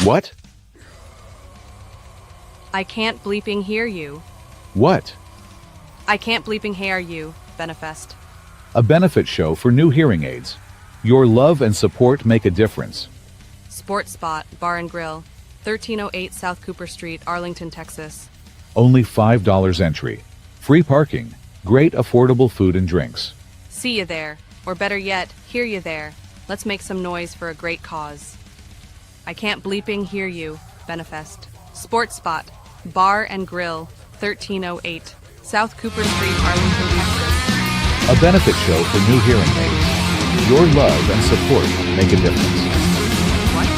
What? I can't bleeping hear you. What? I can't bleeping hear you, Benefest. A benefit show for new hearing aids. Your love and support make a difference. Sports Spot Bar and Grill, 1308 South Cooper Street, Arlington, Texas. Only $5 entry. Free parking. Great affordable food and drinks. See you there, or better yet, hear you there. Let's make some noise for a great cause. I can't bleeping hear you, Benefest. Sports Spot Bar and Grill, 1308 South Cooper Street, Arlington, Texas. A benefit show for new hearing aids. Your love and support make a difference. What?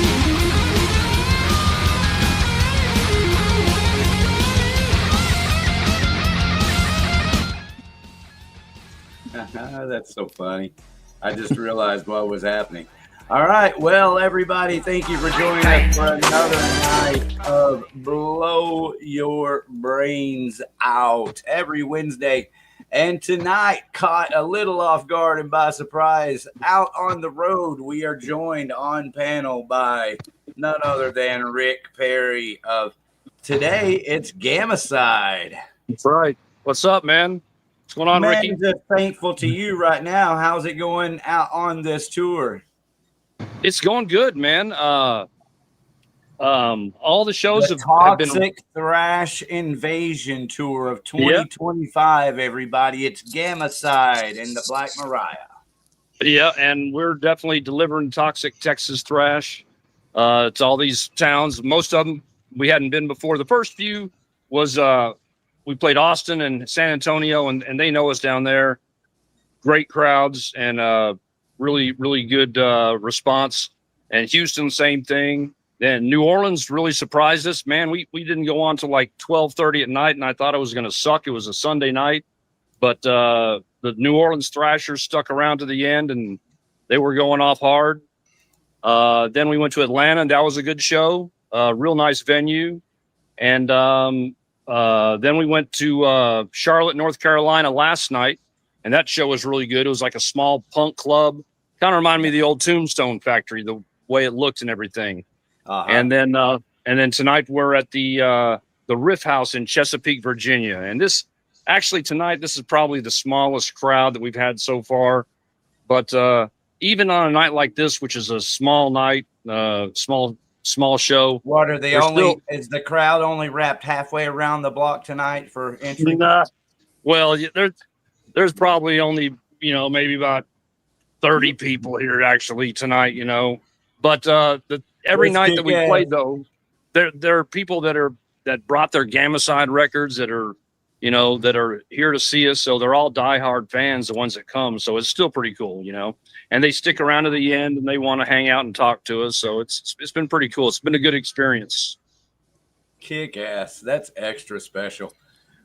That's so funny. I just realized what was happening. All right. Well, everybody, thank you for joining us for another night of Blow Your Brains Out every Wednesday. And tonight, caught a little off guard and by surprise, out on the road, we are joined on panel by none other than Rick Perry of Today It's Gamicide. That's right. What's up, man? What's going on, Man, Ricky? just thankful to you right now. How's it going out on this tour? It's going good, man. All the shows The have been Toxic Thrash Invasion Tour of 2025, everybody. It's Gamicide and the Black Mariah. Yeah, and we're definitely delivering toxic Texas thrash. It's all these towns. Most of them we hadn't been before. The first few was we played Austin and San Antonio, and they know us down there. Great crowds and really, really good response. And Houston, same thing. Then New Orleans really surprised us. Man, we didn't go on till like 12:30 at night, and I thought it was going to suck. It was a Sunday night. But the New Orleans Thrashers stuck around to the end, and they were going off hard. Then we went to Atlanta, and that was a good show. Real nice venue. And then we went to Charlotte, North Carolina last night, and that show was really good. It was like a small punk club. Kind of reminded me of the old Tombstone Factory, the way it looked and everything. And then tonight we're at the Riff House in Chesapeake, Virginia. And tonight, this is probably the smallest crowd that we've had so far. But even on a night like this, which is a small night, small show. What are they is the crowd only wrapped halfway around the block tonight for entry? Well, there's probably only, maybe about 30 people here actually tonight, but every night that we played though, there are people that brought their Gamicide records that are here to see us. So they're all diehard fans, the ones that come. So it's still pretty cool, and they stick around to the end and they want to hang out and talk to us. So it's been pretty cool. It's been a good experience. Kick ass. That's extra special.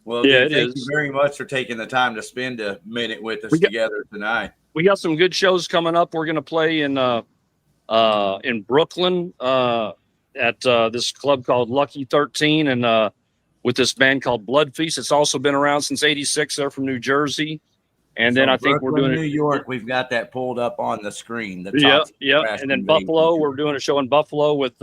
Well, yeah, thank you very much for taking the time to spend a minute with us together tonight. We got some good shows coming up. We're going to play in Brooklyn at this club called Lucky 13 and with this band called Blood Feast. It's also been around since '86. They're from New Jersey. And then I think we're doing New York. We've got that pulled up on the screen. Yeah. And then Buffalo, we're doing a show in Buffalo with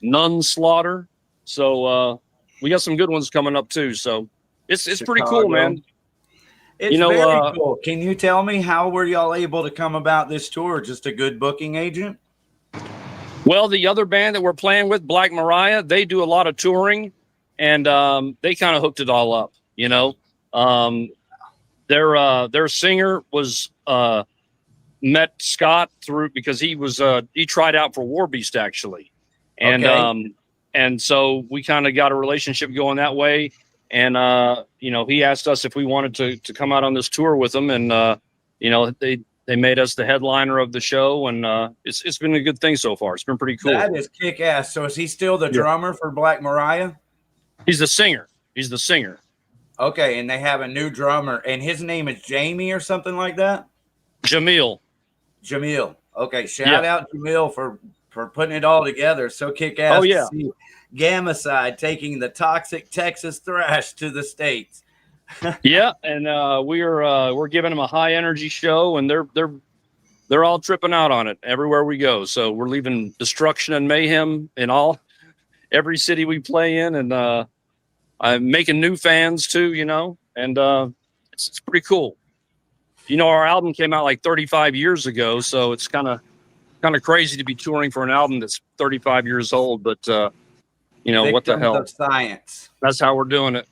Nun Slaughter. So we got some good ones coming up too. So it's pretty cool, man. It's very cool. Can you tell me how were y'all able to come about this tour? Just a good booking agent? Well, the other band that we're playing with, Black Mariah, they do a lot of touring, and they kind of hooked it all up. Their singer was met Scott because he tried out for War Beast actually, and so we kind of got a relationship going that way. And, he asked us if we wanted to come out on this tour with him. And, they made us the headliner of the show. And it's been a good thing so far. It's been pretty cool. That is kick ass. So is he still the drummer for Black Mariah? He's the singer. Okay. And they have a new drummer. And his name is Jamie or something like that? Jamil. Okay. Shout out Jamil for putting it all together. So kick ass. Oh, yeah. Gamicide taking the toxic Texas thrash to the States. Yeah, and we're giving them a high energy show, and they're they're all tripping out on it everywhere we go. So we're leaving destruction and mayhem in every city we play in, and I'm making new fans too, and it's pretty cool. Our album came out like 35 years ago, so it's kind of crazy to be touring for an album that's 35 years old. But what the hell? Of science. That's how we're doing it.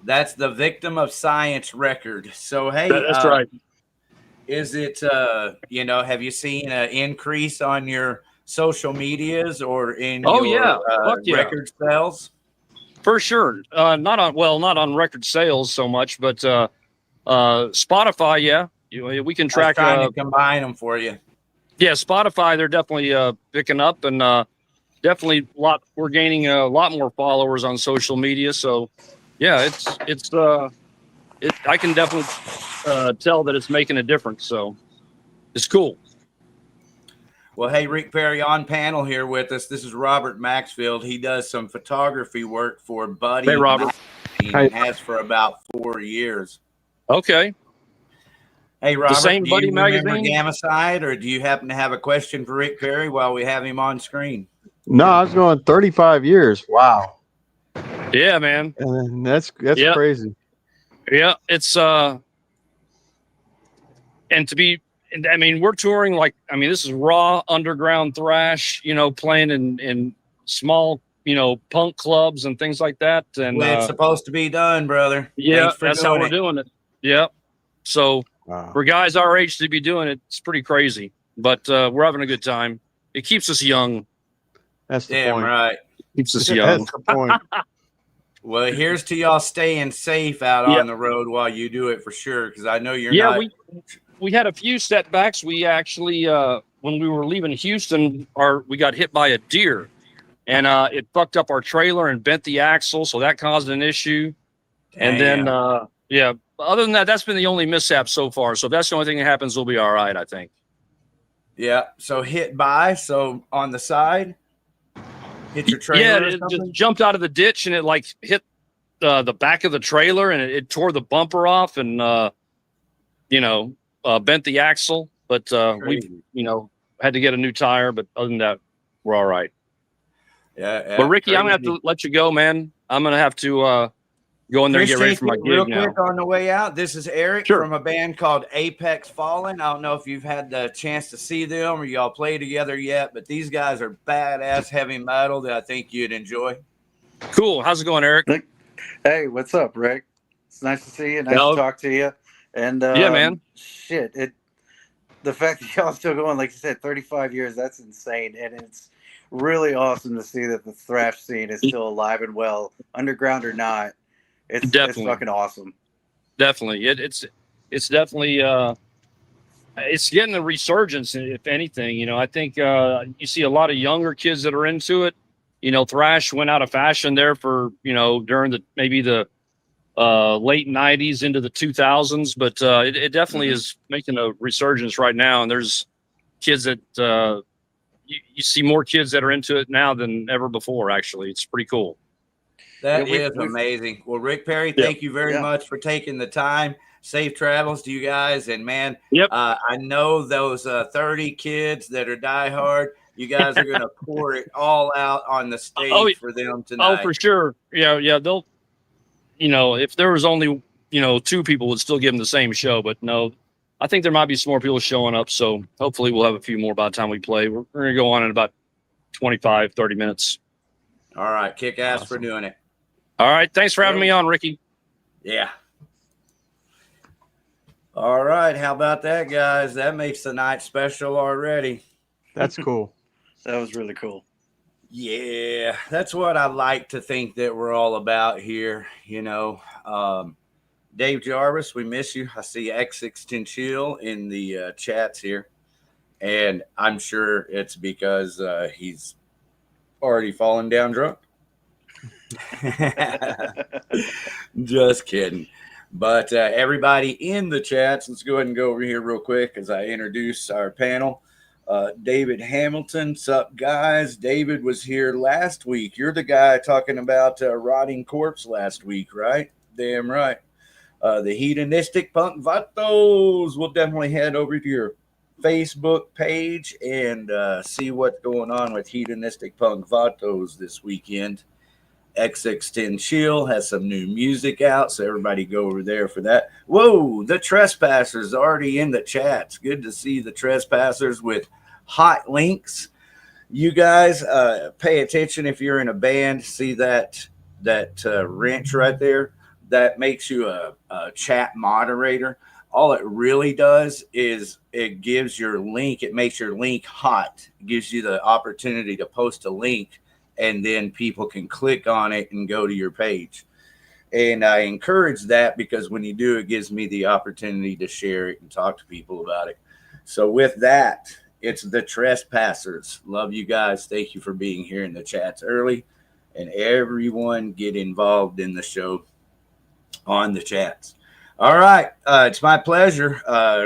That's the Victim of Science record. So hey, that's right. Is it have you seen an increase on your social medias or in your record sales? For sure. Not on record sales so much, but Spotify, yeah. We can track. I was trying to combine them for you. Yeah, Spotify, they're definitely picking up, and definitely we're gaining a lot more followers on social media. So yeah, I can definitely tell that it's making a difference. So it's cool. Well, hey, Rick Perry on panel here with us. This is Robert Maxfield. He does some photography work for Buddy. Hey, Robert. He has for about 4 years. Okay. Hey, Robert, the same do Buddy you remember magazine? Gamicide, or do you happen to have a question for Rick Perry while we have him on screen? No, I was going 35 years. Wow. Yeah, man. And that's crazy. Yeah, it's and we're touring this is raw underground thrash, playing in small, punk clubs and things like that. And it's supposed to be done, brother. Yeah, that's how we're doing it. Yeah. So for guys our age to be doing it, it's pretty crazy. But we're having a good time. It keeps us young. That's the Damn point. right. Keeps us young. That's the point. Well, here's to y'all staying safe out on the road while you do it for sure, because I know you're not. We had a few setbacks. We actually, when we were leaving Houston, we got hit by a deer, and it fucked up our trailer and bent the axle, so that caused an issue. Damn. And then, other than that, that's been the only mishap so far. So if that's the only thing that happens, we'll be all right, I think. Yeah. So so on the side, hit your trailer. Yeah, it just jumped out of the ditch and it hit the back of the trailer, and it tore the bumper off, and bent the axle. But we had to get a new tire. But other than that, we're all right. Yeah. But Ricky, I'm gonna have to let you go, man. I'm gonna have to go in there and get ready for my gig real now. Quick on the way out, this is Eric from a band called Apex Fallen. I don't know if you've had the chance to see them or y'all play together yet, but these guys are badass heavy metal that I think you'd enjoy. Cool. How's it going, Eric? Hey, what's up, Rick? It's nice to see you. Nice to talk to you. And yeah, man. Shit, the fact that y'all still going, like you said, 35 years, that's insane. And it's really awesome to see that the thrash scene is still alive and well, underground or not. It's fucking awesome. Definitely. It's definitely it's getting a resurgence, if anything. I think you see a lot of younger kids that are into it. Thrash went out of fashion there for, during the late 90s into the 2000s, but it definitely is making a resurgence right now. And there's kids that you see more kids that are into it now than ever before. Actually, it's pretty cool. That is amazing. Well, Rick Perry, thank you very much for taking the time. Safe travels to you guys. And man, I know those 30 kids that are diehard. You guys are going to pour it all out on the stage for them tonight. Oh, for sure. Yeah. They'll, if there was only, 2 people would still give them the same show, but no, I think there might be some more people showing up. So hopefully we'll have a few more by the time we play. We're going to go on in about 25, 30 minutes. All right. Kick ass for doing it. All right. Thanks for having me on, Ricky. Yeah. All right. How about that, guys? That makes the night special already. That's cool. That was really cool. Yeah. That's what I like to think that we're all about here. Dave Jarvis, we miss you. I see X16 Chill in the chats here. And I'm sure it's because he's already fallen down drunk. Just kidding. But everybody in the chats, let's go ahead and go over here real quick as I introduce our panel. David Hamilton, sup guys? David was here last week. You're the guy talking about rotting corpse last week, right? Damn right. The hedonistic punk vatos will definitely head over to your Facebook page and see what's going on with Hedonistic Punk Vatos this weekend. XX10 Chill has some new music out, so everybody go over there for that. Whoa, the Trespassers already in the chats. Good to see the Trespassers with hot links. You guys pay attention if you're in a band. See that wrench right there? That makes you a chat moderator. All it really does is it gives your link. It makes your link hot. It gives you the opportunity to post a link, and then people can click on it and go to your page. And I encourage that because when you do, it gives me the opportunity to share it and talk to people about it. So with that, it's the Trespassers. Love you guys. Thank you for being here in the chats early. And everyone get involved in the show on the chats. All right. It's my pleasure.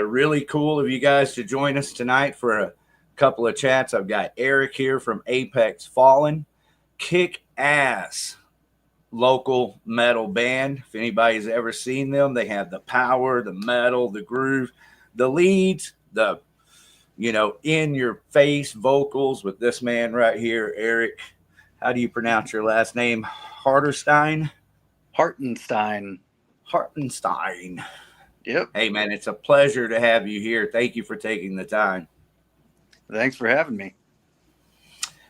Really cool of you guys to join us tonight for a couple of chats. I've got Eric here from Apex Fallen. Kick ass local metal band. If anybody's ever seen them, they have the power, the metal, the groove, the leads, the in your face vocals with this man right here, Eric. How do you pronounce your last name? Hartenstein. Yep. Hey man, it's a pleasure to have you here. Thank you for taking the time. Thanks for having me.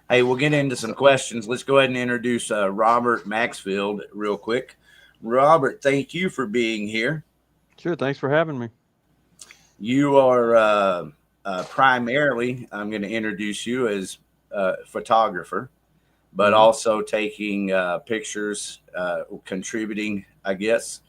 Hey, we'll get into some questions. Let's go ahead and introduce Robert Maxfield real quick. Robert, thank you for being here. Sure. Thanks for having me. You are primarily, I'm going to introduce you as a photographer, but also taking pictures, contributing, I guess,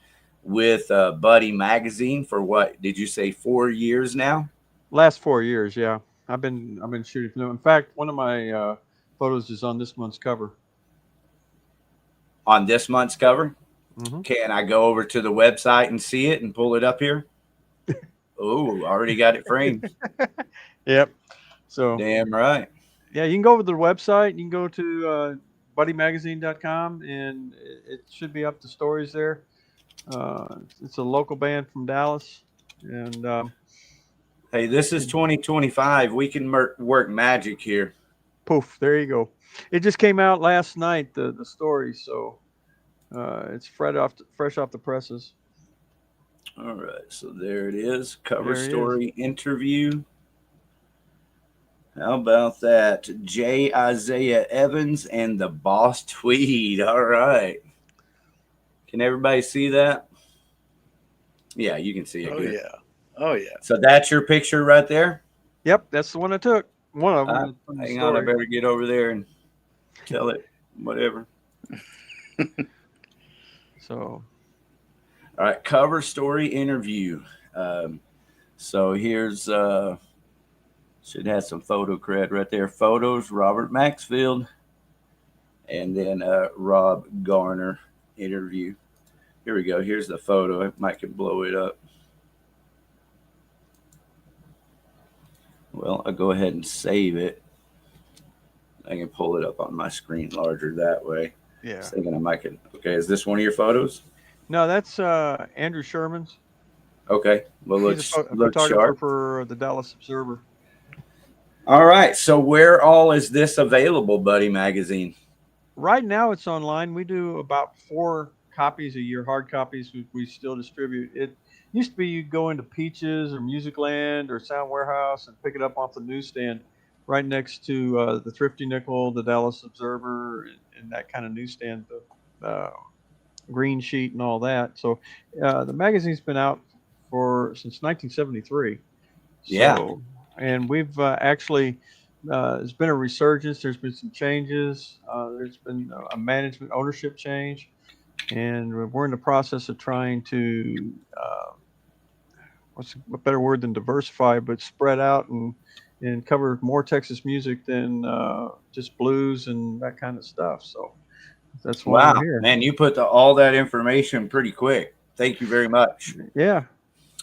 with Buddy Magazine for what did you say, 4 years now? Last 4 years, yeah. I've been shooting for them. In fact, one of my photos is on this month's cover. On this month's cover? Mm-hmm. Can I go over to the website and see it and pull it up here? Oh, already got it framed. Yep. So damn right. Yeah, you can go over to the website. You can go to buddymagazine.com, and it should be up to stories there. It's a local band from Dallas, and hey, this is 2025. We can work magic here. Poof, there you go. It just came out last night, the story, so it's fresh off the presses. All right, so there it is. Cover story interview. How about that? J. Isaiah Evans and the Boss Tweed. All right. Can everybody see that? Yeah, you can see it. Oh, good. yeah. Oh, yeah. So that's your picture right there? Yep, that's the one I took. One of them. Hang on, I better get over there and tell it whatever. So, all right, cover story interview. So here's should have some photo cred right there. Photos, Robert Maxfield, and then Rob Garner interview. Here we go. Here's the photo. Mike can blow it up. Well, I'll go ahead and save it. I can pull it up on my screen larger that way. Yeah. I was thinking I might can. Okay, is this one of your photos? No, that's Andrew Sherman's. Okay. Well, He's a photographer sharp. for the Dallas Observer. All right. So where all is this available, Buddy Magazine? Right now it's online. We do about 4 copies a year, hard copies we still distribute. It used to be you go into Peaches or Musicland or Sound Warehouse and pick it up off the newsstand right next to the Thrifty Nickel, the Dallas Observer, and that kind of newsstand, the Green Sheet and all that. So the magazine's been out since 1973. Yeah. So, and we've actually, there's been a resurgence. There's been some changes. There's been a management ownership change. And we're in the process of trying to, what's a better word than diversify, but spread out and cover more Texas music than just blues and that kind of stuff. So that's why we're here. Man, you put all that information pretty quick. Thank you very much. Yeah.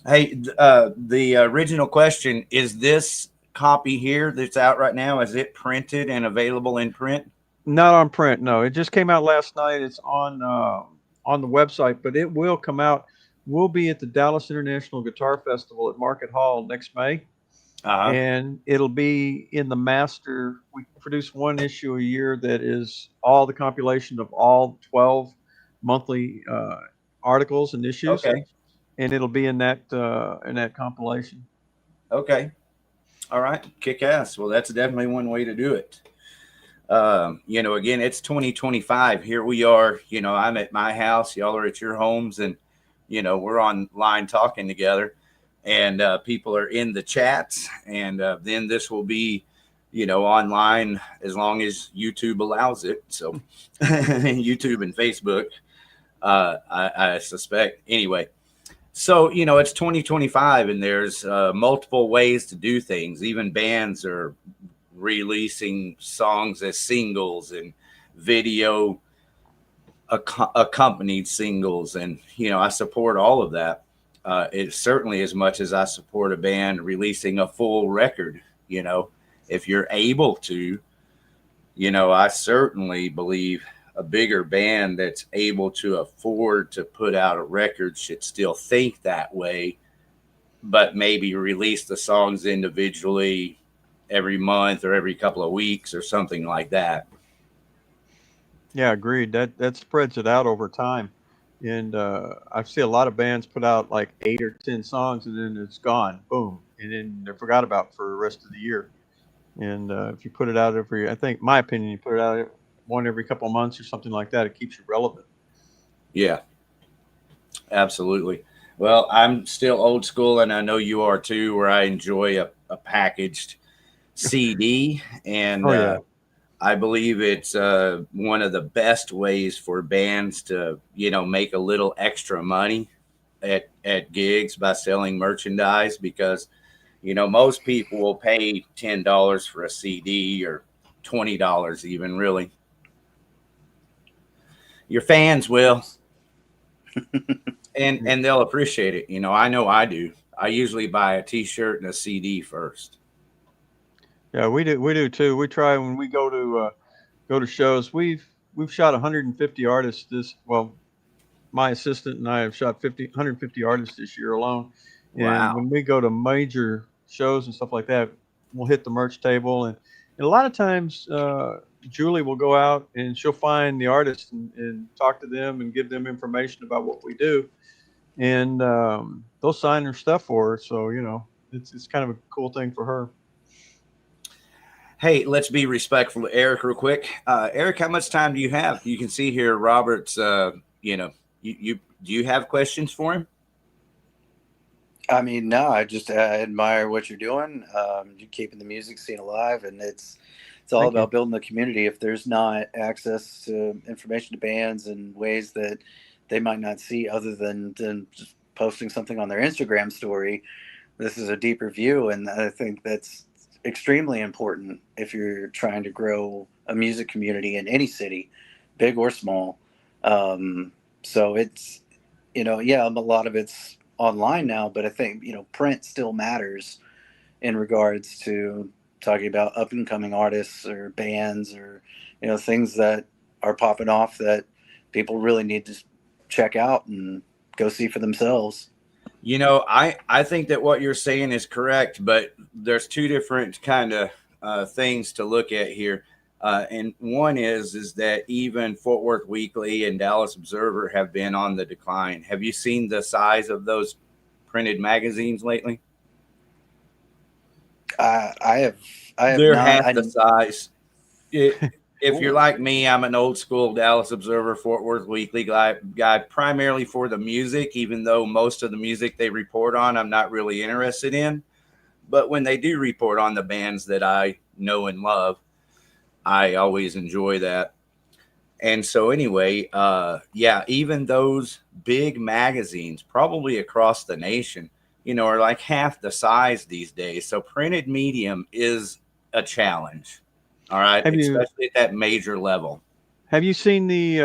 Hey, the original question, is this copy here that's out right now, is it printed and available in print? Not on print, no. It just came out last night. It's on the website, but it will come out. We'll be at the Dallas International Guitar Festival at Market Hall next May. and it'll be in the master. We produce one issue a year that is all the compilation of all 12 monthly articles and issues, Okay. and it'll be in that compilation. Okay. All right. Kick ass. Well, that's definitely one way to do it. Again, it's 2025. Here we are. I'm at my house. Y'all are at your homes, and we're online talking together, and people are in the chats, and then this will be, online as long as YouTube allows it. So, YouTube and Facebook, I suspect. Anyway, so it's 2025, and there's multiple ways to do things. Even bands are releasing songs as singles and video accompanied singles, and I support all of that. It certainly as much as I support a band releasing a full record. If you're able to, I certainly believe a bigger band that's able to afford to put out a record should still think that way, but maybe release the songs individually every month or every couple of weeks or something like that. Yeah, agreed. That spreads it out over time, and I see a lot of bands put out like 8 or 10 songs, and then it's gone, boom, and then they're forgot about for the rest of the year. And if you put it out I think my opinion, you put it out one every couple of months or something like that, it keeps you relevant. Yeah, absolutely. Well, I'm still old school, and I know you are too, where I enjoy a packaged CD, and Oh yeah. I believe it's one of the best ways for bands to, make a little extra money at gigs by selling merchandise, because, most people will pay $10 for a CD or $20 even, really. Your fans will, and they'll appreciate it. I know I do. I usually buy a T-shirt and a CD first. Yeah, we do too. We try when we go to shows. We've shot 150 artists my assistant and I have shot 150 artists this year alone. Wow. And when we go to major shows and stuff like that, we'll hit the merch table, and a lot of times Julie will go out and she'll find the artists and talk to them and give them information about what we do, and they'll sign their stuff for her. So it's kind of a cool thing for her. Hey, let's be respectful to Eric real quick. Eric, how much time do you have? You can see here, Robert's, do you have questions for him? I mean, no, I just admire what you're doing. You're keeping the music scene alive, and it's all about building the community. If there's not access to information to bands and ways that they might not see other than just posting something on their Instagram story, this is a deeper view, and I think that's extremely important if you're trying to grow a music community in any city, big or small. So it's, a lot of it's online now, but I think, print still matters in regards to talking about up and coming artists or bands or, things that are popping off that people really need to check out and go see for themselves. I think that what you're saying is correct, but there's two different kind of things to look at here. And one is that even Fort Worth Weekly and Dallas Observer have been on the decline. Have you seen the size of those printed magazines lately? I have. They're half the size. If you're like me, I'm an old school Dallas Observer, Fort Worth Weekly guy primarily for the music, even though most of the music they report on I'm not really interested in. But when they do report on the bands that I know and love, I always enjoy that. And so anyway, even those big magazines, probably across the nation, are like half the size these days. So printed medium is a challenge. All right, especially at that major level. Have you seen the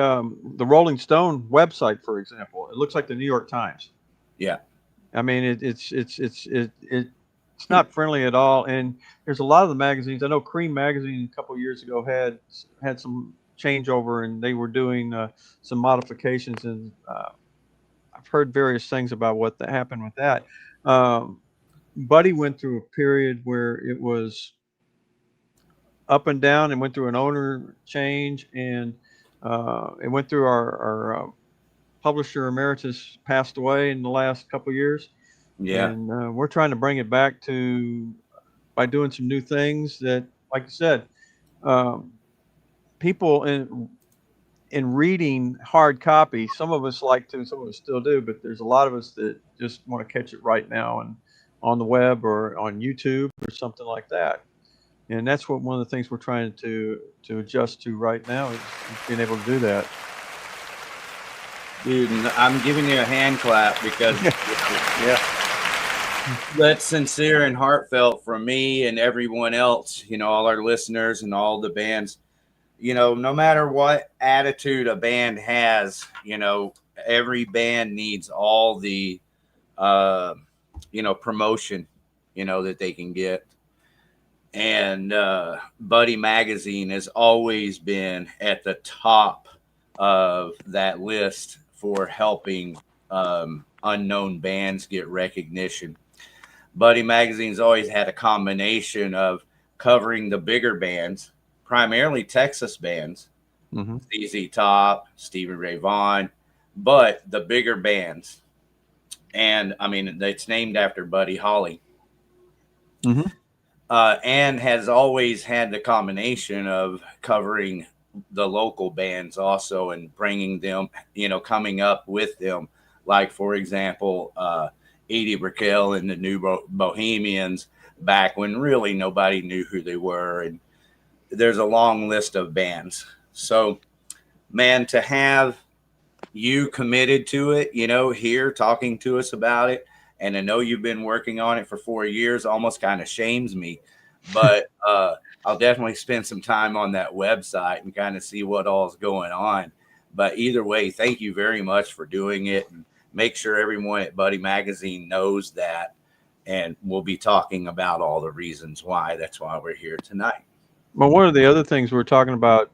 Rolling Stone website, for example? It looks like the New York Times. Yeah. I mean, it's not friendly at all. And there's a lot of the magazines. I know Cream Magazine a couple of years ago had some changeover, and they were doing some modifications. And I've heard various things about what happened with that. Buddy went through a period where it was up and down, and went through an owner change, and it went through our publisher emeritus passed away in the last couple of years, Yeah. and we're trying to bring it back to by doing some new things that, like you said, um, people in reading hard copy. Some of us like to, some of us still do, but there's a lot of us that just want to catch it right now and on the web or on YouTube or something like that. And that's what one of the things we're trying to adjust to right now is being able to do that. Dude, I'm giving you a hand clap because Yeah. that's sincere and heartfelt from me and everyone else, all our listeners and all the bands. No matter what attitude a band has, every band needs all the, promotion, that they can get. And Buddy Magazine has always been at the top of that list for helping unknown bands get recognition. Buddy Magazine's always had a combination of covering the bigger bands, primarily Texas bands, ZZ Top, Stevie Ray Vaughan, but the bigger bands. And I mean, it's named after Buddy Holly. And has always had the combination of covering the local bands also and bringing them, coming up with them. Like, for example, Edie Brickell and the New Bohemians back when really nobody knew who they were. And there's a long list of bands. So, man, to have you committed to it, here talking to us about it, and I know you've been working on it for 4 years, almost kind of shames me, but I'll definitely spend some time on that website and kind of see what all is going on. But either way, thank you very much for doing it, and make sure everyone at Buddy Magazine knows that. And we'll be talking about all the reasons why. That's why we're here tonight. Well, one of the other things we're talking about,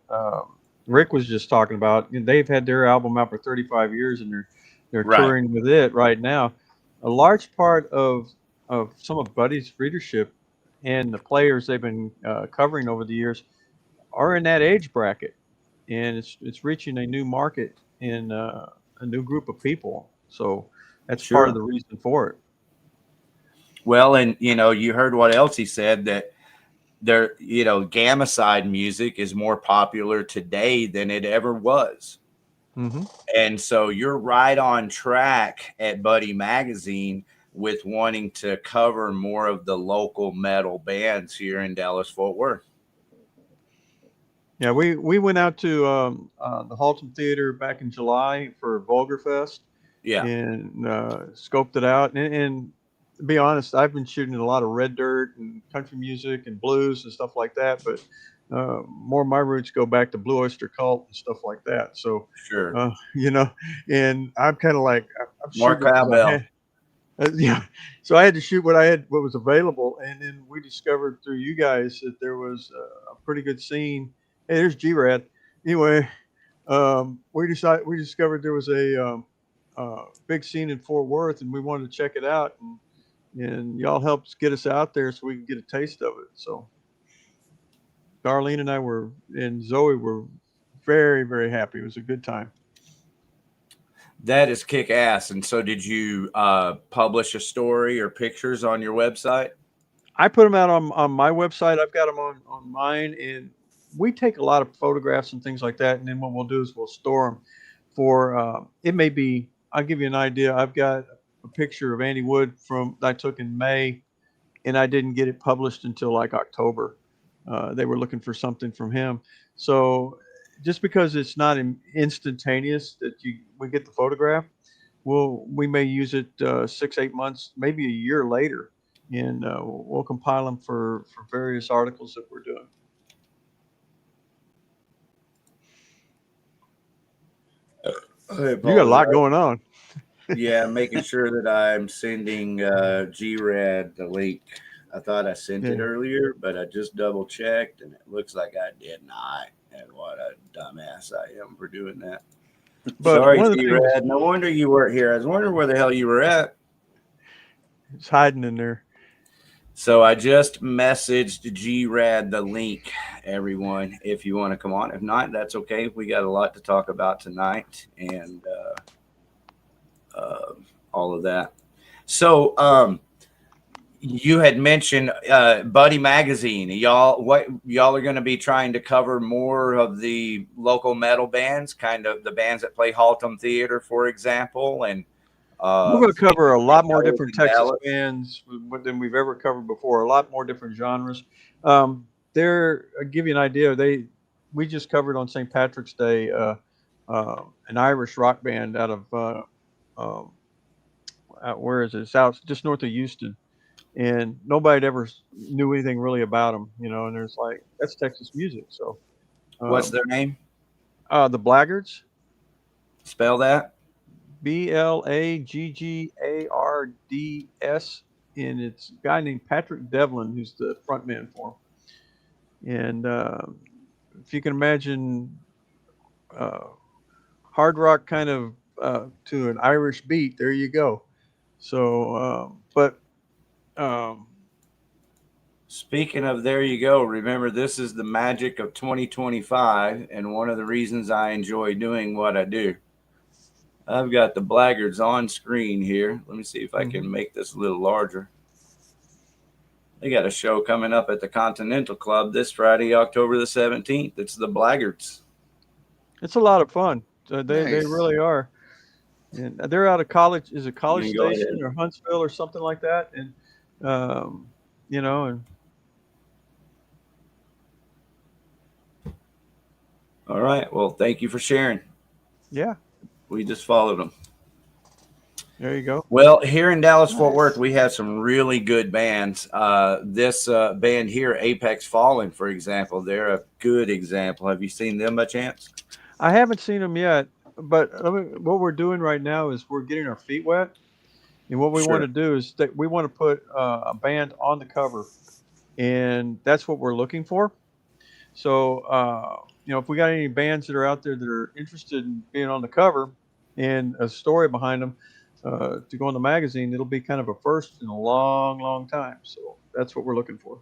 Rick was just talking about, they've had their album out for 35 years and they're Right. touring with it right now. A large part of some of Buddy's readership and the players they've been covering over the years are in that age bracket, and it's reaching a new market and a new group of people. So that's part of the reason for it. Well, and you heard what else he said, that there, gamma side music is more popular today than it ever was. And so you're right on track at Buddy Magazine with wanting to cover more of the local metal bands here in Dallas-Fort Worth. Yeah, we went out to the Haltom Theater back in July for Vulgar Fest. Yeah. And scoped it out. And to be honest, I've been shooting a lot of red dirt and country music and blues and stuff like that. But more of my roots go back to Blue Oyster Cult and stuff like that. So, and I'm kind of like, I'm more cowbell. Yeah. So I had to shoot what was available. And then we discovered through you guys that there was a pretty good scene. Hey, there's G-Rad. Anyway, we discovered there was a big scene in Fort Worth, and we wanted to check it out, and y'all helped get us out there so we could get a taste of it. So Darlene and I and Zoe were very, very happy. It was a good time. That is kick ass. And so did you publish a story or pictures on your website? I put them out on my website. I've got them on mine, and we take a lot of photographs and things like that. And then what we'll do is we'll store them for, it may be, I'll give you an idea. I've got a picture of Andy Wood I took in May, and I didn't get it published until like October. They were looking for something from him. So just because it's not instantaneous that we get the photograph, we may use it 6-8 months, maybe a year later, and we'll compile them for various articles that we're doing. You got a lot going on. Yeah, making sure that I'm sending G-Rad the link. I thought I sent it earlier, but I just double checked, and it looks like I did not. And what a dumbass I am for doing that. But sorry, G-Rad. No wonder you weren't here. I was wondering where the hell you were at. It's hiding in there. So I just messaged G-Rad the link, everyone, if you want to come on. If not, that's okay. We got a lot to talk about tonight and all of that. So you had mentioned Buddy Magazine. Y'all are going to be trying to cover more of the local metal bands, kind of the bands that play Haltom Theater, for example, and We're going to cover a lot more different Texas Dallas. bands than we've ever covered before. A lot more different genres. I'll give you an idea. We just covered on St. Patrick's Day an Irish rock band out of where is it? It's out just north of Houston, and nobody ever knew anything really about them, you know. And there's like, that's Texas music. So What's their name? The Blaggards. Spell that. Blaggards, and it's a guy named Patrick Devlin who's the front man for him. And if you can imagine hard rock kind of to an Irish beat, there you go. So, Speaking of there you go, remember this is the magic of 2025, and one of the reasons I enjoy doing what I do. I've got the Blaggards on screen here. Let me see if I can make this a little larger. They got a show coming up at the Continental Club this Friday, October the 17th. It's the Blaggards. it's a lot of fun. They Nice. really are. And they're out of College. Is it College You can go Station ahead. or Huntsville or something like that? And you know, and All right. Well, thank you for sharing. yeah, We just followed them. there you go. Well, here in Dallas-Fort Worth, we have some really good bands. This band here, Apex Fallen, for example, they're a good example. Have you seen them by chance? I haven't seen them yet, but what we're doing right now is we're getting our feet wet, and what we want to do is that we want to put a band on the cover, and that's what we're looking for. So, you know, if we got any bands that are out there that are interested in being on the cover and a story behind them to go in the magazine, it'll be kind of a first in a long, long time. So that's what we're looking for.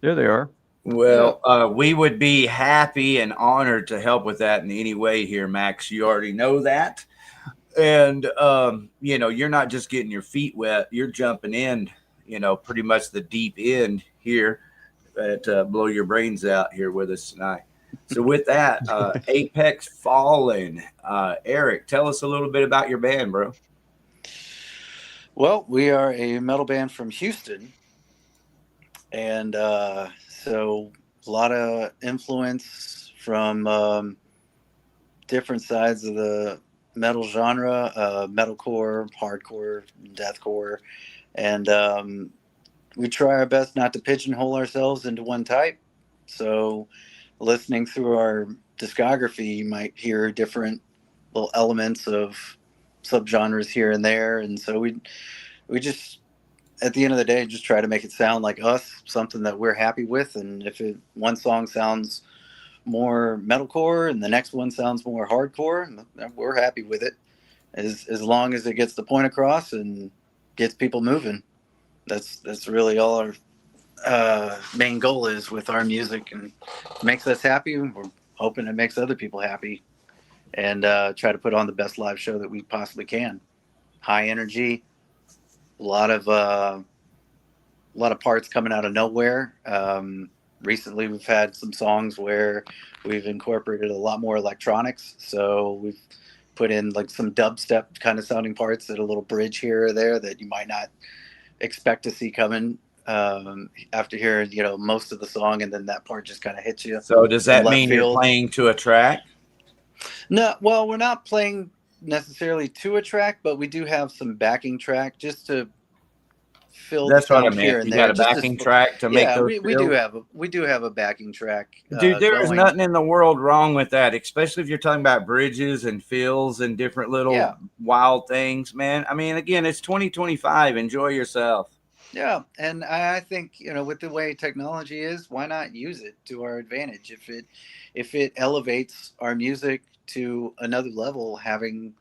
There they are. Well, we would be happy and honored to help with that in any way here, Max. You already know that. And, you know, you're not just getting your feet wet. You're jumping in, you know, pretty much the deep end here at Blow Your Brains Out here with us tonight. So with that, Apex Fallen, Eric, tell us a little bit about your band, bro. Well, we are a metal band from Houston, and so a lot of influence from different sides of the metal genre, metalcore, hardcore, deathcore, and we try our best not to pigeonhole ourselves into one type. So listening through our discography, you might hear different little elements of subgenres here and there. And so we just, at the end of the day, just try to make it sound like us, something that we're happy with. And if one song sounds more metalcore and the next one sounds more hardcore, we're happy with it. As long as it gets the point across and gets people moving. That's really all our main goal is with our music, and makes us happy. We're hoping it makes other people happy, and try to put on the best live show that we possibly can. High energy, a lot of parts coming out of nowhere. Recently, we've had some songs where we've incorporated a lot more electronics, so we've put in like some dubstep kind of sounding parts at a little bridge here or there that you might not expect to see coming after hearing, you know, most of the song, and then that part just kind of hits you. So does that mean you're playing to a track? No, well, we're not playing necessarily to a track, but we do have some backing track just to fill. That's the what I sound here meant. and You there. got a backing track to make those. We do have a backing track. Dude, there is going. nothing in the world wrong with that, especially if you're talking about bridges and fills and different little wild things, man. I mean, again, it's 2025. Enjoy yourself. Yeah, and I think, you know, with the way technology is, why not use it to our advantage? If it elevates our music to another level, having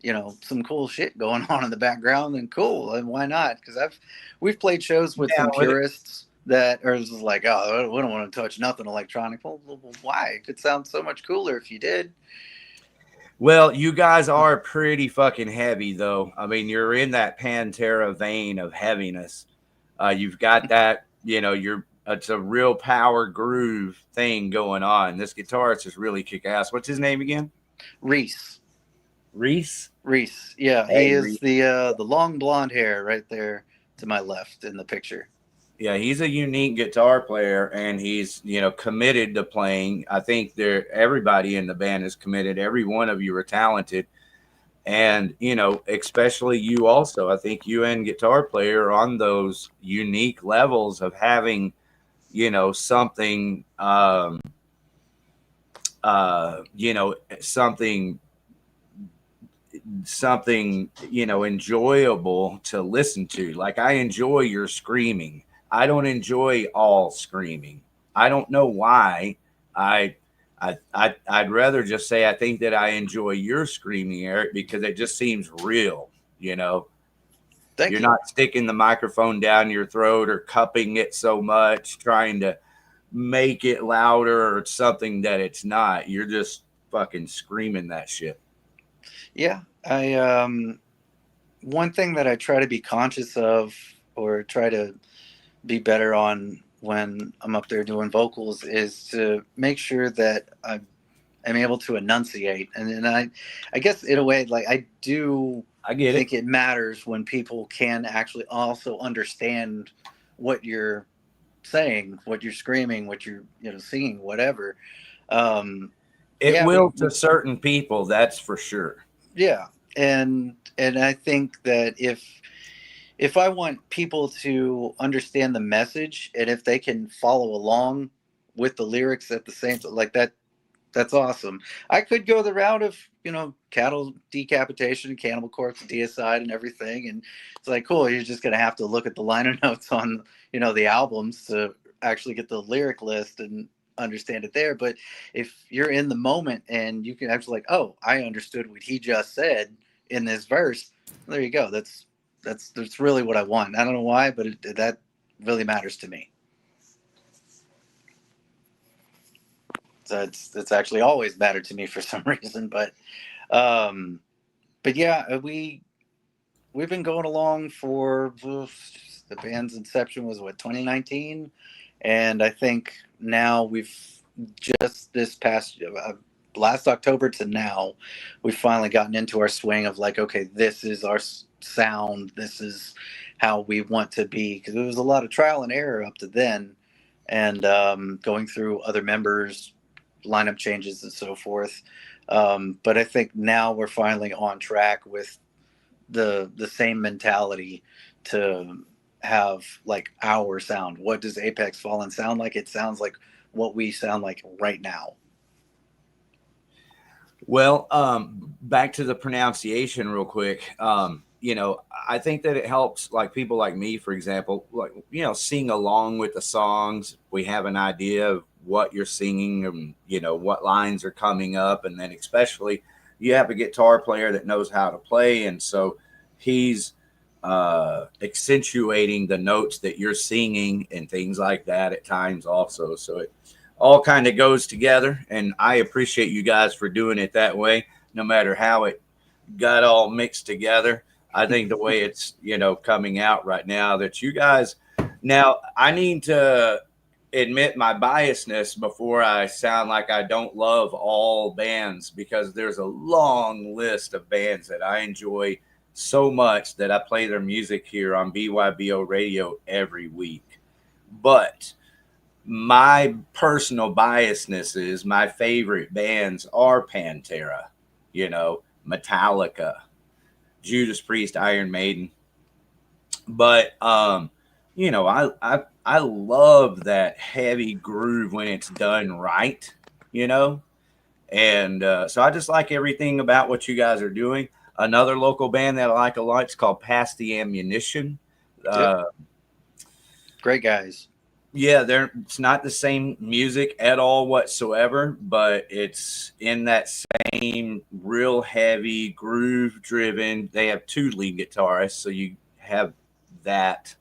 you know, some cool shit going on in the background, then cool, and why not? Because we've played shows with Down some with it. purists that are just like, oh, we don't want to touch nothing electronic. Well, why? It could sound so much cooler if you did. Well, you guys are pretty fucking heavy, though. I mean, you're in that Pantera vein of heaviness. You've got that, you know, it's a real power groove thing going on. This guitarist is really kick ass. What's his name again? Reese. Reese. Yeah, Hey, he is Reese. the long blonde hair right there to my left in the picture. Yeah, he's a unique guitar player, and he's, you know, committed to playing. I think everybody in the band is committed. Every one of you are talented, and you know, especially you. Also, I think you and guitar player are on those unique levels of having, you know, something, you know, something, you know, enjoyable to listen to. Like, I enjoy your screaming. I don't enjoy all screaming. I don't know why. I'd rather just say I think that I enjoy your screaming, Eric, because it just seems real. You know, Thank you're you. not sticking the microphone down your throat or cupping it so much, trying to make it louder or something that it's not. You're just fucking screaming that shit. Yeah, one thing that I try to be conscious of, or try to be better on when I'm up there doing vocals, is to make sure that I'm able to enunciate. And I guess in a way, like, I do I get think it. it matters when people can actually also understand what you're saying, what you're screaming, what you're, you know, singing, whatever. Um, It yeah, will to certain people, that's for sure. yeah, and I think that if I want people to understand the message, and if they can follow along with the lyrics at the same time, like that, that's awesome. I could go the route of, you know, cattle decapitation, cannibal corpse, deicide, and everything, and it's like, cool. You're just gonna have to look at the liner notes on, you know, the albums to actually get the lyric list and understand it there. But if you're in the moment and you can actually, like, oh, I understood what he just said in this verse, there you go. That's really what I want. I don't know why, but that really matters to me. So it's actually always mattered to me for some reason. Um, but yeah, we've been going along for the band's inception was what, 2019, and I think now we've just this past last October to now, we've finally gotten into our swing of like, okay, this is our sound, this is how we want to be, because it was a lot of trial and error up to then, and going through other members, lineup changes, and so forth. But I think now we're finally on track with the same mentality to have like our sound. What does Apex Fallen sound like? It sounds like what we sound like right now. Well, back to the pronunciation real quick. You know, I think that it helps, like, people like me, for example, like, you know, sing along with the songs. We have an idea of what you're singing and, you know, what lines are coming up. And then especially you have a guitar player that knows how to play. And so he's accentuating the notes that you're singing and things like that at times also. So it all kind of goes together, and I appreciate you guys for doing it that way, no matter how it got all mixed together. I think the way it's, you know, coming out right now, that you guys, now I need to admit my biasness before I sound like I don't love all bands, because there's a long list of bands that I enjoy so much that I play their music here on BYBO radio every week. But my personal biasness is my favorite bands are Pantera, you know, Metallica, Judas Priest, Iron Maiden. But you know, I love that heavy groove when it's done right, you know. And so I just like everything about what you guys are doing. Another local band that I like a lot is called Pass the Ammunition. Yep. Great guys. Yeah, it's not the same music at all whatsoever, but it's in that same real heavy groove driven. They have two lead guitarists, so you have that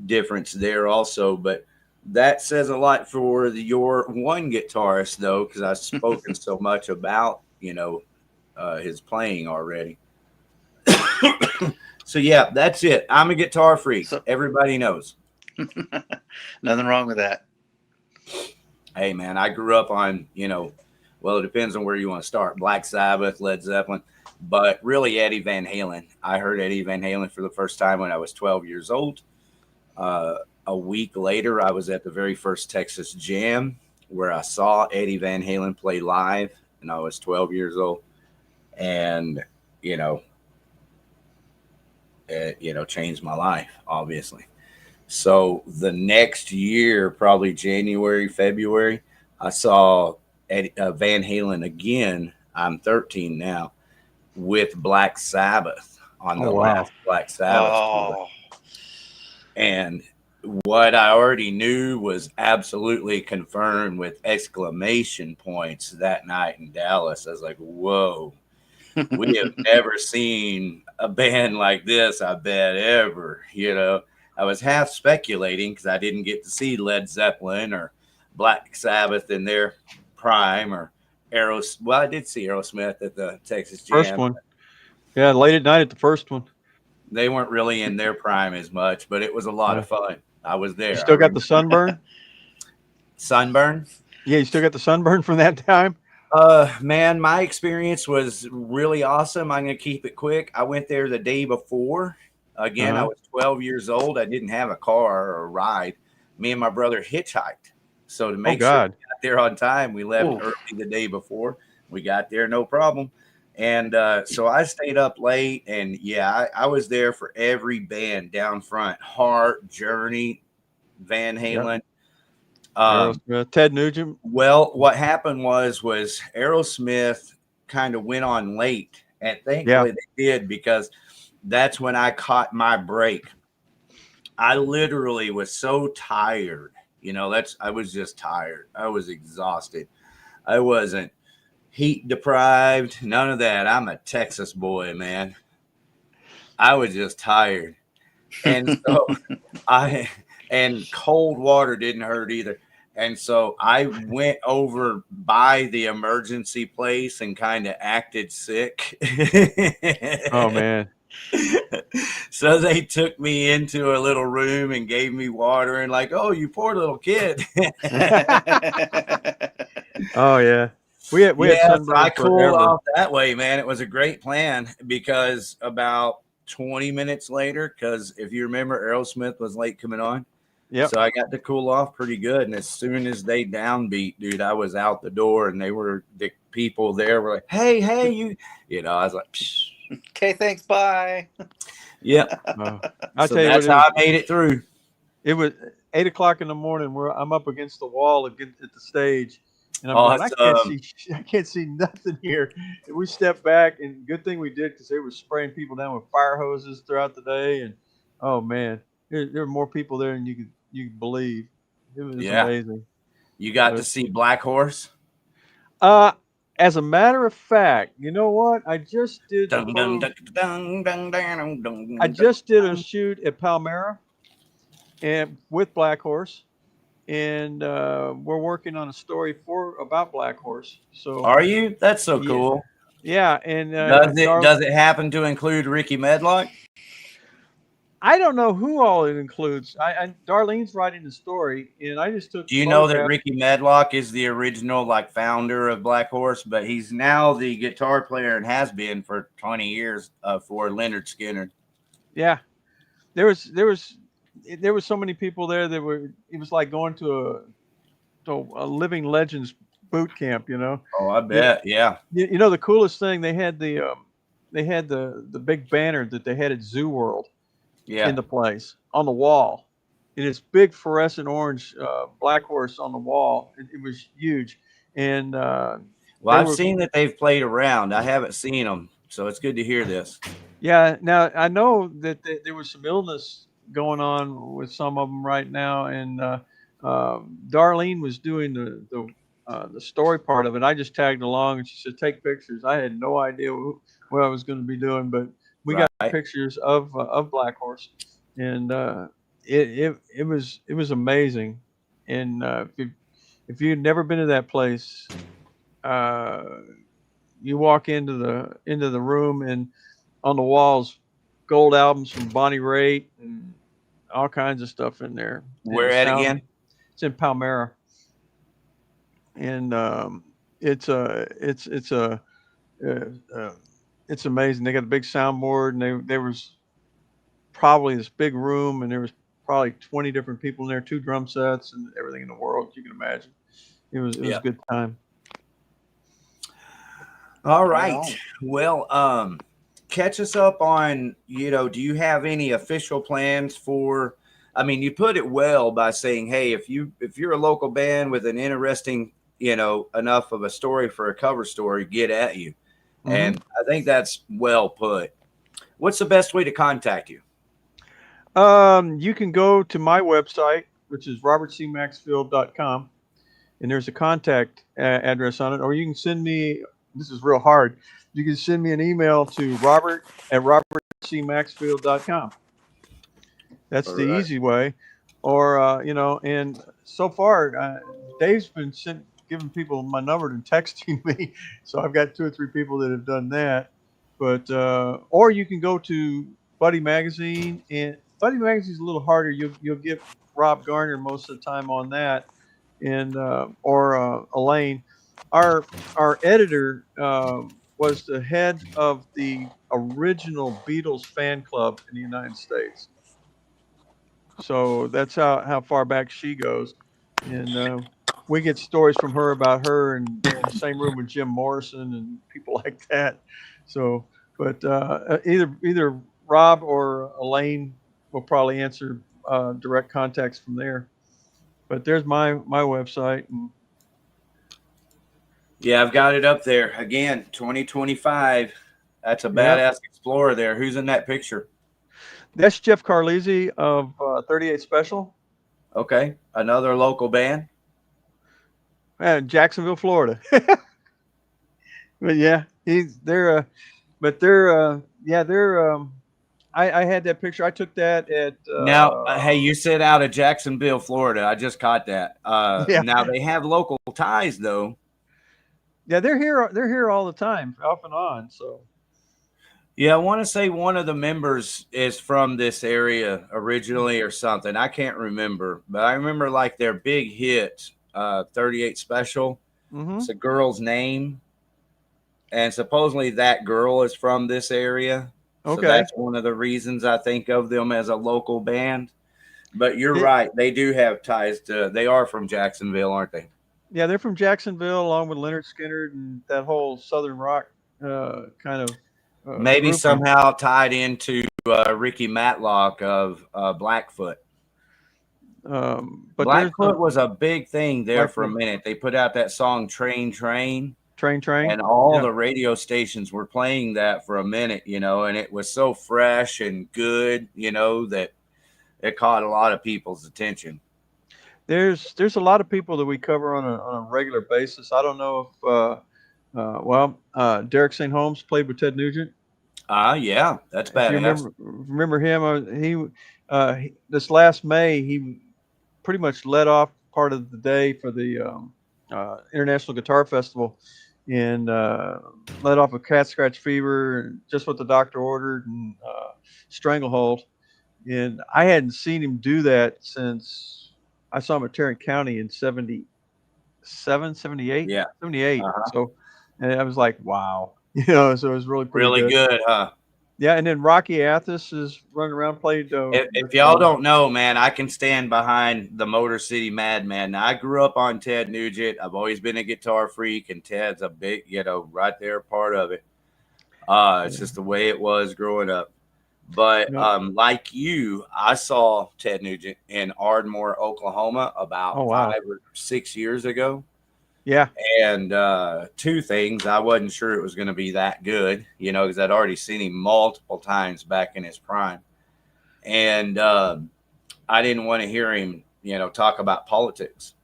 difference there also. But that says a lot for your one guitarist, though, because I've spoken so much about his playing already. So yeah, that's it. I'm a guitar freak. So- Everybody knows. Nothing wrong with that. Hey man, I grew up on, well, it depends on where you want to start. Black Sabbath, Led Zeppelin, but really Eddie Van Halen. I heard Eddie Van Halen for the first time when I was 12 years old. A week later, I was at the very first Texas Jam where I saw Eddie Van Halen play live, and I was 12 years old. And, it changed my life, obviously. So the next year, probably January, February, I saw Van Halen again. I'm 13 now, with Black Sabbath on the last Black Sabbath tour. And what I already knew was absolutely confirmed with exclamation points that night in Dallas. I was like, whoa, we have never seen a band like this, I bet, ever, I was half speculating because I didn't get to see Led Zeppelin or Black Sabbath in their prime, or Aerosmith. Well, I did see Aerosmith at the Texas Jam. First one. Yeah, late at night at the first one. They weren't really in their prime as much, but it was a lot of fun. I was there. You still got the sunburn? Sunburn? Yeah, you still got the sunburn from that time? Man, my experience was really awesome. I'm going to keep it quick. I went there the day before. Again, I was 12 years old. I didn't have a car or a ride. Me and my brother hitchhiked. So to make sure we got there on time, we left early the day before. We got there, no problem. And so I stayed up late. And yeah, I was there for every band down front. Heart, Journey, Van Halen. Aerosmith, Ted Nugent. Well, what happened was Aerosmith kind of went on late. And thankfully they did, because that's when I caught my break. I literally was so tired. I was just tired. I was exhausted. I wasn't heat deprived. None of that. I'm a Texas boy, man. I was just tired. And so and cold water didn't hurt either. And so I went over by the emergency place and kind of acted sick. Oh, man. So they took me into a little room and gave me water and like, oh, you poor little kid. Oh, yeah. We had so I cooled off that way, man. It was a great plan, because about 20 minutes later, because if you remember, Aerosmith was late coming on. Yeah. So I got to cool off pretty good. And as soon as they downbeat, dude, I was out the door, and the people there were like, hey, I was like, psh. Okay, thanks, bye. Yeah. I'll tell you that's how I made it through. It was 8 o'clock in the morning where I'm up against the wall at the stage. And I'm going, I can't see nothing here. And we stepped back, and good thing we did, because they were spraying people down with fire hoses throughout the day. And oh man, there were more people there than you could believe. It was amazing. You got to see Black Horse? As a matter of fact, you know what? I just did a shoot at Palmyra and with Black Horse. And we're working on a story about Black Horse. So are you? That's so cool. Yeah, and does it happen to include Ricky Medlock? I don't know who all it includes. Darlene's writing the story, and I just took. Do you know that Ricky Medlock is the original founder of Black Horse, but he's now the guitar player and has been for 20 years for Leonard Skinner. Yeah, there was so many people there that were. It was like going to a Living Legends boot camp, Oh, I bet. Yeah. The coolest thing, they had the big banner that they had at Zoo World. Yeah. In the place on the wall, and it's big fluorescent orange Black Horse on the wall. It was huge. And I've seen that they've played around. I haven't seen them, so it's good to hear this. Yeah. Now I know that there was some illness going on with some of them right now, and Darlene was doing the story part of it. I just tagged along, and she said, "Take pictures." I had no idea what I was going to be doing, but we got Right. pictures of Black Horse, and it was amazing. And if you'd never been to that place, uh, you walk into the room, and on the walls, gold albums from Bonnie Raitt and all kinds of stuff in there. Where And at sound, again? it's in Palmyra, and it's uh, uh, it's amazing. They got a big soundboard, and there was probably this big room, and there was probably 20 different people in there, 2 drum sets, and everything in the world you can imagine. It was Yeah. a good time. All Right right. Well, catch us up on, do you have any official plans for, I mean, you put it well by saying, hey, if you're a local band with an interesting, enough of a story for a cover story, get at you. Mhm. And I think that's well put. What's the best way to contact you? You can go to my website, which is robertcmaxfield.com, and there's a contact address on it, or you can send me. This is real hard. You can send me an email to robert@robertcmaxfield.com. That's All the right. easy way. Or and so far, Dave's been giving people my number and texting me, so I've got 2 or 3 people that have done that. But or you can go to Buddy Magazine, and Buddy Magazine's a little harder. You'll get Rob Garner most of the time on that, and or Elaine. Our editor was the head of the original Beatles fan club in the United States. So that's how far back she goes, and we get stories from her about her and in the same room with Jim Morrison and people like that. So, but either Rob or Elaine will probably answer direct contacts from there. But there's my website. And Yeah, I've got it up there. Again, 2025. That's a Yep. badass Explorer there. Who's in that picture? That's Jeff Carlisi of 38 Special, Okay. Another local band. Jacksonville, Florida. But yeah, they're I had that picture. I took that at Now, hey, you said out of Jacksonville, Florida. I just caught that. Yeah. Now they have local ties, though. Yeah, they're here all the time, off and on. So Yeah, I want to say one of the members is from this area originally or something. I can't remember, but I remember like their big hit, 38 Special. mhm. It's a girl's name, and supposedly that girl is from this area. So Okay. that's one of the reasons I think of them as a local band. But you're It- right. They do have ties to, they are from Jacksonville, aren't they? Yeah, they're from Jacksonville, along with Leonard Skinner and that whole Southern rock kind of. Maybe grouping. somehow tied into Ricky Matlock of Blackfoot. But Blackfoot was a big thing there for a Blackfoot. minute. They put out that song Train, Train, and all Yeah. the radio stations were playing that for a minute, and it was so fresh and good, that it caught a lot of people's attention. There's a lot of people that we cover on a regular basis. I don't know if Derek St. Holmes played with Ted Nugent. Yeah, that's If you badass. remember him, this last May he pretty much led off part of the day for the International Guitar Festival, and led off with Cat Scratch Fever, Just What the Doctor Ordered, and Stranglehold. And I hadn't seen him do that since I saw him at Tarrant County in 77, 78, Yeah. 78. Uh-huh. So, and I was like, wow, so it was really pretty Really good, huh? Yeah, and then Rocky Athos is running around playing. If y'all don't know, man, I can stand behind the Motor City Madman. Now, I grew up on Ted Nugent. I've always been a guitar freak, and Ted's a big, right there part of it. It's just the way it was growing up. But like you, I saw Ted Nugent in Ardmore, Oklahoma about 5 or 6 years ago. Yeah. And 2 things. I wasn't sure it was going to be that good, because I'd already seen him multiple times back in his prime. And I didn't want to hear him talk about politics.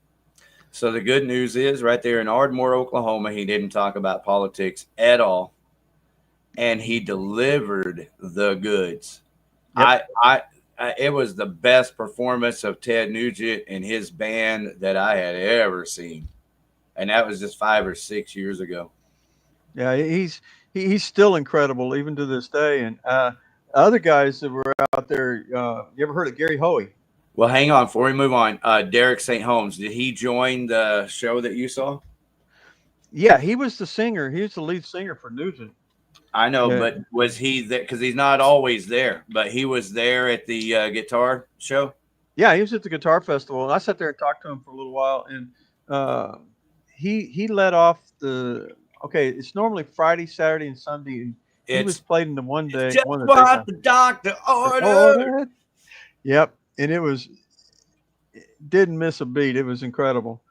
So the good news is right there in Ardmore, Oklahoma, he didn't talk about politics at all. And he delivered the goods. Yep. It was the best performance of Ted Nugent and his band that I had ever seen. And that was just 5 or 6 years ago. Yeah, he's still incredible even to this day. And other guys that were out there, you ever heard of Gary Hoey? Well, hang on before we move on. Derek St. Holmes, did he join the show that you saw? Yeah, he was the singer. He was the lead singer for Nugent. I know, Yeah. but was he there? Because he's not always there, but he was there at the guitar show. Yeah, he was at the guitar festival, and I sat there and talked to him for a little while. And he let off the. Okay, it's normally Friday, Saturday, and Sunday, and he was played in the one day. Just one what the doctor ordered. Yep, and it didn't miss a beat. It was incredible.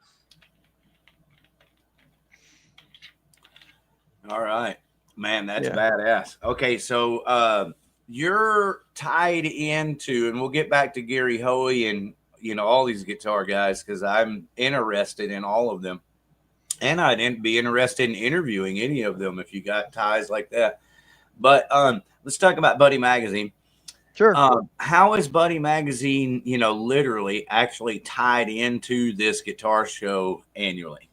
All right, man, that's badass. Okay, so you're tied into, and we'll get back to Gary Hoey and all these guitar guys because I'm interested in all of them, and I'd be interested in interviewing any of them if you got ties like that. But let's talk about Buddy Magazine. Sure. How is Buddy Magazine, literally actually tied into this guitar show annually?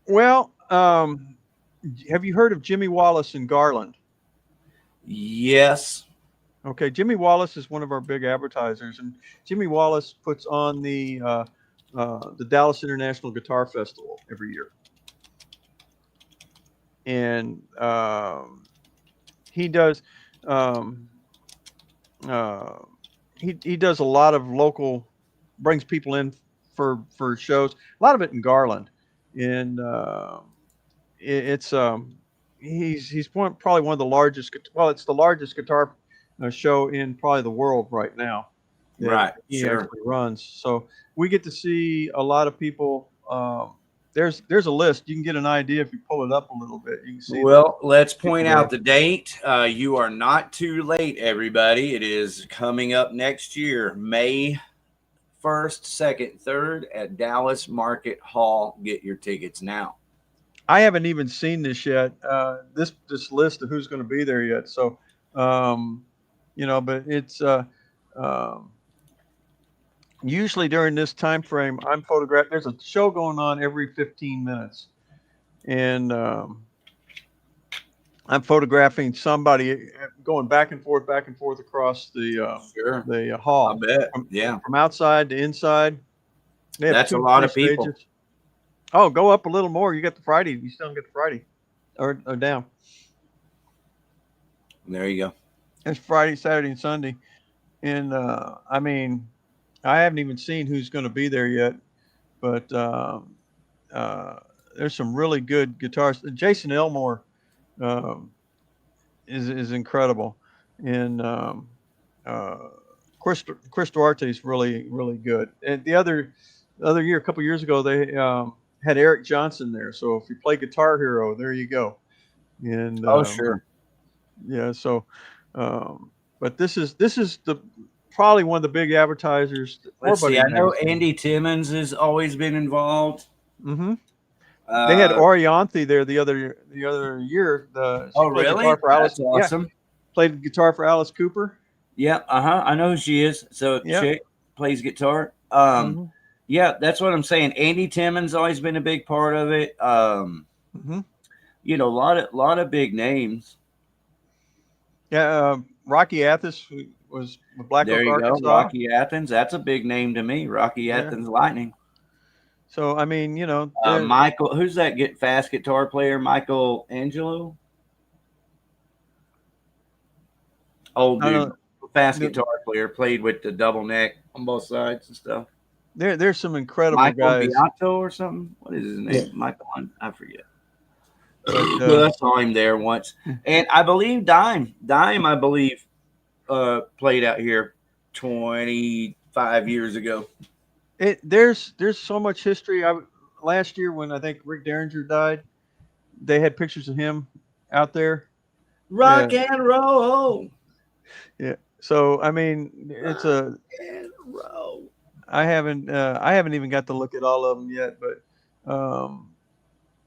Well, have you heard of Jimmy Wallace in Garland? Yes. Okay, Jimmy Wallace is one of our big advertisers, and Jimmy Wallace puts on the Dallas International Guitar Festival every year, and he does he does a lot of local, brings people in for shows. A lot of it in Garland, and he's probably one of the largest. Well, it's the largest guitar show in probably the world right now. Right. He actually runs. So we get to see a lot of people. There's a list. You can get an idea if you pull it up a little bit. You can see. Well, let's point out the date. You are not too late, everybody. It is coming up next year, May 1st, 2nd, 3rd at Dallas Market Hall. Get your tickets now. I haven't even seen this yet. This list of who's going to be there yet. So, but it's usually during this time frame, I'm photographed. There's a show going on every 15 minutes, and I'm photographing somebody going back and forth across the hall. I bet. From outside to inside. That's a lot of people. Stages. Oh, go up a little more. You got the Friday. You still don't get the Friday, or down. There you go. It's Friday, Saturday, and Sunday, and I haven't even seen who's going to be there yet, but there's some really good guitarists. Jason Elmore is incredible, and Chris Duarte is really, really good. And the other year, a couple years ago, they had Eric Johnson there. So if you play Guitar Hero, there you go. And sure, yeah. So, but this is probably one of the big advertisers. Let's see. I know Andy Timmons has always been involved. Mm-hmm. They had Orianthi there the other year. Really? Guitar for Alice. That's awesome. Yeah. Played guitar for Alice Cooper. Yeah. I know who she is. So chick plays guitar. Yeah, that's what I'm saying. Andy Timmons always been a big part of it. A lot of big names. Yeah, Rocky Athens was Black Oak, Arkansas. Go, Rocky Athens. That's a big name to me. Rocky Athens Lightning. So Michael, who's that fast guitar player? Michael Angelo. Old dude, fast guitar player, played with the double neck on both sides and stuff. There's some incredible Michael guys. Beato or something. What is his name? Michael, I forget. But I saw him there once, and I believe Dime, I believe, played out here 25 years ago. There's so much history. Last year when I think Rick Derringer died, they had pictures of him out there. Rock and roll. Yeah. So it's row. I haven't even got to look at all of them yet, but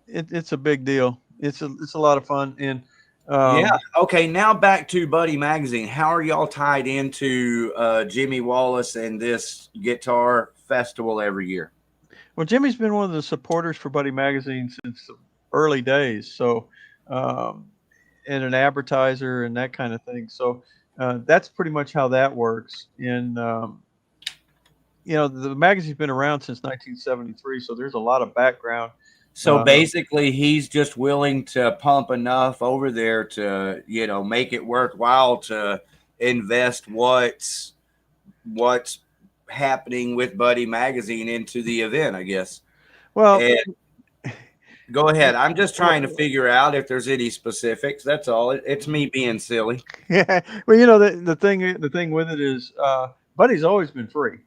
it's a big deal. It's a lot of fun. And Yeah. Okay. Now back to Buddy Magazine. How are y'all tied into Jimmy Wallace and this guitar festival every year? well, Jimmy's been one of the supporters for Buddy Magazine since the early days. So, um, and an advertiser and that kind of thing. So that's pretty much how that works. And the magazine's been around since 1973, so there's a lot of background. So basically, he's just willing to pump enough over there to, make it worthwhile to invest what's happening with Buddy Magazine into the event, I guess. Well, and go ahead. I'm just trying to figure out if there's any specifics. That's all. It's me being silly. Yeah. Well, the thing with it is, Buddy's always been free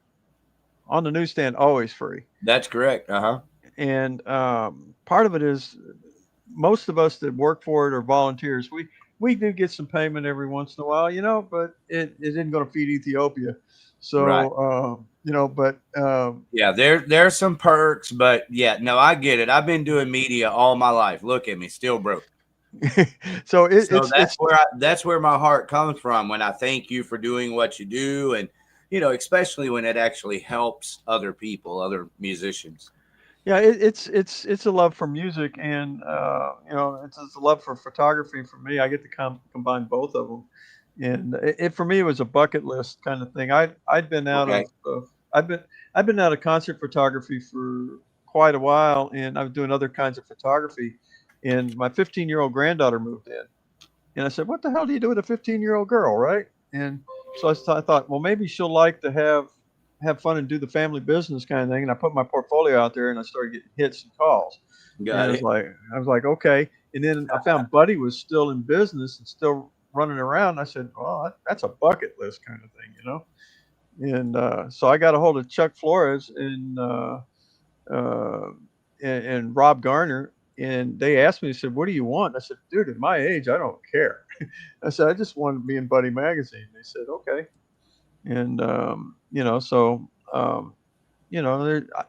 on the newsstand, always free. That's correct. And part of it is most of us that work for it are volunteers. We do get some payment every once in a while, but it isn't going to feed Ethiopia. So, right. Yeah, there's some perks, but yeah, no, I get it. I've been doing media all my life. Look at me, still broke. So that's where my heart comes from when I thank you for doing what you do, and especially when it actually helps other people, other musicians. Yeah, it's a love for music, and it's a love for photography for me. I get to combine both of them, and it for me it was a bucket list kind of thing. I'd been out of I've been out of concert photography for quite a while, and I was doing other kinds of photography. And my 15-year-old granddaughter moved in, and I said, "What the hell do you do with a 15-year-old girl, right?" And so I thought, well, maybe she'll like to have fun and do the family business kind of thing. And I put my portfolio out there, and I started getting hits and calls. I was like, okay. And then I found Buddy was still in business and still running around. And I said, well, that's a bucket list kind of thing, And so I got a hold of Chuck Flores and Rob Garner, and they asked me, they said, what do you want? I said, dude, at my age, I don't care. I said, I just want to be in Buddy Magazine. They said, okay. And,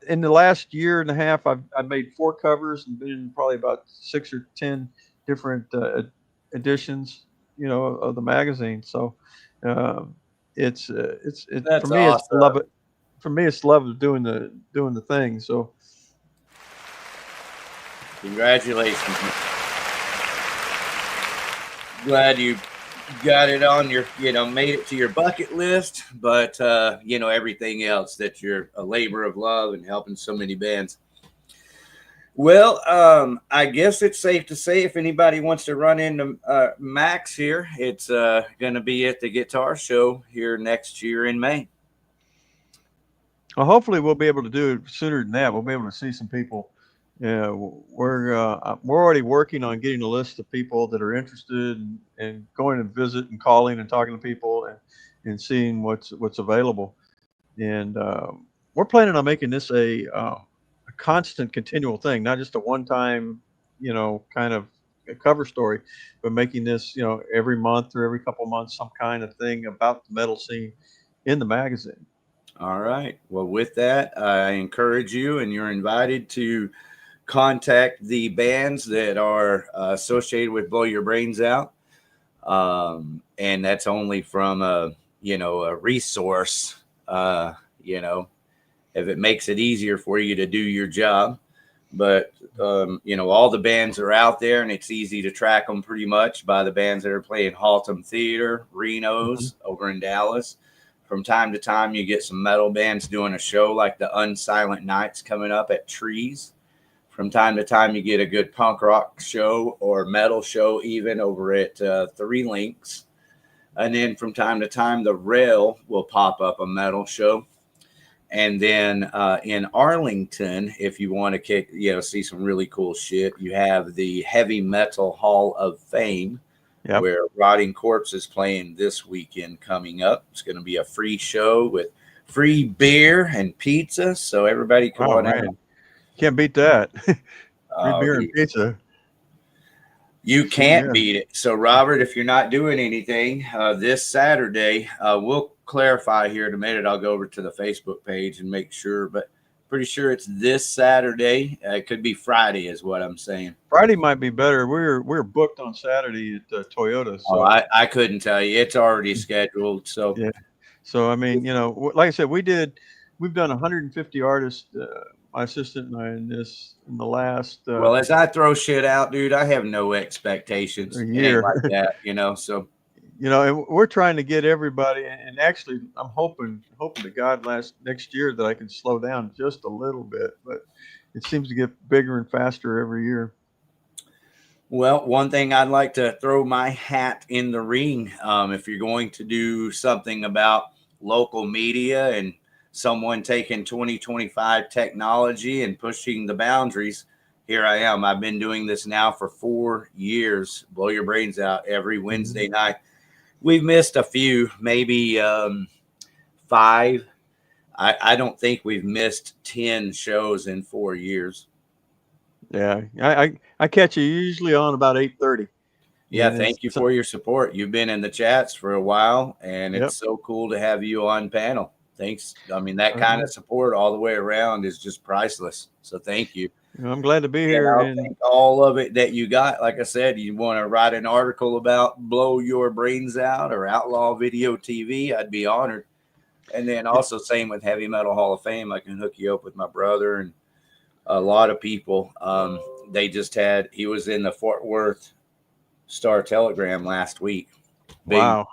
in the last year and a half, I've made 4 covers and been in probably about 6 or 10 different editions, of the magazine. So it's That's for me, awesome. it's love it. For me, it's love of doing the thing. So congratulations. Glad you got it on your, made it to your bucket list, but everything else, that you're a labor of love and helping so many bands. Well, I guess it's safe to say if anybody wants to run into Max here, it's going to be at the guitar show here next year in May. Well, hopefully we'll be able to do it sooner than that. We'll be able to see some people. Yeah, we're already working on getting a list of people that are interested and going and visit and calling and talking to people and seeing what's available. And we're planning on making this a constant, continual thing, not just a one-time, kind of a cover story, but making this, every month or every couple of months, some kind of thing about the metal scene in the magazine. All right. Well, with that, I encourage you, and you're invited to contact the bands that are associated with Blow Your Brains Out. And that's only from a resource, if it makes it easier for you to do your job. But, all the bands are out there, and it's easy to track them pretty much by the bands that are playing Haltom Theater, Reno's over in Dallas. From time to time, you get some metal bands doing a show like the Unsilent Nights coming up at Trees. From time to time, you get a good punk rock show or metal show even over at 3 Links. And then from time to time, the Rail will pop up a metal show. And then in Arlington, if you want to see some really cool shit, you have the Heavy Metal Hall of Fame, where Rotting Corpse is playing this weekend coming up. It's going to be a free show with free beer and pizza. So everybody come on out. Can't beat that. Free beer and pizza. You can't beat it. So, Robert, if you're not doing anything this Saturday, we'll clarify here in a minute. I'll go over to the Facebook page and make sure, but pretty sure it's this Saturday. It could be Friday is what I'm saying. Friday might be better. We're booked on Saturday at Toyota. So I couldn't tell you. It's already scheduled. So yeah. So I mean, you know, like I said, we've done 150 artists. My assistant and I in the last well, as I throw shit out, dude, I have no expectations. a It ain't year. like that, you know. So You know, and we're trying to get everybody. And actually, I'm hoping to God next year that I can slow down just a little bit. But it seems to get bigger and faster every year. well, one thing I'd like to throw my hat in the ring. If you're going to do something about local media and someone taking 2025 technology and pushing the boundaries, here I am. I've been doing this now for 4 years. Blow your brains out every Wednesday night. We've missed a few, maybe 5. I don't think we've missed 10 shows in 4 years. Yeah, I catch you usually on about 8:30. Yeah, thank you for your support. You've been in the chats for a while, and Yep. it's so cool to have you on panel. Thanks. I mean, that kind of support all the way around is just priceless. So thank you. I'm glad to be here. And I'll think all of it that you got. Like I said, you want to write an article about Blow Your Brains Out or Outlaw Video TV, I'd be honored. And then also same with Heavy Metal Hall of Fame. I can hook you up with my brother and a lot of people. He was in the Fort Worth Star Telegram last week. Wow.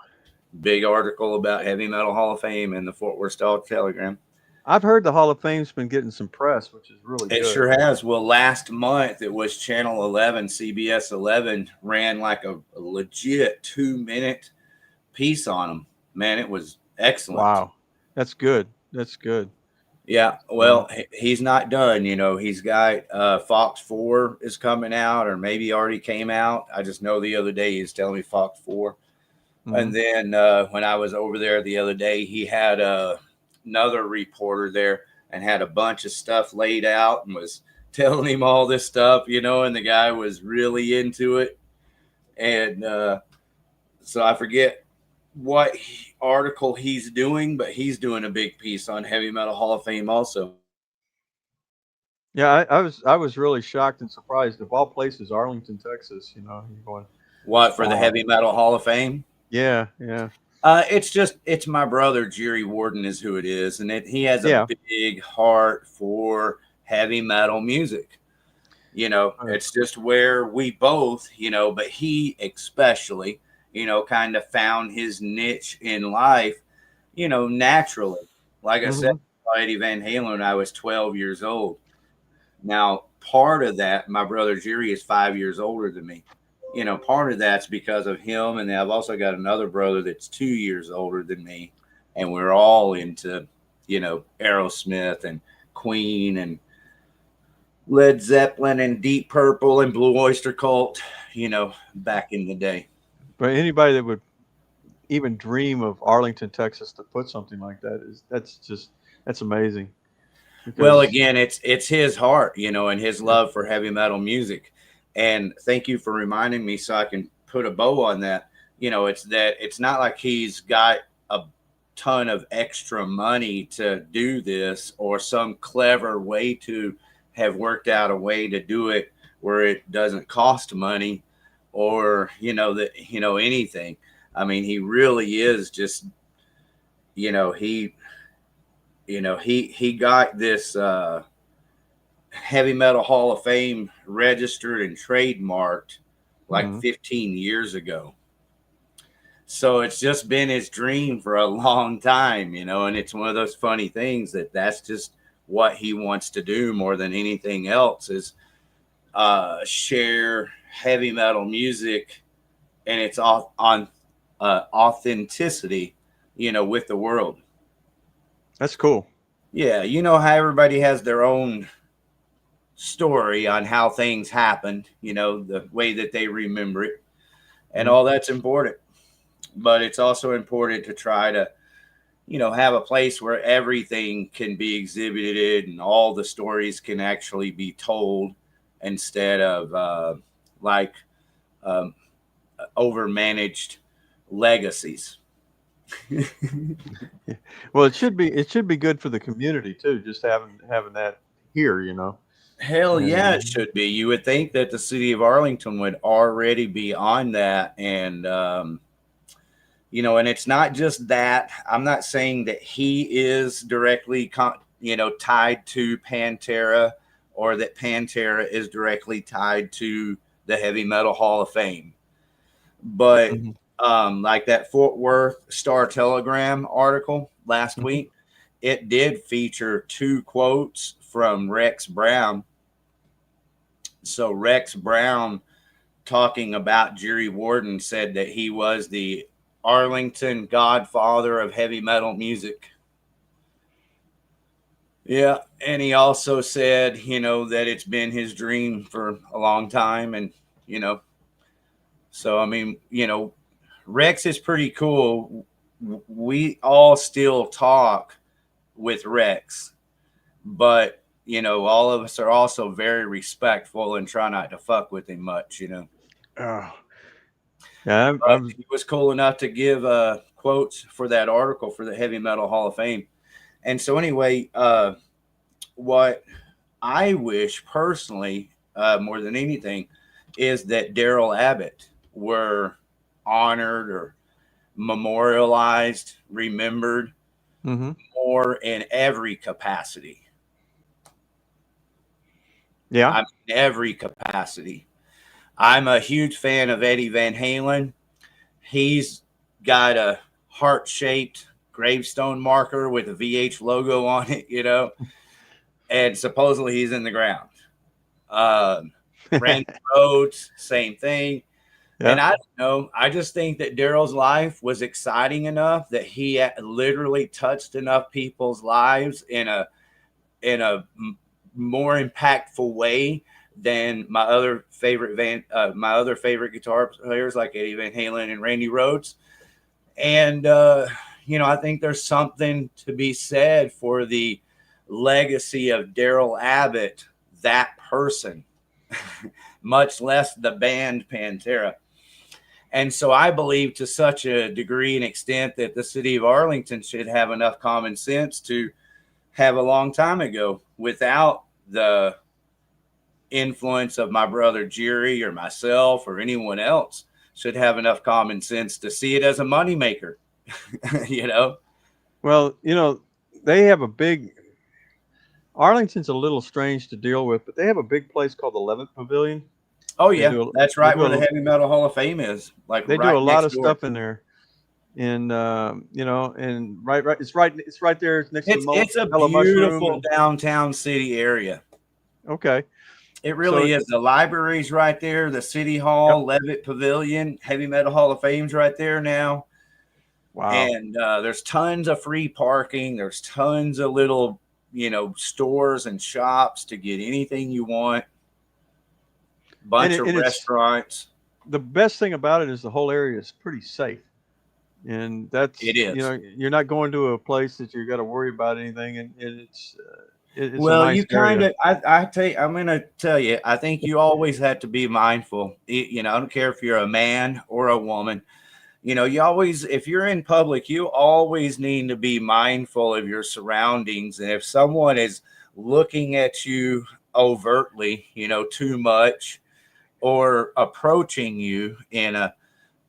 Big article about Heavy Metal Hall of Fame in the Fort Worth Star Telegram. I've heard the Hall of Fame's been getting some press, which is really good. It sure has. Well, last month it was Channel 11, CBS 11 ran like a legit 2-minute piece on them. Man, it was excellent. Wow. That's good. That's good. Yeah. Well, he's not done. You know, he's got Fox 4 is coming out, or maybe already came out. I just know the other day he was telling me Fox 4. And then when I was over there the other day, he had another reporter there and had a bunch of stuff laid out and was telling him all this stuff, you know, and the guy was really into it. And so I forget what article he's doing, but he's doing a big piece on Heavy Metal Hall of Fame also. Yeah, I was really shocked and surprised. Of all places, Arlington, Texas, you know, you're going. What, for the Heavy Metal Hall of Fame? Yeah, yeah. It's my brother, Jerry Warden is who it is. And he has a big heart for heavy metal music. You know, it's just where we both, you know, but he especially, you know, kind of found his niche in life, you know, naturally. Like I said, Eddie Van Halen when I was 12 years old. Now, part of that, my brother Jerry is 5 years older than me. You know, part of that's because of him. And then I've also got another brother that's 2 years older than me. And we're all into, you know, Aerosmith and Queen and Led Zeppelin and Deep Purple and Blue Oyster Cult, you know, back in the day. But anybody that would even dream of Arlington, Texas to put something like that that's amazing. Because, well, again, it's his heart, you know, and his love for heavy metal music. And thank you for reminding me so I can put a bow on that. You know, it's not like he's got a ton of extra money to do this or some clever way to have worked out a way to do it where it doesn't cost money or, you know, anything. I mean, he really is just, you know, he got this Heavy Metal Hall of Fame registered and trademarked like 15 years ago. So it's just been his dream for a long time, you know, and it's one of those funny things that's just what he wants to do more than anything else is share heavy metal music and its authenticity, you know, with the world. That's cool. Yeah, you know how everybody has their own story on how things happened, you know, the way that they remember it, and all that's important. But it's also important to try to, you know, have a place where everything can be exhibited and all the stories can actually be told instead of overmanaged legacies. Well, it should be good for the community too, just having that here, you know. Hell And yeah, it should be. You would think that the city of Arlington would already be on that. And, you know, and it's not just that. I'm not saying that he is directly, you know, tied to Pantera, or that Pantera is directly tied to the Heavy Metal Hall of Fame. But Mhm. like that Fort Worth Star Telegram article last Mhm. week, it did feature 2 quotes from Rex Brown. So Rex Brown, talking about Jerry Warden, said that he was the Arlington godfather of heavy metal music. Yeah, and he also said, you know, that it's been his dream for a long time, and you know, so I mean, you know, Rex is pretty cool. We all still talk with Rex, but you know, all of us are also very respectful and try not to fuck with him much, you know. Oh, yeah, But he was cool enough to give quotes for that article for the Heavy Metal Hall of Fame. And so, anyway, what I wish personally, more than anything, is that Daryl Abbott were honored or memorialized, remembered hmm more in every capacity. yeah. I mean, every capacity. I'm a huge fan of Eddie Van Halen. He's got a heart-shaped gravestone marker with a VH logo on it, you know, and supposedly he's in the ground. Randy Rhoads, same thing. And Yeah. I don't know. I just think that Daryl's life was exciting enough that he literally touched enough people's lives in a more impactful way than my other favorite guitar players like Eddie Van Halen and Randy Rhoads. And you know, I think there's something to be said for the legacy of Daryl Abbott, that person, much less the band Pantera. And so I believe to such a degree and extent that the city of Arlington should have enough common sense to have a long time ago, without the influence of my brother Jerry or myself or anyone else, should have enough common sense to see it as a moneymaker, you know? Well, you know, they have a big Arlington's a little strange to deal with, but they have a big place called the 11th Pavilion. Oh They yeah, do that's they right do where the a, Heavy Metal Hall of Fame is, like they do right a lot next of door. stuff in there, and you know, and it's right there next to the It's a Mellow Mushroom, beautiful and downtown city area. okay, It so really is. The library's right there, the city yep, hall, Levitt Pavilion, Heavy Metal Hall of Fame's right there now. wow, And there's tons of free parking. There's tons of little, you know, stores and shops to get anything you want. Bunch of and it's restaurants. the best thing about it is the whole area is pretty safe, and It that's, you is. know, you're not going to a place that you got to worry about anything, and it's a Well, nice you kind area. of, I'm going to tell you, I think you always have to be mindful. You know, I don't care if you're a man or a woman. You know, you always, if you're in public, you always need to be mindful of your surroundings. And if someone is looking at you overtly, you know, too much, or approaching you in a,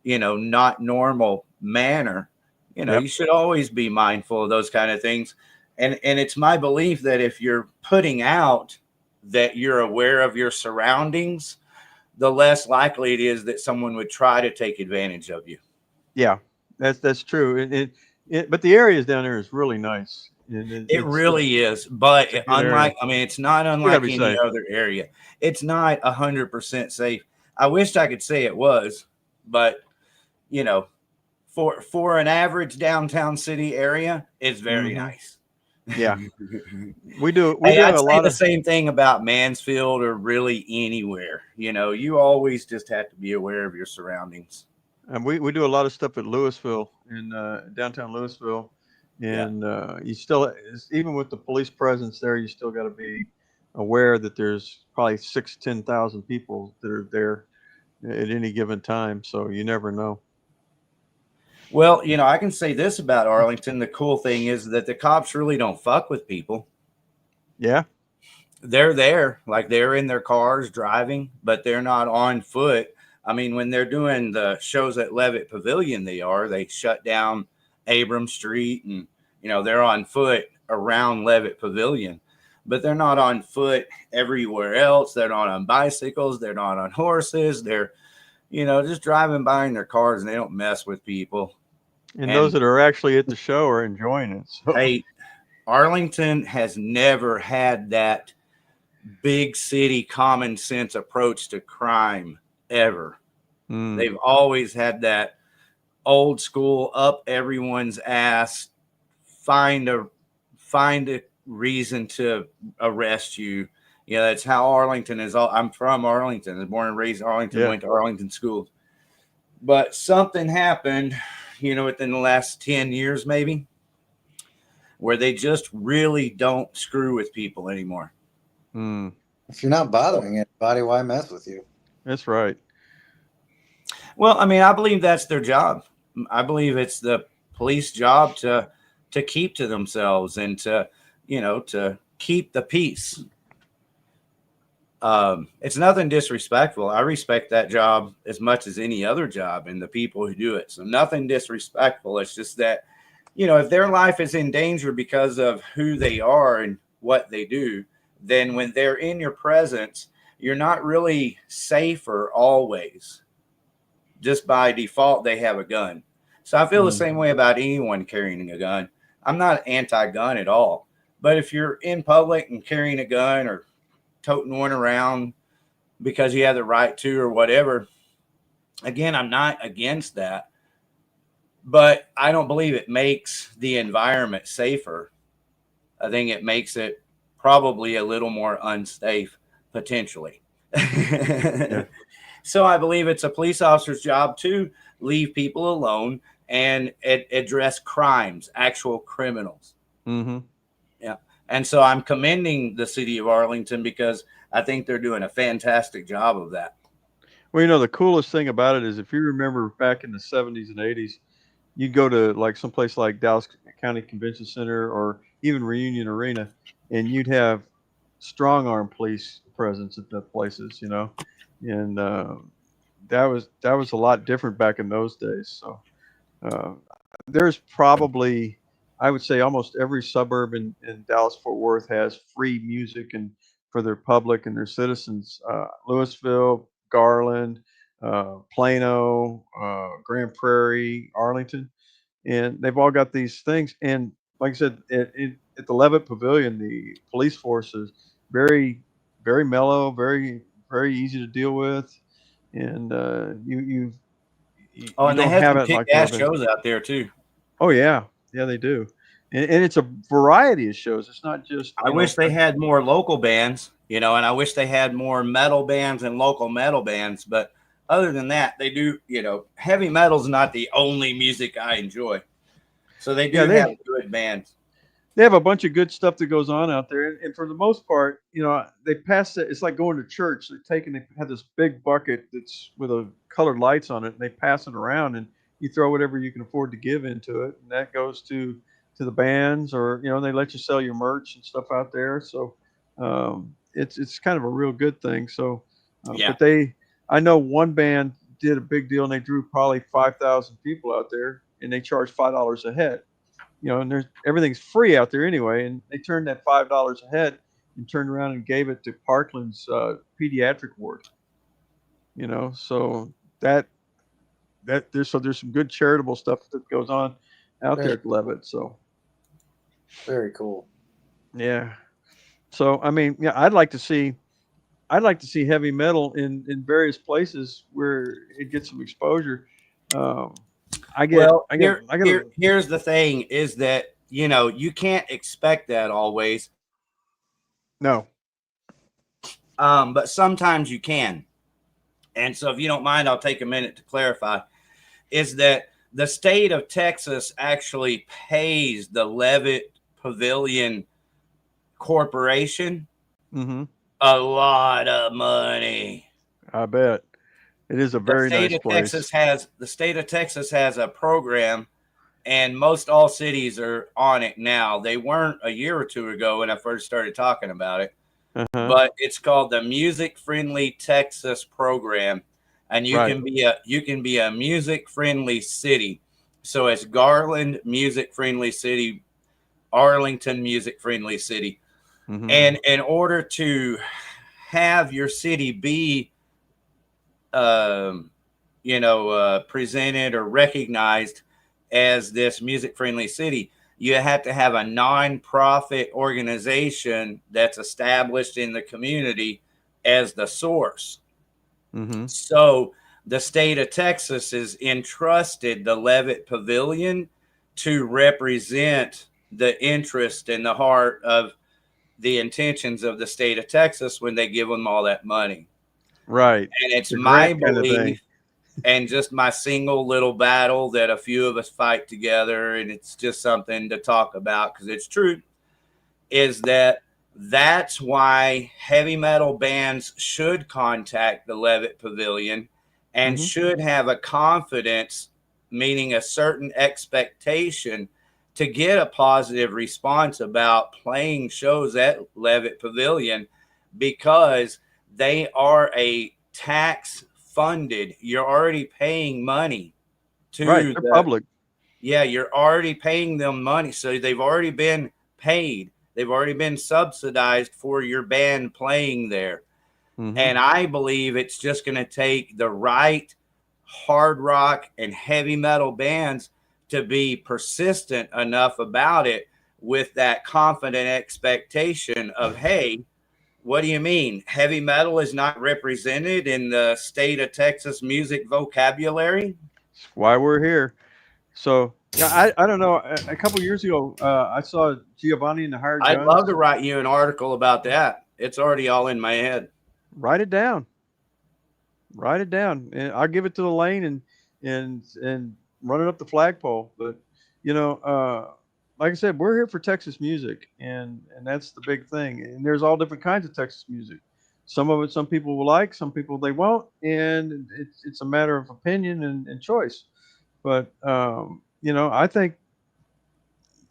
you know, not normal manner, you know, you Yep. should always be mindful of those kind of things. And it's my belief that if you're putting out that you're aware of your surroundings, the less likely it is that someone would try to take advantage of you. Yeah, that's true. But the areas down there is really nice, and It really is, but it's a good area. unlike, I mean, it's not Still gotta unlike be any safe. other area. It's not 100% safe. I wished I could say it was, but you know, for an average downtown city area, it's very hmm nice. Yeah, we Hey, do I'd a say lot the of, same thing about Mansfield or really anywhere. You know, you always just have to be aware of your surroundings. we do a lot of stuff at Louisville, in downtown Louisville, Yeah. and you still, even with the police presence there, you still got to be aware that there's probably 10,000 people that are there at any given time, so you never know. Well, I can say this about Arlington. The cool thing is that the cops really don't fuck with people. Yeah. They're there, like they're in their cars driving, but they're not on foot. I mean, when they're doing the shows at Levitt Pavilion, they shut down Abram Street, and they're on foot around Levitt Pavilion, but they're not on foot everywhere else. They're not on bicycles, they're not on horses, they're just driving by in their cars, and they don't mess with people. And those that are actually at the show are enjoying it. So. Hey, Arlington has never had that big city common sense approach to crime ever. They've always had that old school up everyone's ass, find a reason to arrest you. That's how Arlington is. I'm from Arlington. I was born and raised in Arlington, went to Arlington schools. But something happened, within the last 10 years maybe, where they just really don't screw with people anymore. If you're not bothering anybody, why mess with you? That's right. Well, I mean, I believe that's their job. I believe it's the police job to keep to themselves and to keep the peace. It's nothing disrespectful. I respect that job as much as any other job and the people who do it. So nothing disrespectful. It's just that, if their life is in danger because of who they are and what they do, then when they're in your presence, you're not really safer always. Just by default, they have a gun. So I feel the same way about anyone carrying a gun. I'm not anti-gun at all. But if you're in public and carrying a gun or toting one around because you have the right to or whatever, again, I'm not against that. But I don't believe it makes the environment safer. I think it makes it probably a little more unsafe, potentially. So I believe it's a police officer's job to leave people alone and address crimes, actual criminals. Yeah. And so I'm commending the city of Arlington because I think they're doing a fantastic job of that. Well, the coolest thing about it is if you remember back in the 70s and 80s, you'd go to like someplace like Dallas County Convention Center or even Reunion Arena, and you'd have strong arm police presence at the places, and that was a lot different back in those days. So there's probably, I would say, almost every suburb in Dallas-Fort Worth has free music and for their public and their citizens. Louisville, Garland, Plano, Grand Prairie, Arlington, and they've all got these things. And like I said, at the Levitt Pavilion, the police force is very, very mellow, very, very easy to deal with, and you and they don't have have some it like kick-ass shows out there too. Oh yeah, they do, and it's a variety of shows. It's not just. I wish they had more local bands, and I wish they had more metal bands and local metal bands. But other than that, they do. Heavy metal's not the only music I enjoy. So they do have good bands. They have a bunch of good stuff that goes on out there, and for the most part, they pass it. It's like going to church. They have this big bucket that's with a colored lights on it, and they pass it around, and you throw whatever you can afford to give into it, and that goes to the bands, or they let you sell your merch and stuff out there. So it's kind of a real good thing. So, but I know one band did a big deal, and they drew probably 5,000 people out there, and they charged $5 a head. And everything's free out there anyway, and they turned that $5 a head and turned around and gave it to Parkland's pediatric ward. So there's some good charitable stuff that goes on out there at Levitt. So very cool. Yeah. So I mean, I'd like to see heavy metal in various places where it gets some exposure. Here's the thing is that, you can't expect that always. No. But sometimes you can. And so if you don't mind, I'll take a minute to clarify, is that the state of Texas actually pays the Levitt Pavilion Corporation a lot of money. I bet. It is a very nice place. The state of Texas has a program, and most all cities are on it now. They weren't a year or two ago when I first started talking about it. But it's called the Music Friendly Texas program, and you can be a music friendly city. So it's Garland Music Friendly City, Arlington Music Friendly City. And in order to have your city be presented or recognized as this music friendly city, you have to have a nonprofit organization that's established in the community as the source. So the state of Texas is entrusted the Levitt Pavilion to represent the interest and the heart of the intentions of the state of Texas when they give them all that money. Right. And it's my belief, and just my single little battle that a few of us fight together, and it's just something to talk about because it's true, is that's why heavy metal bands should contact the Levitt Pavilion and should have a confidence, meaning a certain expectation, to get a positive response about playing shows at Levitt Pavilion, because they are a tax funded. You're already paying money to the public. Yeah, you're already paying them money. So they've already been paid. They've already been subsidized for your band playing there. And I believe it's just going to take the right hard rock and heavy metal bands to be persistent enough about it, with that confident expectation of, hey, what do you mean? Heavy metal is not represented in the state of Texas music vocabulary? That's why we're here. So, yeah, I don't know. A couple years ago, I saw Giovanni and the Hired Guns. I'd love to write you an article about that. It's already all in my head. Write it down. Write it down, and I'll give it to Elaine and run it up the flagpole. But like I said, we're here for Texas music, and that's the big thing. And there's all different kinds of Texas music. Some of it, some people will like, some people they won't, and it's a matter of opinion and choice. But I think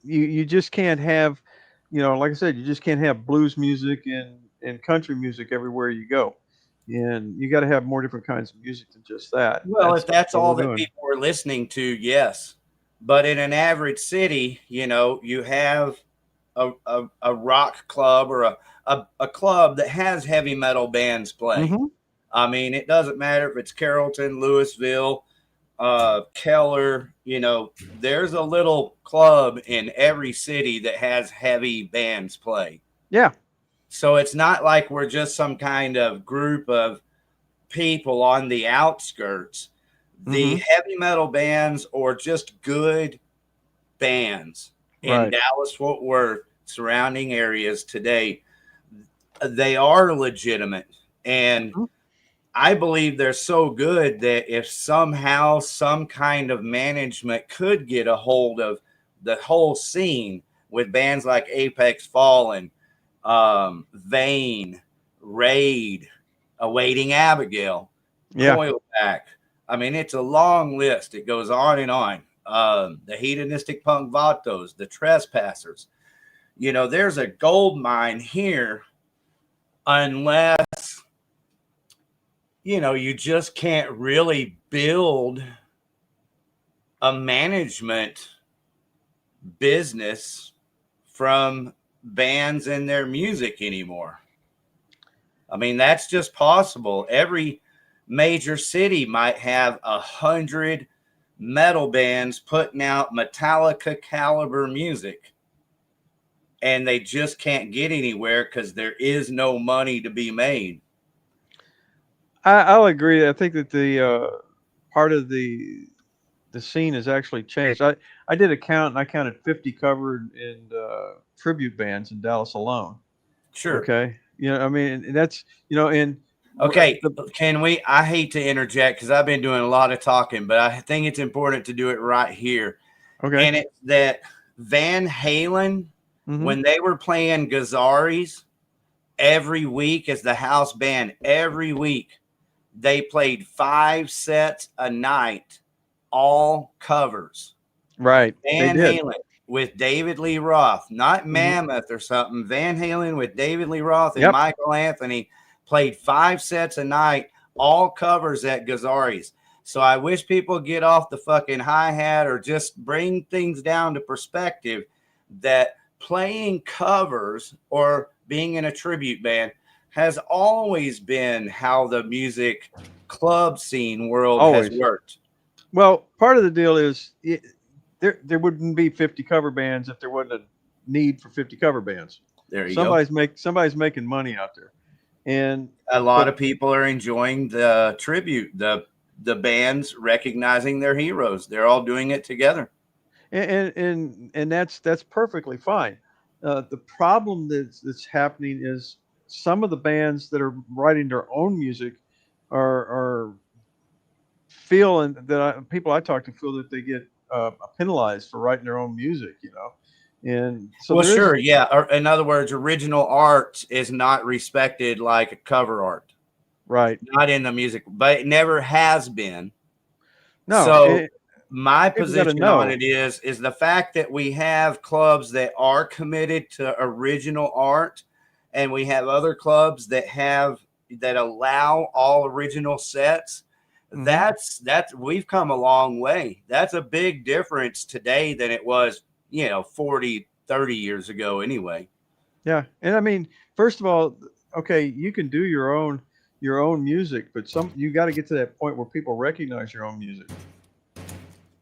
you just can't have, like I said, you just can't have blues music and country music everywhere you go. And you got to have more different kinds of music than just that. Well, if that's all that people are listening to, yes. But in an average city, you have a rock club or a club that has heavy metal bands play. I mean, it doesn't matter if it's Carrollton, Louisville, Keller. There's a little club in every city that has heavy bands play. Yeah. So it's not like we're just some kind of group of people on the outskirts. The heavy metal bands, or just good bands in Dallas, Fort Worth, surrounding areas today, they are legitimate. And I believe they're so good that if somehow some kind of management could get a hold of the whole scene with bands like Apex Fallen, Vane, Raid, Awaiting Abigail, Coilback. I mean, it's a long list. It goes on and on. The Hedonistic Punk Vatos, the Trespassers. There's a gold mine here, unless, you just can't really build a management business from bands and their music anymore. I mean, that's just possible. Every major city might have 100 metal bands putting out Metallica caliber music, and they just can't get anywhere because there is no money to be made. I'll agree. I think that the part of the scene has actually changed. I did a count, and I counted 50 covered and tribute bands in Dallas alone. Sure. Okay. I mean, that's and okay. Can we? I hate to interject because I've been doing a lot of talking, but I think it's important to do it right here. Okay. And it's that Van Halen, when they were playing Gazzarri's every week as the house band, every week, they played 5 sets a night, all covers. Right. They Van did. Halen with David Lee Roth, not Mhm. Mammoth or something. Van Halen with David Lee Roth and Yep. Michael Anthony played 5 sets a night, all covers at Gazzari's. So I wish people get off the fucking hi-hat or just bring things down to perspective that playing covers or being in a tribute band has always been how the music club scene world has Always. worked. Well, part of the deal is there wouldn't be 50 cover bands if there wasn't a need for 50 cover bands. There you go. Somebody's making money out there, and A lot of people are enjoying the tribute, the bands recognizing their heroes. They're all doing it together. and that's perfectly fine. The problem that's happening is some of the bands that are writing their own music are feeling that people I talk to feel that they get penalized for writing their own music, you know. And so Well, there is, sure, yeah. Or, in other words, original art is not respected like cover art, right. not in the music, but it never has been. No, So my people got to position on know. it is the fact that we have clubs that are committed to original art, and we have other clubs that allow all original sets. That's we've come a long way. That's a big difference today than it was, 40, 30 years ago anyway. Yeah, and I mean, first of all, okay, you can do your own music, but you got to get to that point where people recognize your own music,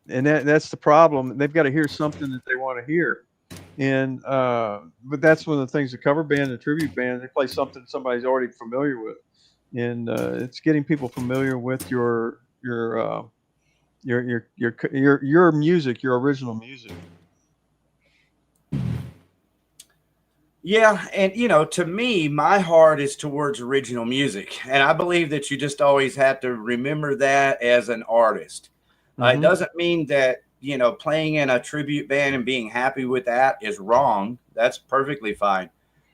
and that's the problem. They've got to hear something that they want to hear, and but that's one of the things. The cover band, the tribute band, they play something somebody's already familiar with, and it's getting people familiar with your music, your original music. Yeah, and to me, my heart is towards original music, and I believe that you just always have to remember that as an artist. It doesn't mean that playing in a tribute band and being happy with that is wrong. That's perfectly fine.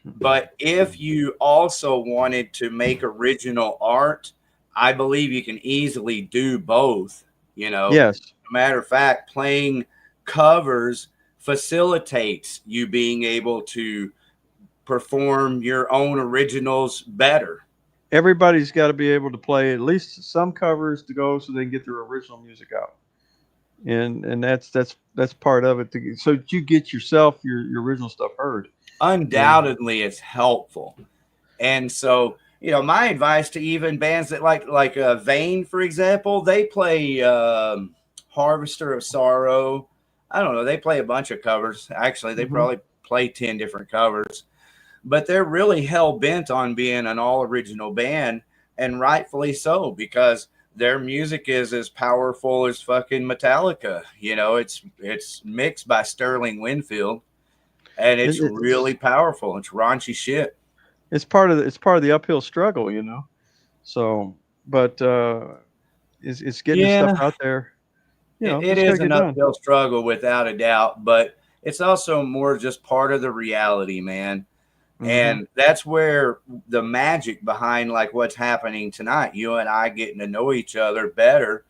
But if you also wanted to make original art, I believe you can easily do both. Yes. Matter of fact, playing covers facilitates you being able to perform your own originals better. Everybody's got to be able to play at least some covers to go so they can get their original music out, and that's part of it. So you get yourself your original stuff heard. Undoubtedly, it's helpful, and so my advice to even bands that like Vane, for example, they play Harvester of Sorrow. I don't know, they play a bunch of covers. Actually, they probably play 10 different covers. But they're really hell-bent on being an all-original band, and rightfully so, because their music is as powerful as fucking Metallica. It's mixed by Sterling Winfield, and it's really powerful. It's raunchy shit. It's part of the uphill struggle, So, but it's getting the stuff out there. It is an uphill struggle without a doubt, but it's also more just part of the reality, man. And that's where the magic behind like what's happening tonight, you and I getting to know each other better,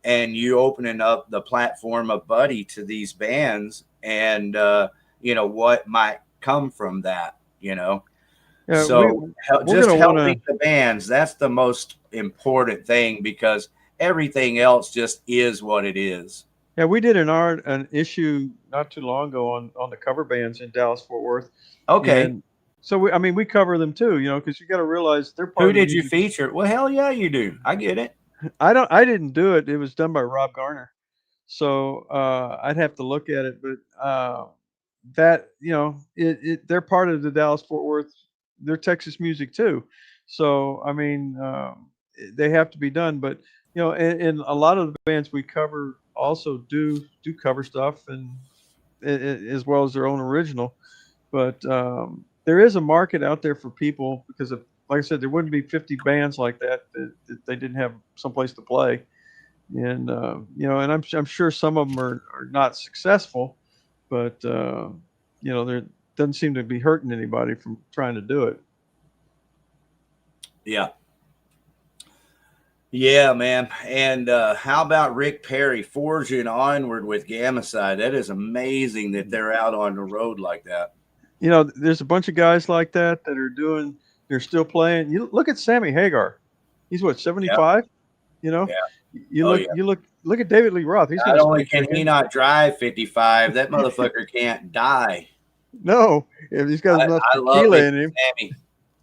and you opening up the platform of Buddy to these bands, and what might come from that, so helping the bands, that's the most important thing, because everything else just is what it is. Yeah, we did an issue not too long ago on the cover bands in Dallas Fort Worth. Okay. And so we cover them too, because you got to realize they're part Who of the did you music. feature? Well, hell yeah, you do. I get it. I didn't do it. It was done by Rob Garner. So I'd have to look at it, but that they're part of the Dallas Fort Worth. They're Texas music too. So I mean, they have to be done. But and a lot of the bands we cover also do cover stuff, and as well as their own original. But there is a market out there for people, because of, like I said, there wouldn't be 50 bands like that they didn't have someplace to play. And and I'm sure some of them are not successful, but there doesn't seem to be hurting anybody from trying to do it. Yeah. Yeah, man. And how about Rick Perry forging onward with Gamacide? That is amazing that they're out on the road like that. You know, there's a bunch of guys like that that are doing. They're still playing. You look at Sammy Hagar. He's what, 75? You know, Yeah. you Oh, look, yeah. look at David Lee Roth. He's Not got a only spring can he chicken. not drive 55, that motherfucker can't die. No, if he's got enough I love tequila me in him. Sammy.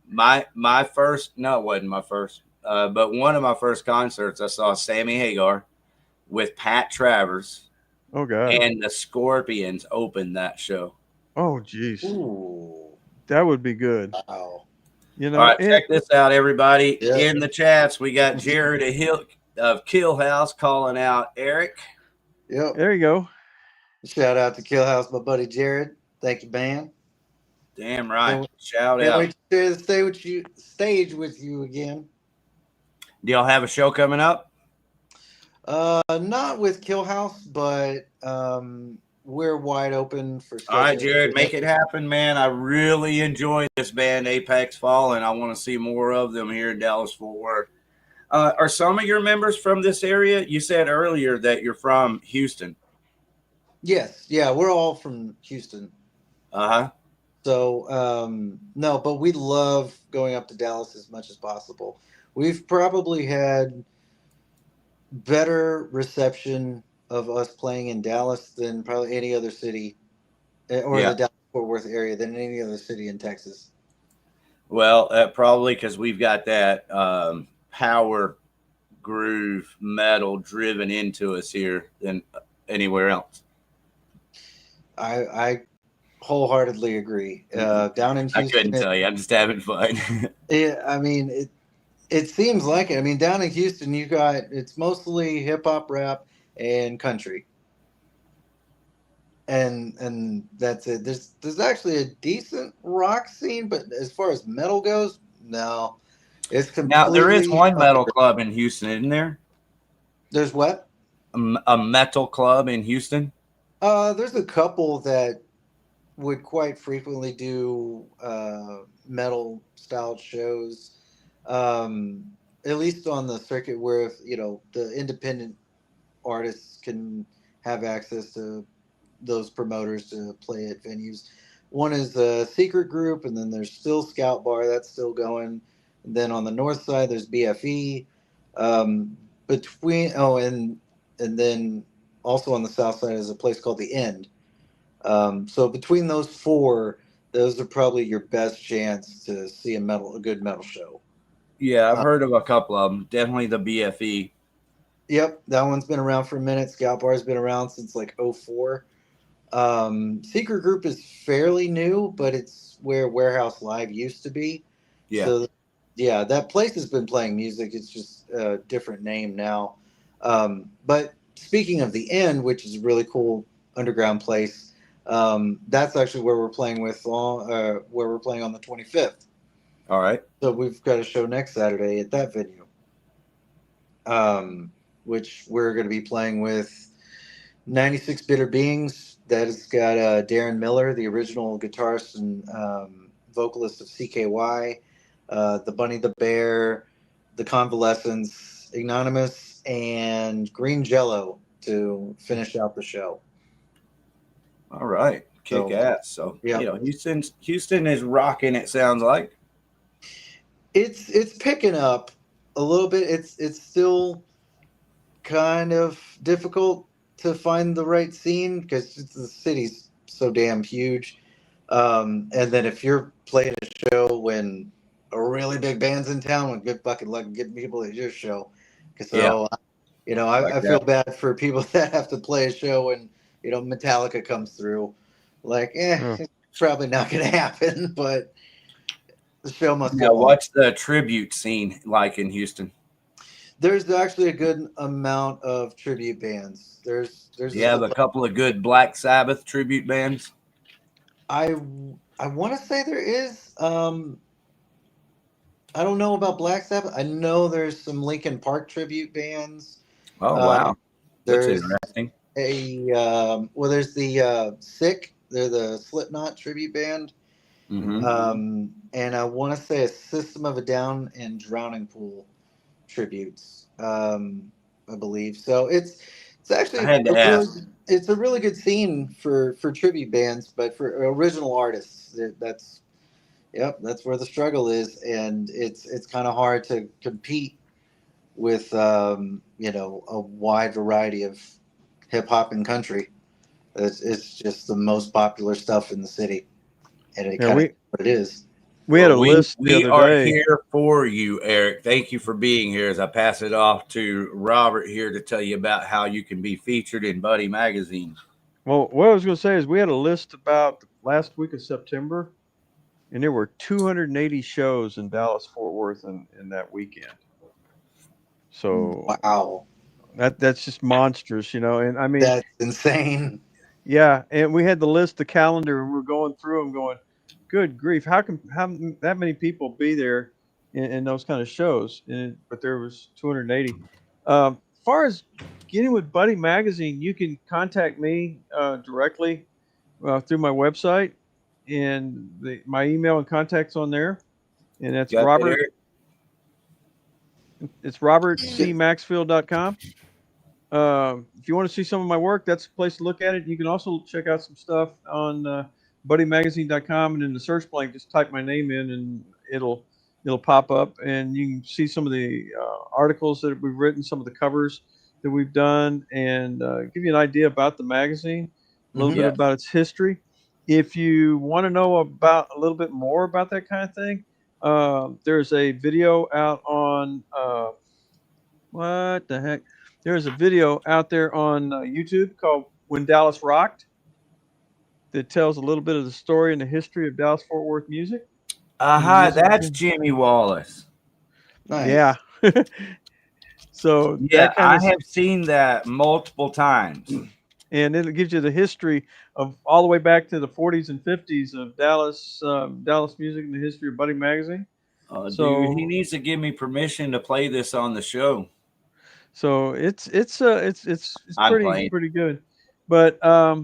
My first, no, it wasn't my first, but one of my first concerts, I saw Sammy Hagar with Pat Travers, Oh God. and the Scorpions opened that show. Oh geez, Ooh, that would be good. wow. You All know, right, and check this out, everybody. Yeah. In the chats, we got Jared of Kill House calling out Eric. Yep. there you go. Shout out to Kill House, my buddy Jared. Thank you, man. Damn right. Can't Shout Can't out. wait to share the stage with you again. Do y'all have a show coming up? Not with Kill House, but we're wide open for. All right, scheduling. Jared, make it happen, man. I really enjoy this band, Apex Fall, and I want to see more of them here in Dallas-Fort Worth. Are some of your members from this area? You said earlier that you're from Houston. Yes, yeah, we're all from Houston. Uh-huh. So no, but we love going up to Dallas as much as possible. We've probably had better reception of us playing in Dallas than probably any other city, or Yeah. the Dallas-Fort Worth area, than any other city in Texas. Well, probably because we've got that power groove metal driven into us here than anywhere else. I wholeheartedly agree. Down in Houston, I couldn't tell you. I'm just having fun. Yeah, I mean, it seems like it. I mean, down in Houston, it's mostly hip hop, rap, and country, and that's it. There's actually a decent rock scene, but as far as metal goes, no, it's completely. Now, there is one metal club in Houston, isn't there? There's what? A metal club in Houston? There's a couple that would quite frequently do metal style shows, at least on the circuit where the independent artists can have access to those promoters to play at venues. One is a Secret Group, and then there's still Scout Bar, that's still going. And then on the north side there's BFE. And then also on the south side is a place called The End. So between those four, those are probably your best chance to see a good metal show. Yeah, I've heard of a couple of them. Definitely the BFE. Yep, that one's been around for a minute. Scout Bar's been around since like 04. Secret Group is fairly new, but it's where Warehouse Live used to be. Yeah. So, yeah, that place has been playing music. It's just a different name now. But speaking of The End, which is a really cool underground place, that's actually where we're playing on the 25th. All right. So we've got a show next Saturday at that venue, which we're going to be playing with 96 Bitter Beings. That has got Darren Miller, the original guitarist and vocalist of CKY, the Bunny the Bear, the Convalescents, Ignominious, and Green Jello to finish out the show. All right. Kick ass. So, yeah. Houston is rocking, it sounds like. It's picking up a little bit. It's still kind of difficult to find the right scene because the city's so damn huge. And then if you're playing a show when a really big band's in town, with good fucking luck getting people at your show. So, I feel bad for people that have to play a show when Metallica comes through. Like, it's probably not going to happen, but the show must go on. What's the tribute scene like in Houston? There's actually a good amount of tribute bands. There's a couple of good Black Sabbath tribute bands. I want to say there is. I don't know about Black Sabbath. I know there's some Linkin Park tribute bands. Oh wow, that's there's interesting. There's the Sick. They're the Slipknot tribute band. Mm-hmm. And I want to say a System of a Down and Drowning Pool tributes. I believe. So it's I actually had to ask. it's a really good scene for tribute bands, but for original artists, that's yep, that's where the struggle is, and it's kind of hard to compete with you know, a wide variety of hip hop and country. It's just the most popular stuff in the city, and it Yeah, kind of what it is. we had a Well, list the we other are day. here for you, Eric. Thank you for being here. As I pass it off to Robert here to tell you about how you can be featured in Buddy Magazine. Well, what I was going to say is we had a list about the last week of September, and there were 280 shows in Dallas Fort Worth in that weekend. So Wow, that's just monstrous, you know. And I mean, that's insane. yeah, and we had the list, the calendar, and we're going through them, going, "Good grief, how that many people be there in those kind of shows?" But there was 280. As far as getting with Buddy Magazine, you can contact me directly through my website, and my email and contacts on there, and that's Got that, Robert. Eric? It's robertcmaxfield.com. If you want to see some of my work, that's a place to look at it. You can also check out some stuff on buddymagazine.com, and in the search blank, just type my name in, and it'll pop up, and you can see some of the articles that we've written, some of the covers that we've done, and give you an idea about the magazine, a little bit Yeah. about its history. If you want to know about a little bit more about that kind of thing, there's a video out on what the heck? There's a video out there on YouTube called "When Dallas Rocked" that tells a little bit of the story and the history of Dallas Fort Worth music. Aha, that's Jimmy Wallace. Nice. Yeah. So Yeah, that kind I of, have seen that multiple times. and it gives you the history of all the way back to the 40s and 50s of Dallas music and the history of Buddy Magazine. So Dude, he needs to give me permission to play this on the show. so it's I'm playing. pretty good. But I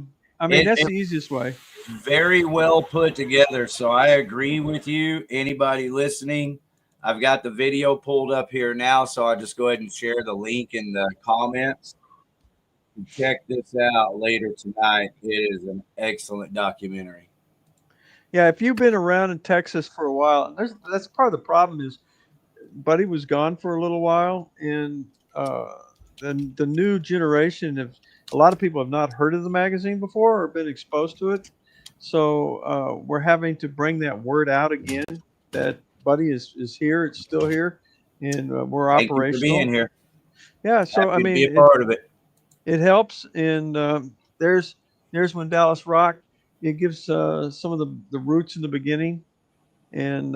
mean, that's It's the easiest way. very well put together. So I agree with you. Anybody listening, I've got the video pulled up here now. So I'll just go ahead and share the link in the comments. Check this out later tonight. It is an excellent documentary. Yeah, if you've been around in Texas for a while, that's part of the problem is Buddy was gone for a little while, and then the new generation of a lot of people have not heard of the magazine before or been exposed to it. So we're having to bring that word out again that Buddy is here. It's still here, and we're Thank you operational. for being here. Yeah, so Happy I to be a mean, part of it. it helps, and there's When Dallas Rock. It gives some of the roots in the beginning, and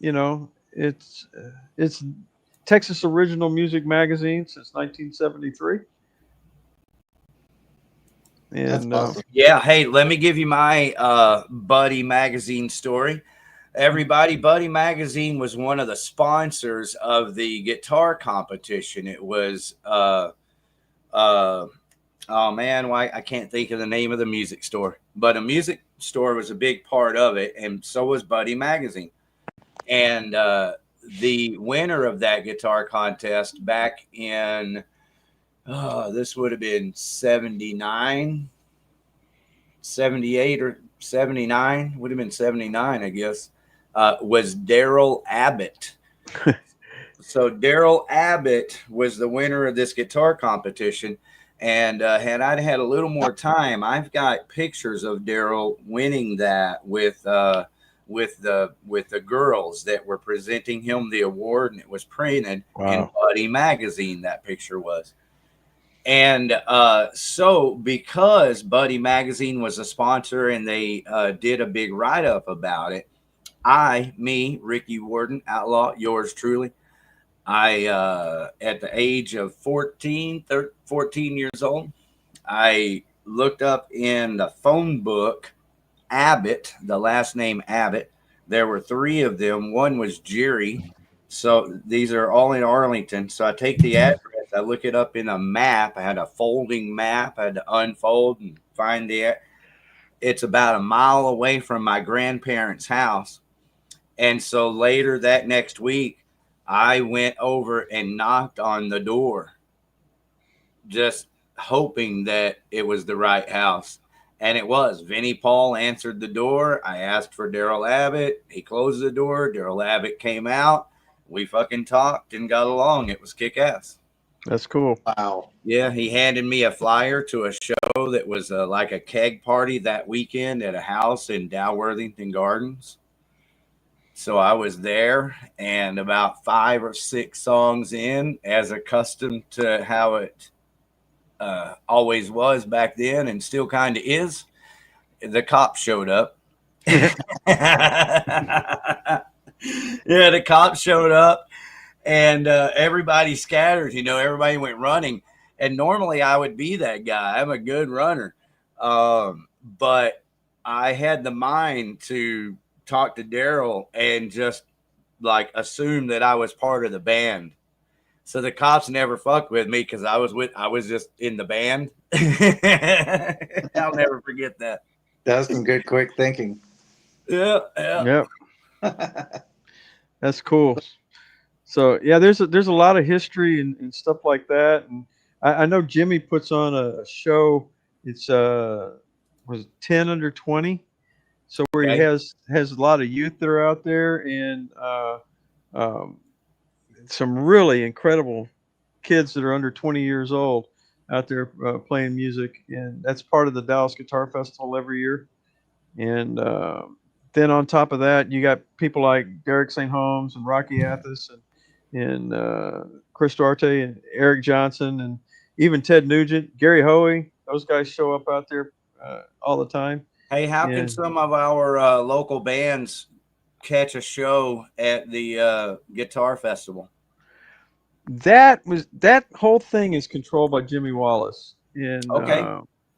you know, it's Texas original music magazine since 1973. That's And awesome. Yeah. Hey, let me give you my Buddy Magazine story. Everybody, Buddy Magazine was one of the sponsors of the guitar competition. It was oh man, why I can't think of the name of the music store, but a music store was a big part of it, and so was Buddy Magazine. And the winner of that guitar contest back in this would have been 79, 78 or 79, would have been 79, I guess, was Daryl Abbott. So Daryl Abbott was the winner of this guitar competition. And had I had a little more time, I've got pictures of Daryl winning that with the girls that were presenting him the award, and it was printed in Buddy Magazine. That picture was. And so because Buddy Magazine was a sponsor and they did a big write-up about it, me, Ricky Warden, Outlaw, yours truly, I, at the age of 14 years old, I looked up in the phone book, Abbott, the last name Abbott. There were 3 of them. One was Jerry. So these are all in Arlington. So I take the address, I look it up in a map. I had a folding map. I had to unfold and find it. It's about a mile away from my grandparents' house. And so later that next week, I went over and knocked on the door, just hoping that it was the right house. And it was. Vinnie Paul answered the door. I asked for Daryl Abbott. He closed the door. Daryl Abbott came out. We fucking talked and got along. It was kick ass. That's cool. Wow. Yeah, he handed me a flyer to a show that was like a keg party that weekend at a house in Dalworthington Gardens. So I was there, and about 5 or 6 songs in, as accustomed to how it always was back then and still kind of is, the cops showed up. Yeah, the cops showed up, and everybody scattered. Everybody went running. And normally I would be that guy. I'm a good runner. But I had the mind to talk to Daryl and just like assume that I was part of the band. So the cops never fucked with me because I was just in the band. I'll never forget that. That's some good quick thinking. Yeah. Yep. That's cool. So yeah, there's a lot of history and stuff like that. And I know Jimmy puts on a show. It's was 10 under 20. So where he has a lot of youth that are out there, and some really incredible kids that are under 20 years old out there playing music. And that's part of the Dallas Guitar Festival every year. And then on top of that, you got people like Derek St. Holmes and Rocky Athas and Chris Duarte and Eric Johnson and even Ted Nugent, Gary Hoey. Those guys show up out there all the time. Hey, how can some of our local bands catch a show at the Guitar Festival? That whole thing is controlled by Jimmy Wallace. And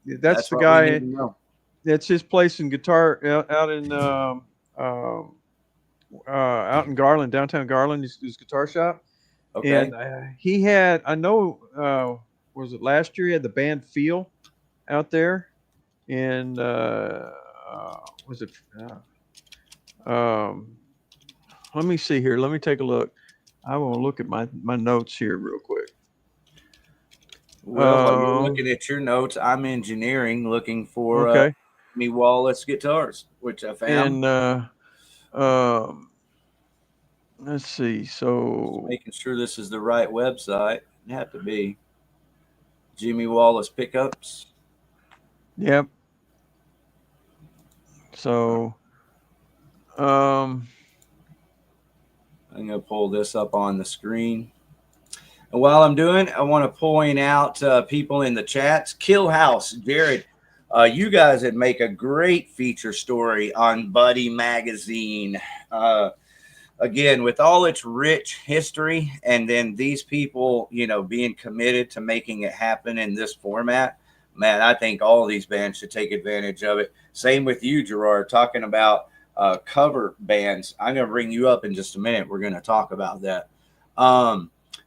that's the guy. That's his place in guitar out in Garland, downtown Garland. His guitar shop. Okay. And he had, I know, was it last year? He had the band Feel out there, and was it? Let me see here. Let me take a look. I will look at my notes here real quick. Well, while you're looking at your notes, I'm engineering, looking for me Wallace guitars, which I found. And let's see. So just making sure this is the right website. It had to be Jimmy Wallace Pickups. Yep. So I'm going to pull this up on the screen. And while I'm doing, I want to point out people in the chats. Kill House, Jared, you guys would make a great feature story on Buddy Magazine. Again, with all its rich history, and then these people, being committed to making it happen in this format, man, I think all of these bands should take advantage of it. Same with you, Gerard, talking about cover bands. I'm going to bring you up in just a minute. We're going to talk about that.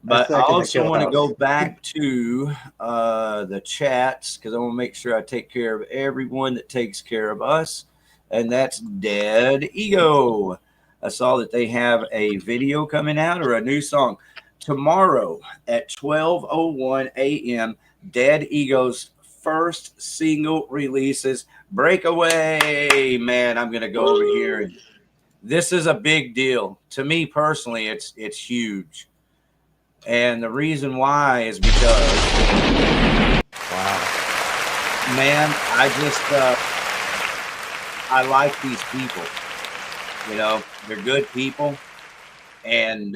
But I also want to go back to the chats because I want to make sure I take care of everyone that takes care of us. And that's Dead Ego. I saw that they have a video coming out or a new song. Tomorrow at 12:01 a.m., Dead Ego's first single releases. Breakaway. Man, I'm going to go over here. And this is a big deal. To me personally, it's huge. And the reason why is because, man, I like these people. They're good people and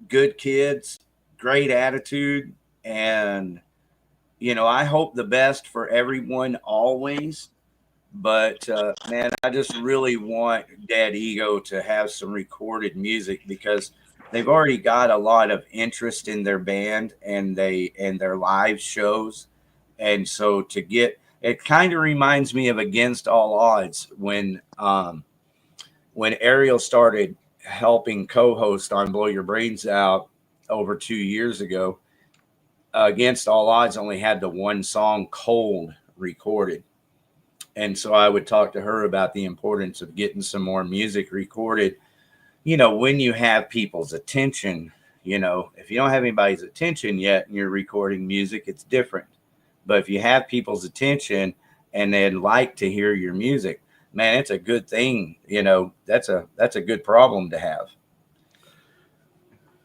good kids, great attitude. And, I hope the best for everyone always. But, man, I just really want Dead Ego to have some recorded music because they've already got a lot of interest in their band and their live shows. And so it kind of reminds me of Against All Odds when Ariel started helping co-host on Blow Your Brains Out over 2 years ago. Against All Odds only had the one song Cold recorded. And so I would talk to her about the importance of getting some more music recorded when you have people's attention, if you don't have anybody's attention yet and you're recording music, it's different. But if you have people's attention and they'd like to hear your music, man, it's a good thing. That's a good problem to have.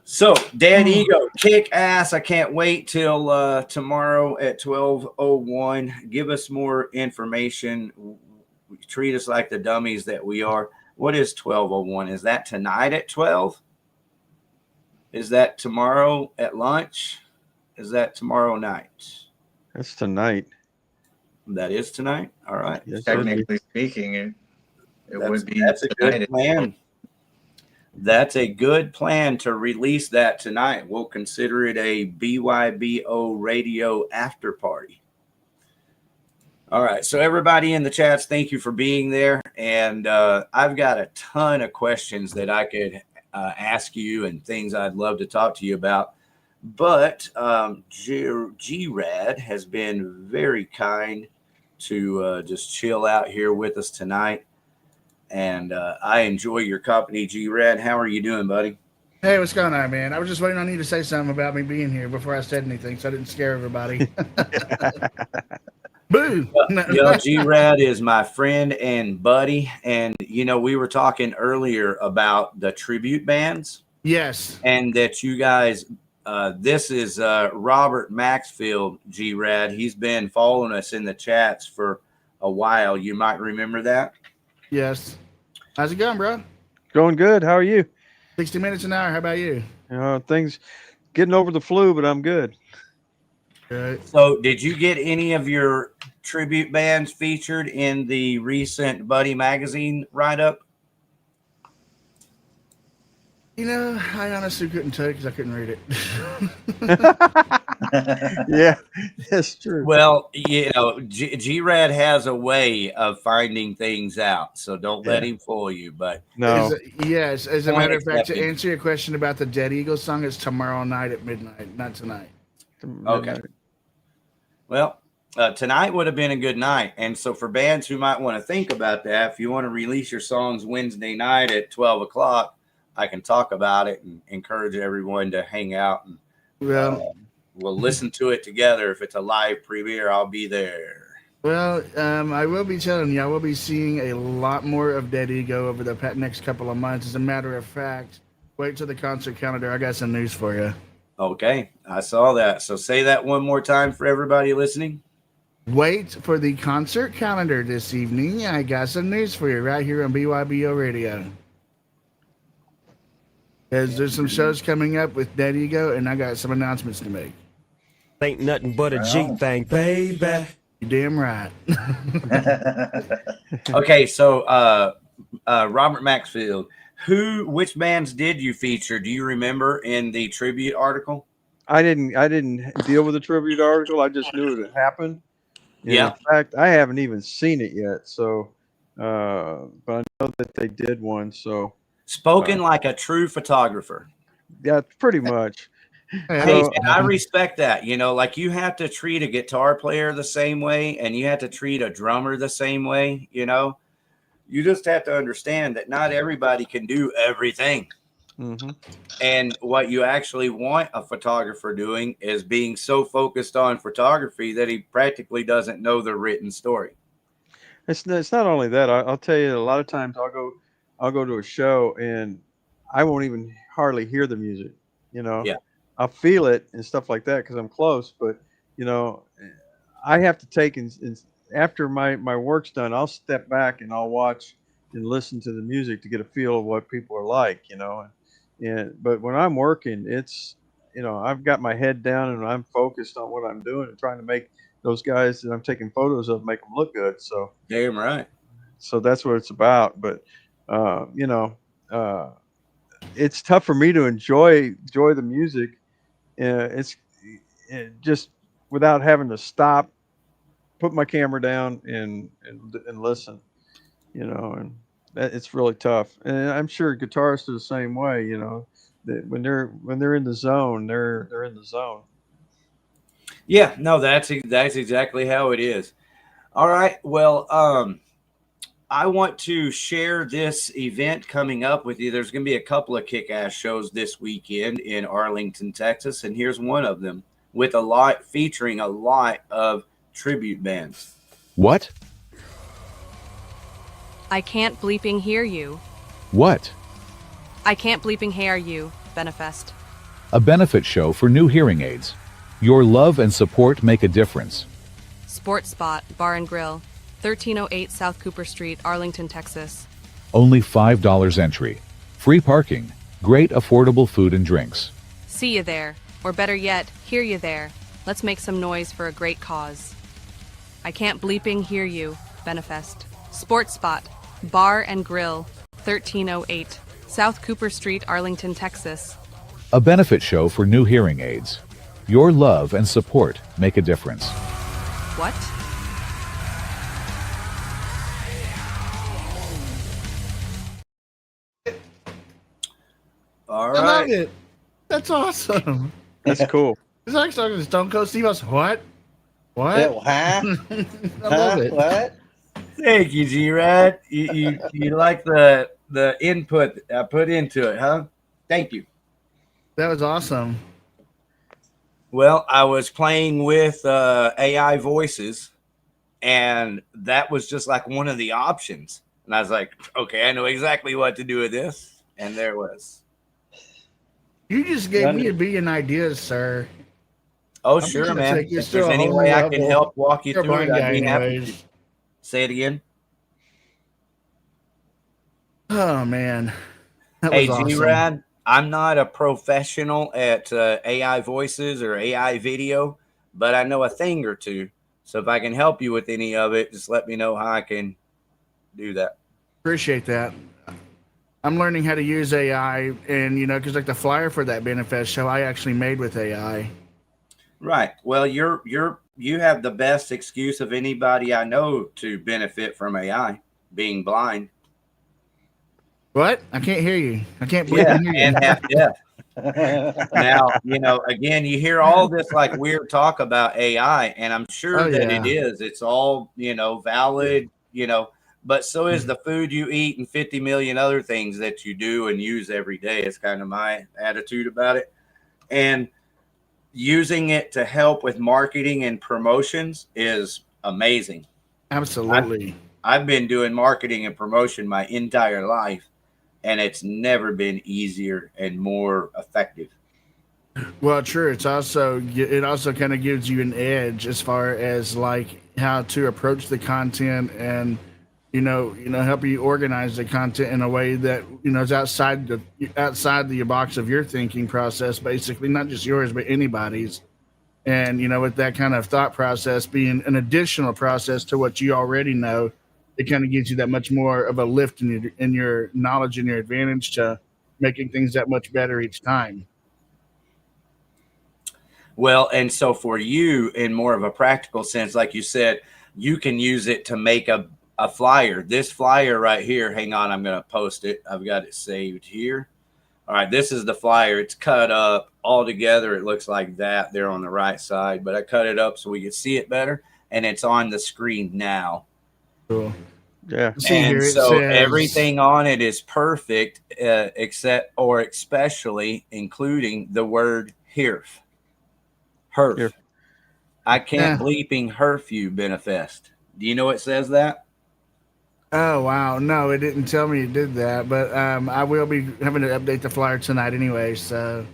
So, Dead Ego, kick ass. I can't wait till tomorrow at 12:01. Give us more information. Treat us like the dummies that we are. What is 12:01? Is that tonight at 12? Is that tomorrow at lunch? Is that tomorrow night? That's tonight. That is tonight. All right. Yes, Technically speaking, it would be. That's a tonight. good plan. That's a good plan to release that tonight. We'll consider it a BYBO radio after party. All right. So everybody in the chats, thank you for being there. And I've got a ton of questions that I could ask you and things I'd love to talk to you about. But G-Rad has been very kind to just chill out here with us tonight. And I enjoy your company, G-Rad. How are you doing, buddy? Hey, what's going on, man? I was just waiting on you to say something about me being here before I said anything, so I didn't scare everybody. Boo! G-Rad is my friend and buddy. And, we were talking earlier about the tribute bands. Yes. And that you guys... this is Robert Maxfield, G-Rad. He's been following us in the chats for a while. You might remember that. Yes. How's it going, bro? Going good. How are you? 60 minutes an hour. How about you? Things getting over the flu, but I'm good. Good. So did you get any of your tribute bands featured in the recent Buddy Magazine write-up? I honestly couldn't tell you because I couldn't read it. Yeah, that's true. Well, G-Rad has a way of finding things out, so don't let him fool you. But no. Yes, as a matter of fact, to answer your question about the Dead Eagle song, it's tomorrow night at midnight, not tonight. Okay. Well, tonight would have been a good night. And so for bands who might want to think about that, if you want to release your songs Wednesday night at 12 o'clock, I can talk about it and encourage everyone to hang out. And we'll listen to it together. If it's a live premiere, I'll be there. Well, I will be telling you, I will be seeing a lot more of Dead Ego over the next couple of months. As a matter of fact, wait till the concert calendar. I got some news for you. Okay, I saw that. So say that one more time for everybody listening. Wait for the concert calendar this evening. I got some news for you right here on BYBO Radio. There's some shows coming up with Dead Ego, and I got some announcements to make. Ain't nothing but a G thing, baby. You damn right. Okay, so Robert Maxfield, which bands did you feature? Do you remember in the tribute article? I didn't deal with the tribute article. I just knew it had happened. And yeah. In fact, I haven't even seen it yet. So, but I know that they did one. So. Spoken like a true photographer. Yeah, pretty much. Hey, I respect that. Like you have to treat a guitar player the same way and you have to treat a drummer the same way. You just have to understand that not everybody can do everything. Mm-hmm. And what you actually want a photographer doing is being so focused on photography that he practically doesn't know the written story. It's not only that. I'll tell you, a lot of times I'll go to a show and I won't even hardly hear the music, Yeah. I'll feel it and stuff like that because I'm close. But, I have to take and after my work's done, I'll step back and I'll watch and listen to the music to get a feel of what people are like, but when I'm working, it's, I've got my head down and I'm focused on what I'm doing and trying to make those guys that I'm taking photos of make them look good. So damn right. So that's what it's about. But, it's tough for me to enjoy the music. It's just without having to stop, put my camera down and listen, and it's really tough. And I'm sure guitarists are the same way, that when they're in the zone, they're in the zone. Yeah, no, that's exactly how it is. All right. Well, I want to share this event coming up with you. There's going to be a couple of kick-ass shows this weekend in Arlington, Texas, and here's one of them with featuring a lot of tribute bands. What? I can't bleeping hear you. What? I can't bleeping hear you, Benefest. A benefit show for new hearing aids. Your love and support make a difference. Sports Spot Bar and Grill, 1308 South Cooper Street, Arlington, Texas. Only $5 entry. Free parking. Great affordable food and drinks. See you there, or better yet, hear you there. Let's make some noise for a great cause. I can't bleeping hear you, Benefest. Sports Spot Bar and Grill, 1308 South Cooper Street, Arlington, Texas. A benefit show for new hearing aids. Your love and support make a difference. What? All I love right. it. That's awesome. That's cool. It's like talking to Stone Cold Steve Austin. What? What? Huh? I love it. What? Thank you, G-Rad. You like the input I put into it, huh? Thank you. That was awesome. Well, I was playing with AI voices, and that was just like one of the options. And I was like, okay, I know exactly what to do with this. And there it was. You just gave me a billion ideas, sir. Oh, I'm sure, gonna man. take this If to there's a any whole way new I can level. help walk you You're a through it, blind I'd be guy happy to. anyways. Say it again. Oh, man. That Hey, was awesome. G-Rad, I'm not a professional at AI voices or AI video, but I know a thing or two. So if I can help you with any of it, just let me know how I can do that. Appreciate that. I'm learning how to use AI, and because like the flyer for that Benefest show, I actually made with AI. Right. Well, you have the best excuse of anybody I know to benefit from AI, being blind. What? I can't hear you. I can't believe Yeah, you. and half deaf. Now, again, you hear all this like weird talk about AI, and I'm sure Oh, that yeah. it is. It's all, valid, but so is the food you eat and 50 million other things that you do and use every day. It's kind of my attitude about it. And using it to help with marketing and promotions is amazing. Absolutely. I've been doing marketing and promotion my entire life, and it's never been easier and more effective. Well, true. It also kind of gives you an edge as far as like how to approach the content and help you organize the content in a way that is outside the box of your thinking process, basically not just yours but anybody's. And with that kind of thought process being an additional process to what you already know, it kind of gives you that much more of a lift in your knowledge and your advantage to making things that much better each time. Well, and so for you, in more of a practical sense, like you said, you can use it to make a flyer. This flyer right here, hang on, I'm going to post it. I've got it saved here. All right, this is the flyer. It's cut up all together. It looks like that there on the right side, but I cut it up so we can see it better, and it's on the screen now. Cool. Yeah. See And here, it so says, everything on it is perfect, except or especially including the word HERF. HERF. Here. I can't Yeah. bleeping HERF you, Benefest. Do you know it says that? Oh, wow. No, it didn't tell me it did that, but I will be having to update the flyer tonight anyway, so.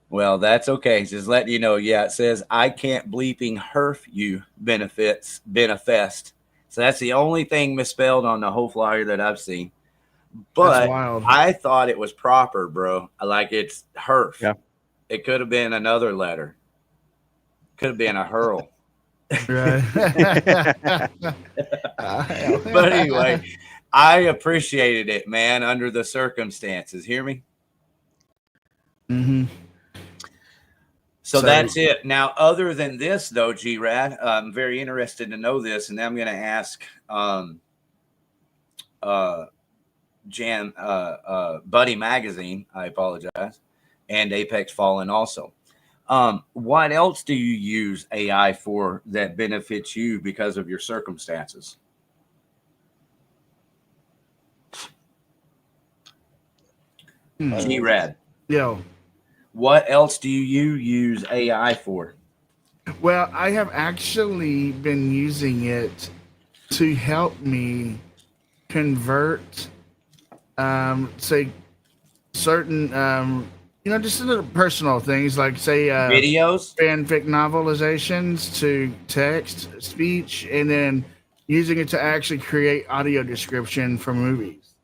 Well, that's okay. Just letting you know. Yeah, it says I can't bleeping HERF you, Benefest. So that's the only thing misspelled on the whole flyer that I've seen. But That's wild. I thought it was proper, bro. Like it's HERF. Yeah. It could have been another letter. Could have been a hurl. Right. But anyway, I appreciated it, man, under the circumstances. Hear me? Mm-hmm. So So- that's it. Now, other than this, though, G-Rad, I'm very interested to know this, and I'm going to ask Buddy Magazine, I apologize, and Apex Fallen also. What else do you use AI for that benefits you because of your circumstances? G-Rad. Yo. What else do you use AI for? Well, I have actually been using it to help me convert, say, certain, just little personal things like, say, Videos? fanfic novelizations to text, speech, and then using it to actually create audio description for movies.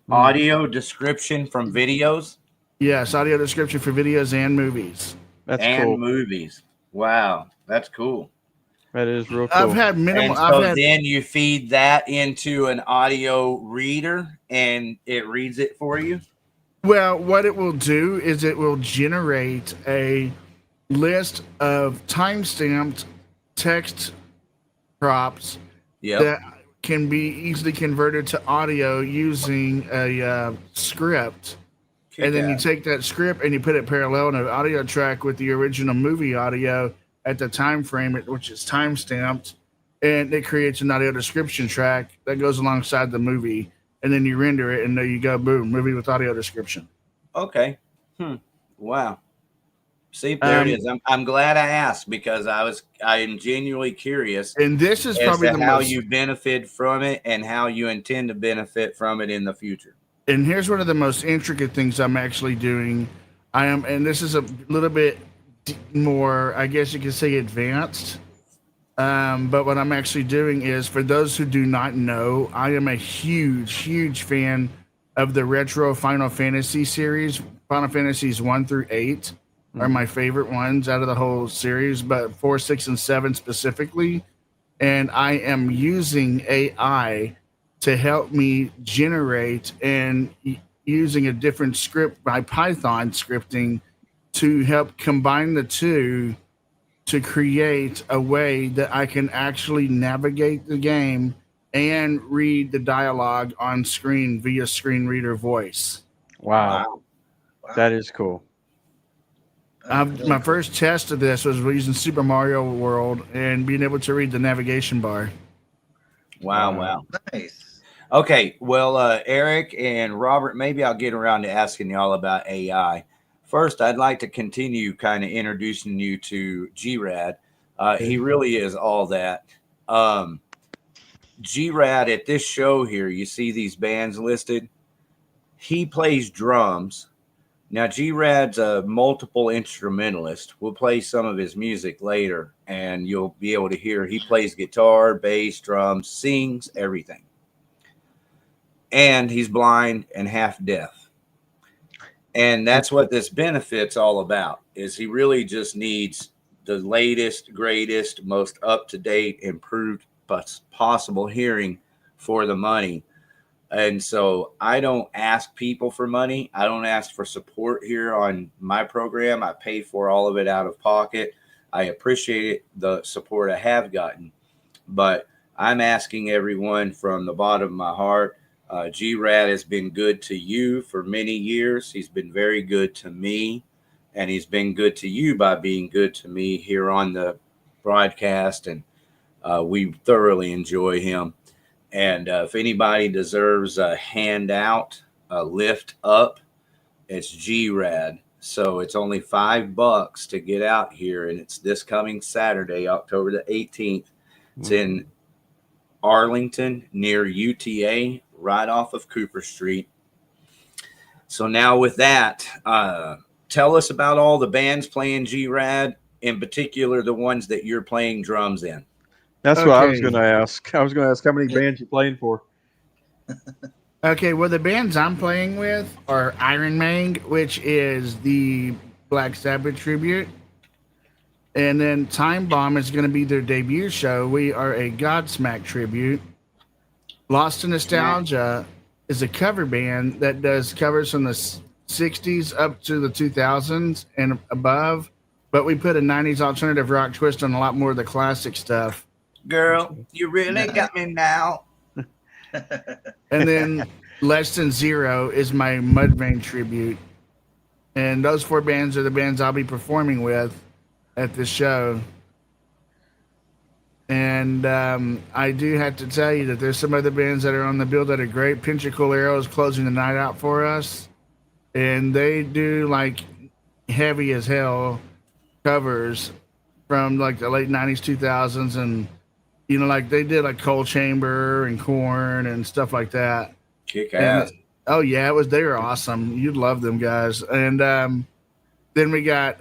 Audio description from videos? Yes, audio description for videos and movies. That's and cool. movies. Wow, that's cool. That is real cool. I've had minimal. And so I've had, then you feed that into an audio reader and it reads it for you? well, what it will do is it will generate a list of time-stamped text props Yep. that can be easily converted to audio using a script. And then you take that script and you put it parallel in an audio track with the original movie audio at the time frame, which is time stamped, and it creates an audio description track that goes alongside the movie. And then you render it, and there you go, boom, movie with audio description. Okay. Wow. See, there it is. I'm glad I asked because I am genuinely curious And this is as probably to the how most. you benefit from it and how you intend to benefit from it in the future. And here's one of the most intricate things I'm actually doing. And this is a little bit more, I guess you could say, advanced. But what I'm actually doing is, for those who do not know, I am a huge, huge fan of the retro Final Fantasy series. Final Fantasies 1 through 8 are my favorite ones out of the whole series, but 4, 6, and 7 specifically. And I am using AI to help me generate and using a different script by Python scripting to help combine the two to create a way that I can actually navigate the game and read the dialogue on screen via screen reader voice. Wow. That is cool. My first test of this was using Super Mario World and being able to read the navigation bar. Wow. Nice. Okay, well, Eric and Robert, maybe I'll get around to asking y'all about AI. First, I'd like to continue kind of introducing you to G-Rad. He really is all that. G-Rad, at this show here, you see these bands listed. He plays drums. Now, G-Rad's a multiple instrumentalist. We'll play some of his music later, and you'll be able to hear he plays guitar, bass, drums, sings, everything. And he's blind and half deaf. And that's what this benefit's all about, is he really just needs the latest, greatest, most up-to-date, improved possible hearing for the money. And so I don't ask people for money. I don't ask for support here on my program. I pay for all of it out of pocket. I appreciate the support I have gotten, but I'm asking everyone from the bottom of my heart. G-Rad has been good to you for many years. He's been very good to me, and he's been good to you by being good to me here on the broadcast, and we thoroughly enjoy him. And if anybody deserves a handout, a lift up, it's G-Rad. So it's only $5 to get out here, and it's this coming Saturday, October the 18th. It's in Arlington near UTA, right off of Cooper Street. So now with that, tell us about all the bands playing G-Rad, in particular the ones that you're playing drums in. That's what I was going to ask. I was going to ask how many bands you're playing for. Okay, well, the bands I'm playing with are Iron Man, which is the Black Sabbath tribute. And then Time Bomb is going to be their debut show. We are a Godsmack tribute. Lost in Nostalgia is a cover band that does covers from the 60s up to the 2000s and above. But we put a 90s alternative rock twist on a lot more of the classic stuff. Girl, you really got me now. And then Less Than Zero is my Mudvayne tribute. And those 4 bands are the bands I'll be performing with at this show. And I do have to tell you that there's some other bands that are on the bill that are great. Pinnacle Arrow is closing the night out for us, and they do like heavy as hell covers from like the late 90s, 2000s, and you know, like they did like Cold Chamber and Korn and stuff like that. Kick ass. And, oh yeah, they were awesome. You'd love them guys. And then we got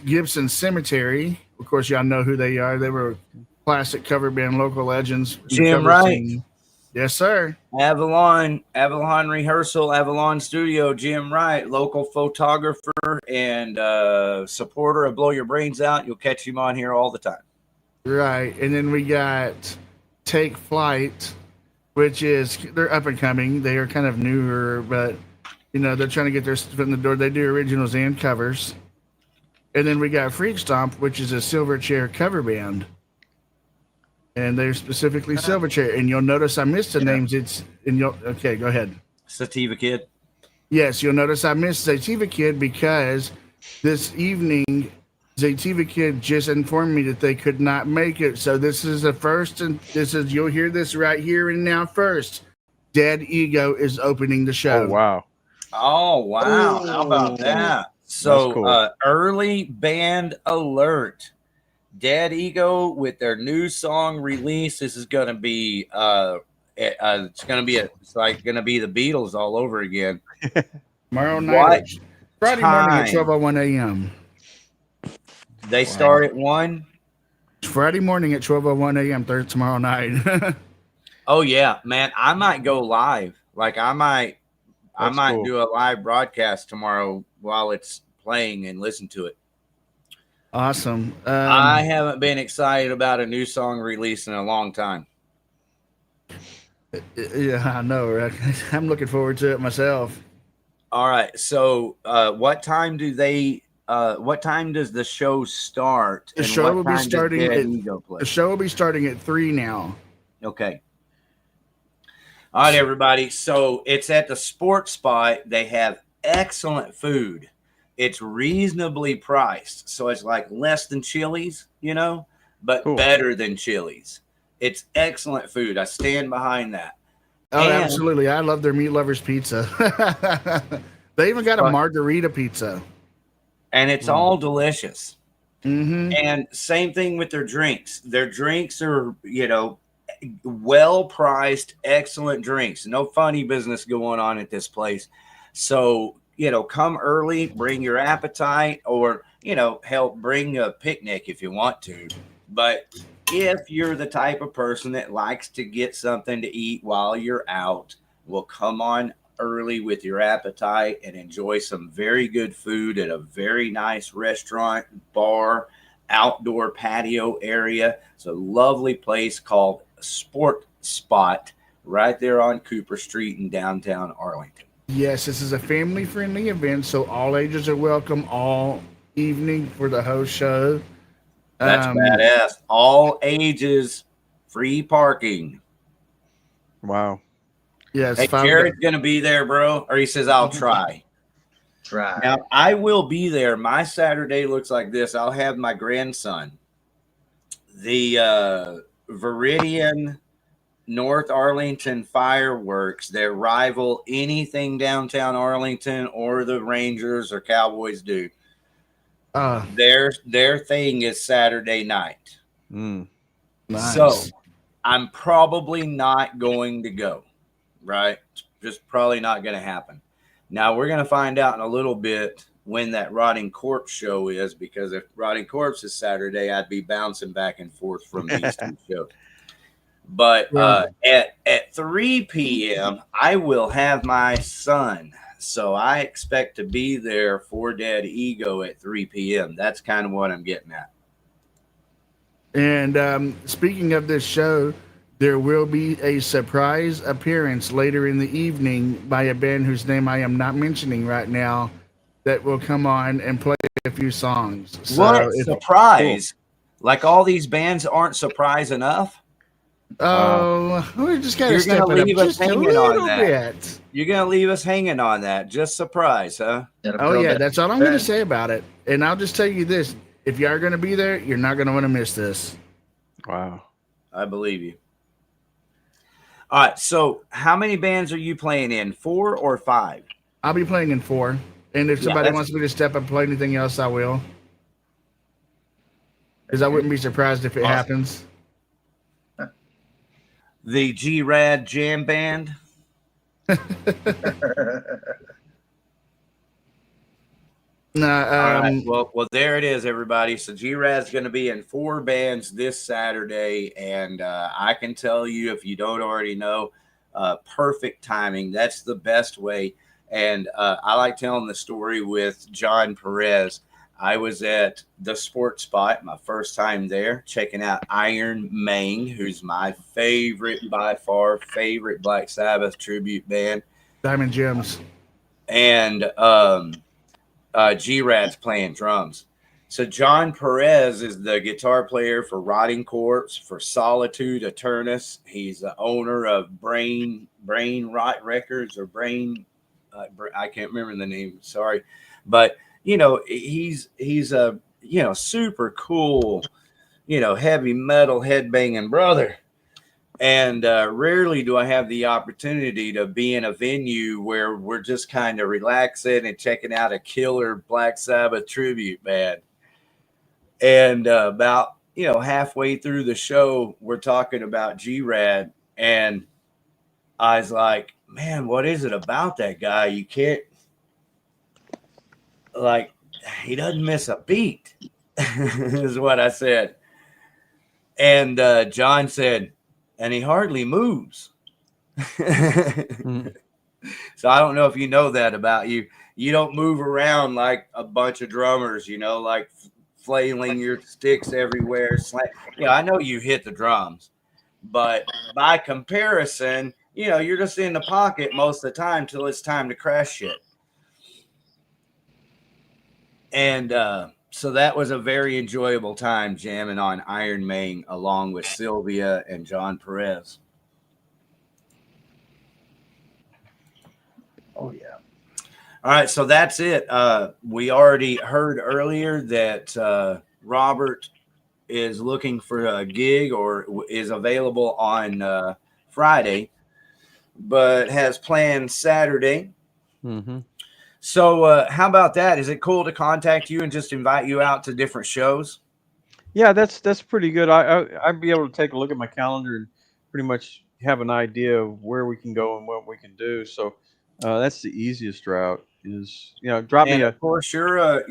Gibson Cemetery. Of course, y'all know who they are. They were classic cover band, local legends. Jim Wright. Scene. Yes, sir. Avalon Rehearsal, Avalon Studio, Jim Wright, local photographer and supporter of Blow Your Brains Out. You'll catch him on here all the time. Right. And then we got Take Flight, which is, they're up and coming. They are kind of newer, but, you know, they're trying to get their foot in the door. They do originals and covers. And then we got Freak Stomp, which is a Silverchair cover band. And they're specifically Silverchair. And you'll notice I missed the names. Okay, go ahead. Sativa Kid. Yes, you'll notice I missed Sativa Kid because this evening Sativa Kid just informed me that they could not make it. So this is the first, and you'll hear this right here and now first. Dead Ego is opening the show. Oh wow. How about that? So cool. Early band alert. Dead Ego with their new song release. This is going to be it's going to be the Beatles all over again. Tomorrow night, Friday morning at 12:01 a.m. They start at 1. Friday morning at 12:01 a.m. Tomorrow night. Oh yeah, man! I might go live. Like I might cool. do a live broadcast tomorrow while it's playing and listen to it. Awesome. I haven't been excited about a new song release in a long time. Yeah, I know. Right? I'm looking forward to it myself. All right. So, what time does the show start? The show will be starting at 3 now. Okay. All right, everybody. So it's at the Sports Spot. They have excellent food. It's reasonably priced. So it's like less than Chili's, you know, but better than Chili's. It's excellent food. I stand behind that. Oh, absolutely. I love their Meat Lovers pizza. They even got a margarita pizza. And it's all delicious. Mm-hmm. And same thing with their drinks. Their drinks are, you know, well-priced, excellent drinks. No funny business going on at this place. So, you know, come early, bring your appetite, or, you know, help bring a picnic if you want to. But if you're the type of person that likes to get something to eat while you're out, well, come on early with your appetite and enjoy some very good food at a very nice restaurant, bar, outdoor patio area. It's a lovely place called Sport Spot right there on Cooper Street in downtown Arlington. Yes, this is a family-friendly event, so all ages are welcome all evening for the host show. That's badass. All ages, free parking. Wow. Yes. Hey, Jared's going to be there, bro. Or he says, I'll try. Now, I will be there. My Saturday looks like this. I'll have my grandson. The Viridian North Arlington Fireworks, their rival anything downtown Arlington or the Rangers or Cowboys do. Their thing is Saturday night. Nice. So I'm probably not going to go, right? Just probably not going to happen. Now we're going to find out in a little bit when that Rotting Corpse show is, because if Rotting Corpse is Saturday, I'd be bouncing back and forth from these two shows. But at 3 p.m., I will have my son. So I expect to be there for Dead Ego at 3 p.m. That's kind of what I'm getting at. And speaking of this show, there will be a surprise appearance later in the evening by a band whose name I am not mentioning right now that will come on and play a few songs. So what? Surprise? Cool. Like all these bands aren't surprise enough? Oh, we just got to step it up just a little bit. You're going to leave us hanging on that. Just surprise, huh? Oh, yeah. That's all I'm going to say about it. And I'll just tell you this. If you are going to be there, you're not going to want to miss this. Wow. I believe you. All right. So how many bands are you playing in? 4 or 5? I'll be playing in 4. And if somebody wants me to step up and play anything else, I will. Because I wouldn't be surprised if it happens. The G-Rad Jam Band. No, all right. Well, there it is, everybody. So G-Rad's going to be in 4 bands this Saturday, and I can tell you, if you don't already know, perfect timing. That's the best way. And I like telling the story with John Perez. I was at the Sports Spot, my first time there, checking out Iron Maiden, who's my favorite, by far, favorite Black Sabbath tribute band. Diamond Gems. And G-Rad's playing drums. So John Perez is the guitar player for Rotting Corpse, for Solitude Eternus. He's the owner of Brain Rot Records, or Brain. I can't remember the name. Sorry, but you know, he's a, you know, super cool, you know, heavy metal headbanging brother. And rarely do I have the opportunity to be in a venue where we're just kind of relaxing and checking out a killer Black Sabbath tribute band. And about, you know, halfway through the show, we're talking about G-Rad, and I was like, man, what is it about that guy? You can't, like, he doesn't miss a beat, is what I said. And John said, and he hardly moves. So I don't know if you know that about you. You don't move around like a bunch of drummers, you know, like flailing your sticks everywhere. Yeah, I know you hit the drums, but by comparison, you know, you're just in the pocket most of the time till it's time to crash shit. And so that was a very enjoyable time jamming on Iron Maiden along with Sylvia and John Perez. Oh, yeah. All right, so that's it. We already heard earlier that Robert is looking for a gig, or is available on Friday, but has planned Saturday. Mm-hmm. So how about that? Is it cool to contact you and just invite you out to different shows? Yeah, that's pretty good. I'd be able to take a look at my calendar and pretty much have an idea of where we can go and what we can do. So that's the easiest route. Is, you know, drop me a. Of course, you're a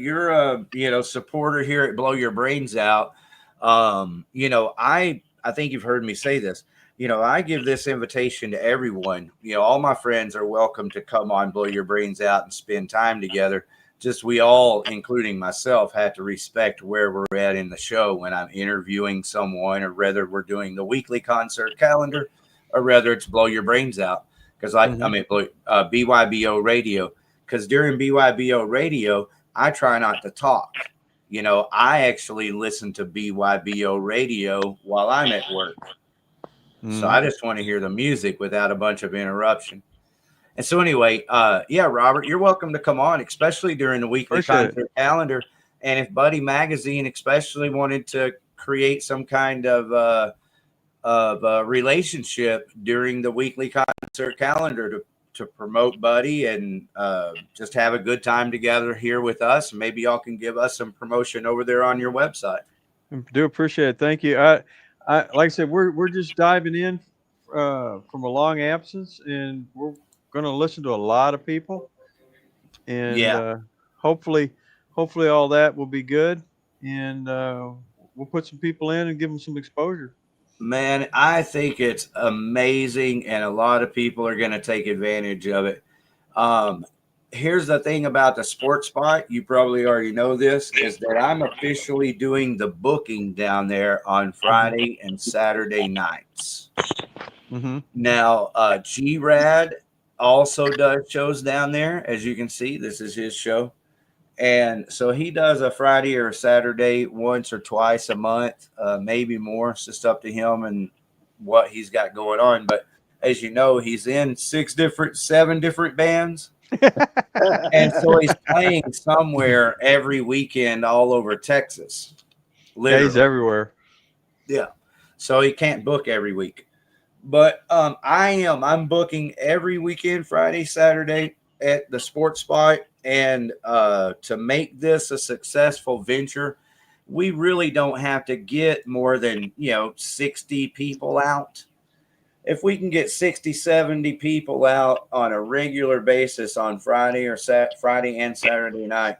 you know, supporter here at Blow Your Brains Out. You know, I think you've heard me say this. You know, I give this invitation to everyone. You know, all my friends are welcome to come on Blow Your Brains Out and spend time together. Just we all, including myself, have to respect where we're at in the show when I'm interviewing someone, or whether we're doing the weekly concert calendar, or whether it's Blow Your Brains Out. Because I mean, BYBO Radio. Because during BYBO Radio, I try not to talk. You know, I actually listen to BYBO Radio while I'm at work. So I just want to hear the music without a bunch of interruption. And so anyway, yeah, Robert, you're welcome to come on, especially during the weekly concert calendar. And if Buddy Magazine especially wanted to create some kind of relationship during the weekly concert calendar to promote Buddy and just have a good time together here with us, maybe y'all can give us some promotion over there on your website. I do appreciate it. Thank you. I like I said, we're just diving in from a long absence, and we're going to listen to a lot of people, and hopefully all that will be good, and we'll put some people in and give them some exposure. Man, I think it's amazing, and a lot of people are going to take advantage of it. Here's the thing about the Sports Spot. You probably already know this, is that I'm officially doing the booking down there on Friday and Saturday nights. Now, G-Rad also does shows down there. As you can see, this is his show. And so he does a Friday or a Saturday once or twice a month, maybe more. It's just up to him and what he's got going on. But as you know, he's in 7 different bands. And so he's playing somewhere every weekend all over Texas. Yeah, he's everywhere. Yeah. so he can't book every week. But I'm booking every weekend, Friday, Saturday at the Sports Spot. And to make this a successful venture, we really don't have to get more than, 60 people out. If we can get 60, 70 people out on a regular basis on Friday and Saturday night,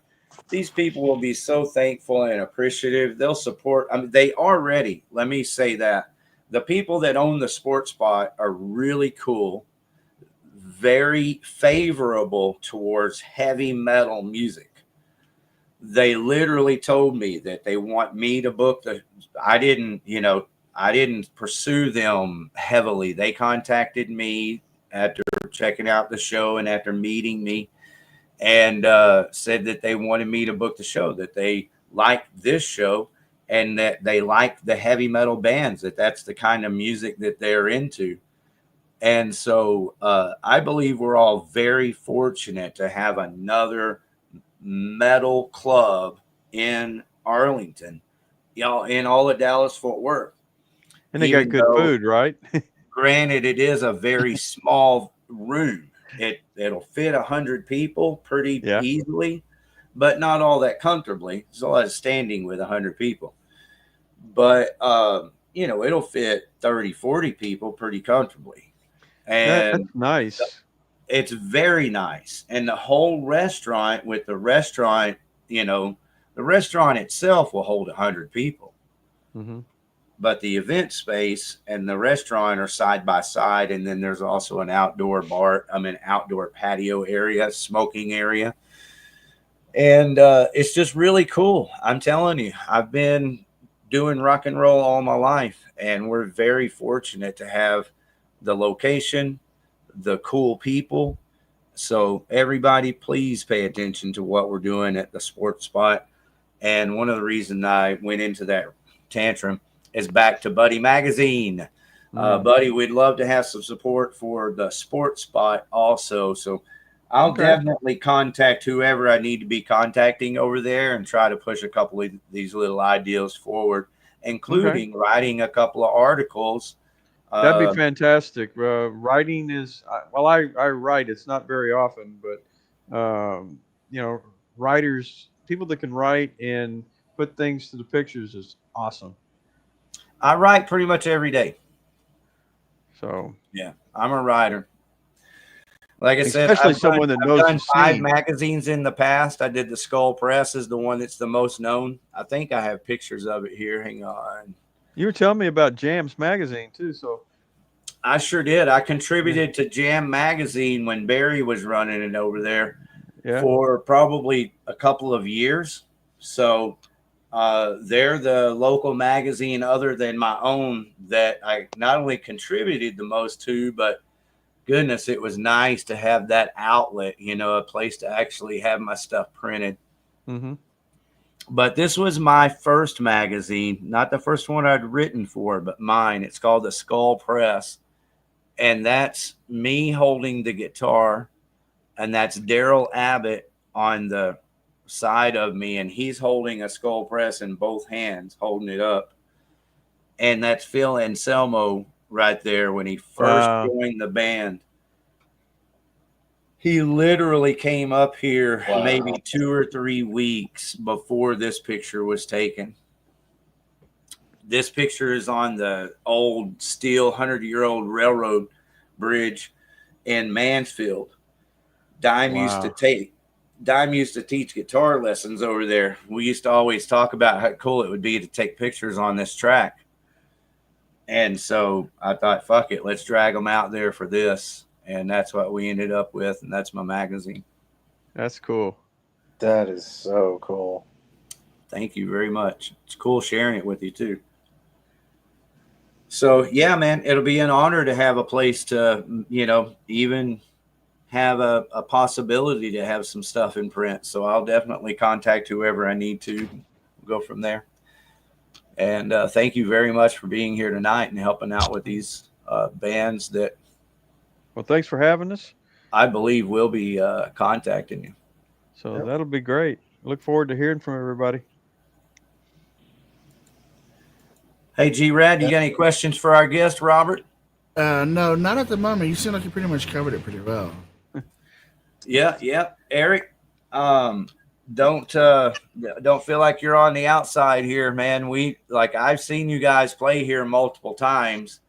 these people will be so thankful and appreciative. They'll support. I mean, they are ready. Let me say that. The people that own the Sports Spot are really cool, very favorable towards heavy metal music. They literally told me that they want me to book I didn't pursue them heavily. They contacted me after checking out the show and after meeting me, and said that they wanted me to book the show, that they liked this show and that they like the heavy metal bands, that's the kind of music that they're into. And so I believe we're all very fortunate to have another metal club in Arlington, in all of Dallas Fort Worth. And they got good food, right? Granted, it is a very small room. It'll fit 100 people pretty easily, but not all that comfortably. There's a lot of standing with 100 people. But, it'll fit 30, 40 people pretty comfortably. And that's nice. It's very nice. And the whole restaurant the restaurant itself will hold 100 people. Mm-hmm. But the event space and the restaurant are side by side. And then there's also an outdoor outdoor patio area, smoking area. And it's just really cool. I'm telling you, I've been doing rock and roll all my life, and we're very fortunate to have the location, the cool people. So everybody, please pay attention to what we're doing at the Sports Spot. And one of the reasons I went into that tantrum is back to Buddy Magazine. Buddy, we'd love to have some support for the Sports Spot also. So I'll definitely contact whoever I need to be contacting over there and try to push a couple of these little ideas forward, including writing a couple of articles. That'd be fantastic. Writing is, I write. It's not very often, but writers, people that can write and put things to the pictures is awesome. I write pretty much every day. So yeah, I'm a writer. Like I said, especially someone that knows. I've done 5 magazines in the past. I did the Skull Press, is the one that's the most known. I think I have pictures of it here. Hang on. You were telling me about Jam's magazine too, so I sure did. I contributed to Jam magazine when Barry was running it over there for probably a couple of years. So they're the local magazine other than my own that I not only contributed the most to, but goodness, it was nice to have that outlet, a place to actually have my stuff printed. Mm-hmm. But this was my first magazine, not the first one I'd written for, but mine. It's called the Skull Press. And that's me holding the guitar. And that's Daryl Abbott on the side of me. And he's holding a Skull Press in both hands, holding it up. And that's Phil Anselmo right there when he first joined the band. He literally came up here maybe 2 or 3 weeks before this picture was taken. This picture is on the old steel 100-year-old railroad bridge in Mansfield. Dime used to teach guitar lessons over there. We used to always talk about how cool it would be to take pictures on this track. And so I thought, fuck it, let's drag them out there for this. And that's what we ended up with, and that's my magazine. That's cool. That is so cool. Thank you very much. It's cool sharing it with you, too. So, yeah, man, it'll be an honor to have a place to, even have a possibility to have some stuff in print. So I'll definitely contact whoever I need to go from there. And thank you very much for being here tonight and helping out with these bands that. Well, thanks for having us. I believe we'll be contacting you. So that'll be great. Look forward to hearing from everybody. Hey, G-Rad, you got any questions for our guest, Robert? No, not at the moment. You seem like you pretty much covered it pretty well. Yeah. Eric, don't feel like you're on the outside here, man. I've seen you guys play here multiple times,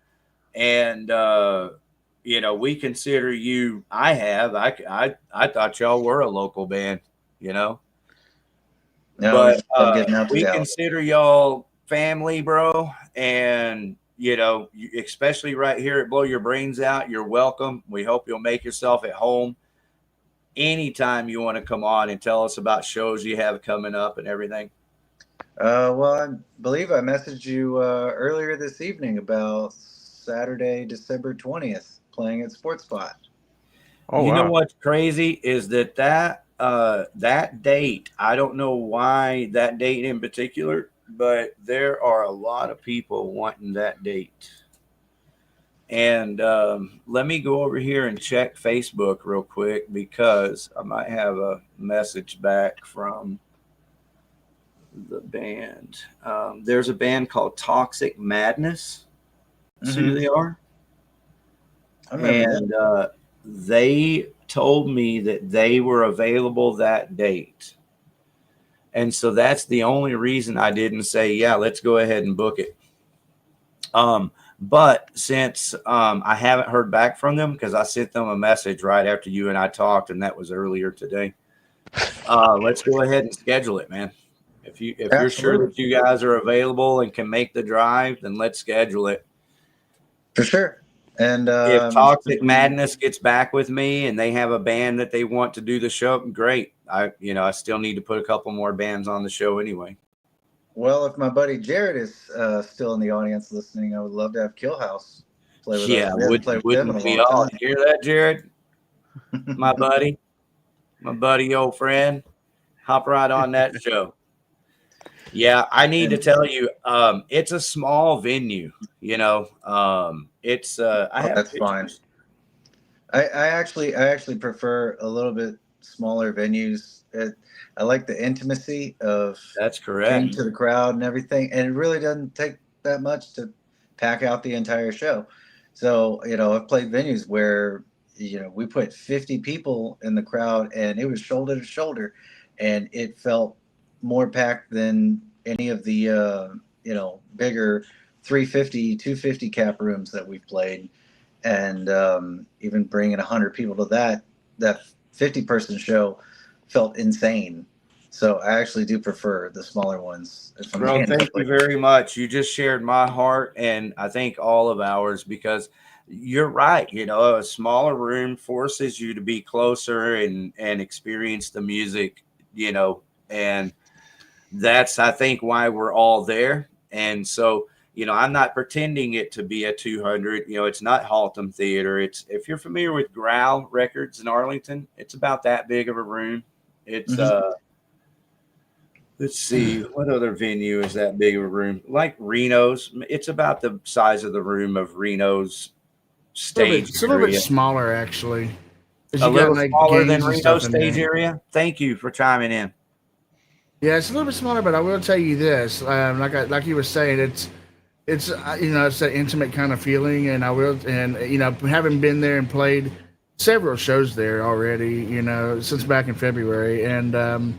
and we consider you. I thought y'all were a local band, No, but I'm getting out to we Dallas. consider y'all family, bro, and especially right here at Blow Your Brains Out, you're welcome. We hope you'll make yourself at home anytime you want to come on and tell us about shows you have coming up and everything. Well, I believe I messaged you earlier this evening about Saturday, December 20th, playing at Sports Spot. Oh, You wow. know what's crazy is that date, I don't know why that date in particular, but there are a lot of people wanting that date. And let me go over here and check Facebook real quick, because I might have a message back from the band. There's a band called Toxic Madness. That's who they are. I remember And they told me that they were available that date. And so that's the only reason I didn't say, yeah, let's go ahead and book it. But since I haven't heard back from them, because I sent them a message right after you and I talked, and that was earlier today, let's go ahead and schedule it, man. If you're sure that you guys are available and can make the drive, then let's schedule it. For sure. And If Toxic Madness gets back with me and they have a band that they want to do the show, great. I still need to put a couple more bands on the show anyway. Well, if my buddy Jared is still in the audience listening, I would love to have Killhouse play with us. We haven't played with them in a wouldn't we long all time. hear that, Jared? My buddy, old friend, hop right on that show. Yeah, I need to tell you, it's a small venue. It's I have that's fine. I actually prefer a little bit smaller venues. I like the intimacy of That's correct. getting to the crowd and everything, and it really doesn't take that much to pack out the entire show. So I've played venues where we put 50 people in the crowd and it was shoulder to shoulder, and it felt more packed than any of the bigger 350, 250 cap rooms that we've played. And even bringing 100 people to that 50-person show felt insane. So I actually do prefer the smaller ones. Bro, thank you very much. You just shared my heart, and I think all of ours, because you're right. A smaller room forces you to be closer and experience the music, and that's, I think, why we're all there. And so, I'm not pretending it to be a 200. It's not Haltom Theater. If you're familiar with Growl Records in Arlington, it's about that big of a room. It's let's see, what other venue is that big of a room? Like Reno's. It's about the size of the room of Reno's stage. It's a little bit smaller, actually. A little smaller than Reno's stage area. Thank you for chiming in. Yeah, it's a little bit smaller, but I will tell you this: like you were saying, it's it's that intimate kind of feeling, and having been there and played several shows there already, since back in February, and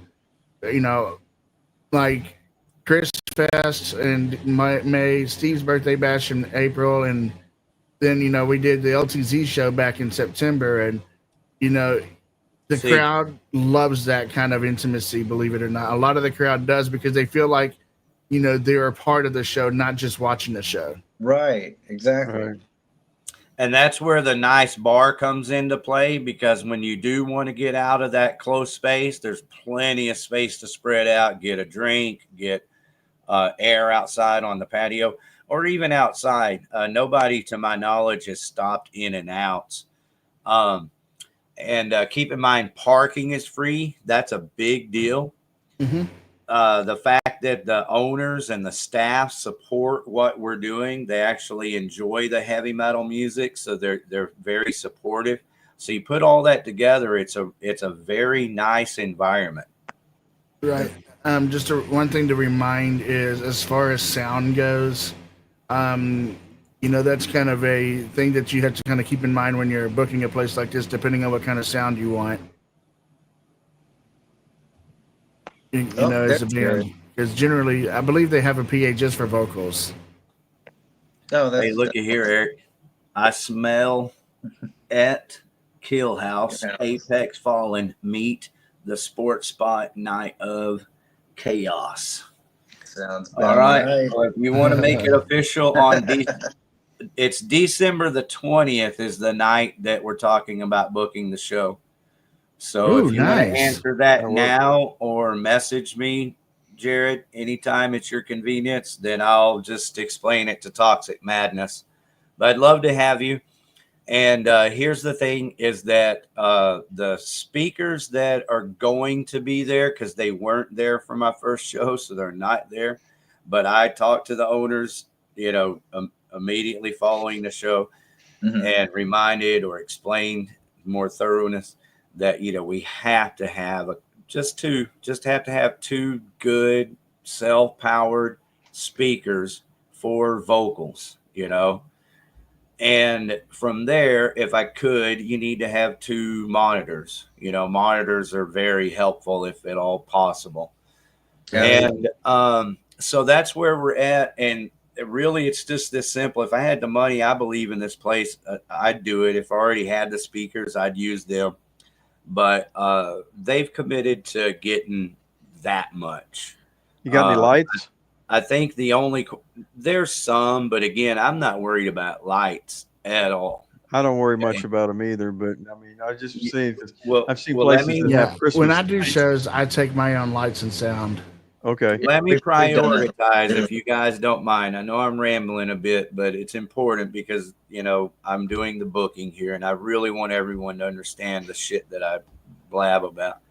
like Chris Fest and May, Steve's birthday bash in April, and then we did the LTZ show back in September, and the crowd loves that kind of intimacy, believe it or not. A lot of the crowd does, because they feel like, they're a part of the show, not just watching the show. Right, exactly. Right. And that's where the nice bar comes into play, because when you do want to get out of that close space, there's plenty of space to spread out, get a drink, get air outside on the patio, or even outside. Nobody, to my knowledge, has stopped in and out. And keep in mind, parking is free. That's a big deal. Mm-hmm. The fact that the owners and the staff support what we're doing, they actually enjoy the heavy metal music, so they're very supportive. So you put all that together, it's a very nice environment. Right. One thing to remind is, as far as sound goes, You know, that's kind of a thing that you have to kind of keep in mind when you're booking a place like this, depending on what kind of sound you want. You know, as a That's good. band, because generally, I believe they have a PA just for vocals. No, Hey, that's looky here, Eric. I smell at Kill House Yeah. Apex Fallen meet the Sports Spot Night of Chaos. sounds All about right. Well, if you want to make it official it's December the 20th is the night that we're talking about booking the show. So Ooh, if you want to nice. answer that That'll work. now or message me, Jared, anytime it's your convenience, then I'll just explain it to Toxic Madness. But I'd love to have you. And here's the thing is that the speakers that are going to be there, because they weren't there for my first show, so they're not there. But I talked to the owners, you know, immediately following the show Mhm. and reminded or explained more thoroughness that, you know, we have to have have to have two good self-powered speakers for vocals, you know. And from there, if I could, you need to have two monitors. You know, monitors are very helpful if at all possible. Yeah. And so that's where we're at. And really, it's just this simple. If I had the money, I believe in this place, I'd do it. If I already had the speakers, I'd use them. But they've committed to getting that much. You got any lights? I think there's some, but again, I'm not worried about lights at all. I don't worry much about them either, but I mean, I just see Well, I've seen let places me- that Yeah, have Christmas. when I do lights. shows, I take my own lights and sound. Okay. Let me We've done that. prioritize if you guys don't mind. I know I'm rambling a bit, but it's important because, you know, I'm doing the booking here and I really want everyone to understand the shit that I blab about.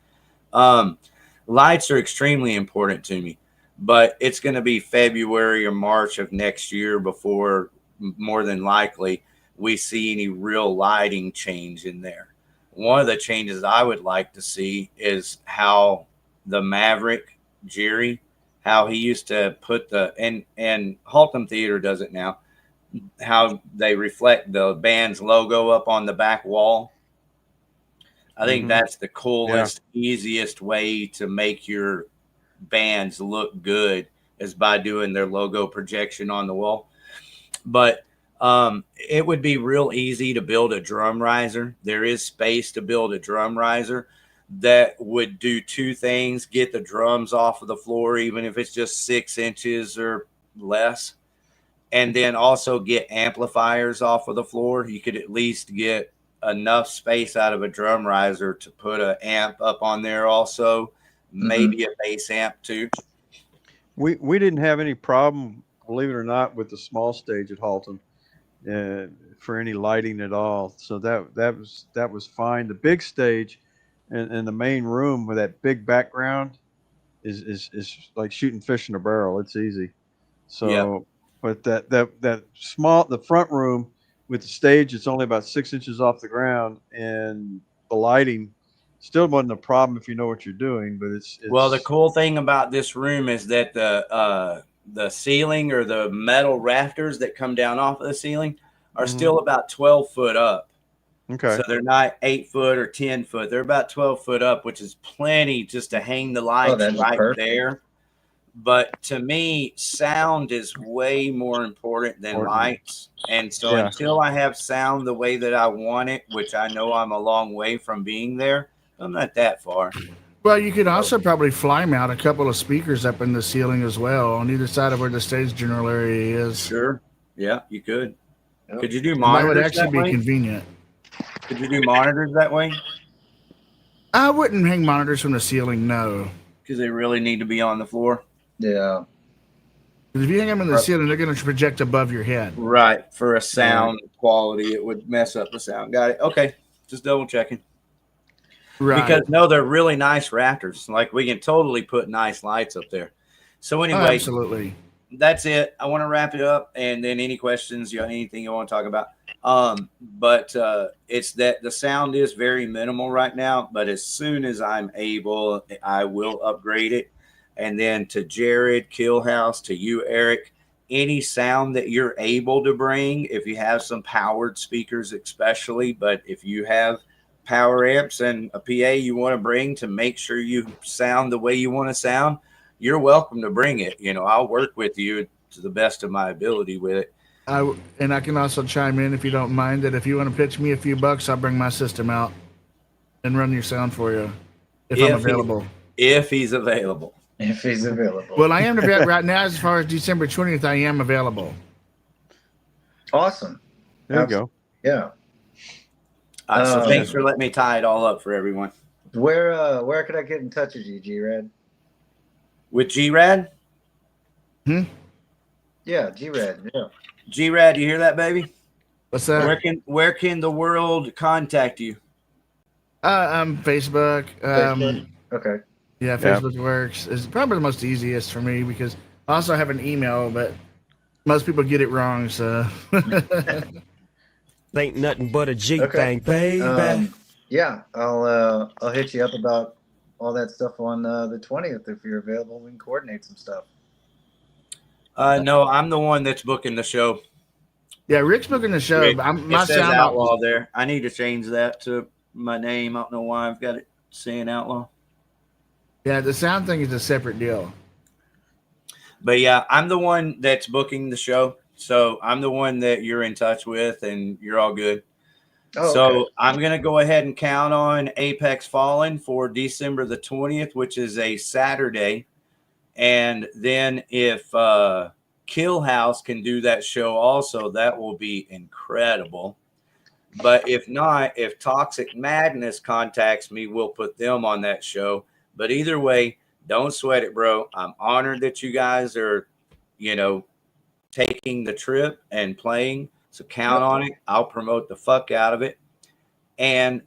Lights are extremely important to me, but it's going to be February or March of next year before, more than likely, we see any real lighting change in there. One of the changes I would like to see is how the Maverick Jerry, how he used to put and Haltom Theater does it now, how they reflect the band's logo up on the back wall. I think that's the coolest, easiest way to make your bands look good is by doing their logo projection on the wall. But it would be real easy to build a drum riser. There is space to build a drum riser that would do two things: get the drums off of the floor, even if it's just 6 inches or less, and then also get amplifiers off of the floor. You could at least get enough space out of a drum riser to put an amp up on there also, maybe a bass amp too. We didn't have any problem, believe it or not, with the small stage at Halton for any lighting at all. So that was fine. The big stage and the main room with that big background is like shooting fish in a barrel. It's easy. So, but that small, the front room with the stage, it's only about 6 inches off the ground, and the lighting still wasn't a problem if you know what you're doing. But it's Well, the cool thing about this room is that the ceiling or the metal rafters that come down off of the ceiling are still about 12 foot up. Okay. So they're not 8 foot or 10 foot. They're about 12 foot up, which is plenty just to hang the lights right there. But to me, sound is way more important than lights. And so until I have sound the way that I want it, which I know I'm a long way from being there, I'm not that far. Well, you could also probably fly mount a couple of speakers up in the ceiling as well on either side of where the stage general area is. Sure. Yeah, you could. Could you do That monitors would actually that be way? convenient. Could you do monitors that way? I wouldn't hang monitors from the ceiling, no. Because they really need to be on the floor. Yeah. Because if you hang them in the ceiling, they're going to project above your head. Right. For a sound quality, it would mess up the sound. Got it. Okay. Just double checking. Right. Because no, they're really nice rafters. Like we can totally put nice lights up there. So anyway, absolutely. That's it. I want to wrap it up, and then any questions, anything you want to talk about. But it's that the sound is very minimal right now, but as soon as I'm able, I will upgrade it. And then to Jared, Killhouse, to you, Eric, any sound that you're able to bring, if you have some powered speakers especially, but if you have power amps and a PA you want to bring to make sure you sound the way you want to sound, you're welcome to bring it. You know, I'll work with you to the best of my ability with it. And I can also chime in, if you don't mind, that if you want to pitch me a few bucks, I'll bring my system out and run your sound for you if I'm available. If he's available. If he's available. Well, I am available right now. As far as December 20th, I am available. Awesome. There you go. Yeah. So thanks for letting me tie it all up for everyone. Where could I get in touch with you, G-Rad? With G-Rad? Yeah, G-Rad. Yeah. G-Rad, you hear that, baby? What's that? Where can the world contact you? Facebook. Okay. Yeah, Facebook works. It's probably the most easiest for me because I also have an email, but most people get it wrong. So Ain't nothing but a G thing, baby. Yeah, I'll hit you up about all that stuff on the 20th if you're available. We can coordinate some stuff. No, I'm the one that's booking the show. Yeah, Rick's booking the show. It My says sound Outlaw there. I need to change that to my name. I don't know why I've got it saying Outlaw. Yeah, the sound thing is a separate deal. But yeah, I'm the one that's booking the show. So I'm the one that you're in touch with and you're all good. Oh, so okay. I'm going to go ahead and count on Apex Fallen for December the 20th, which is a Saturday. And then if Kill House can do that show also, that will be incredible. But if not, if Toxic Madness contacts me, we'll put them on that show. But either way, don't sweat it, bro. I'm honored that you guys are, taking the trip and playing. So count on it. I'll promote the fuck out of it. And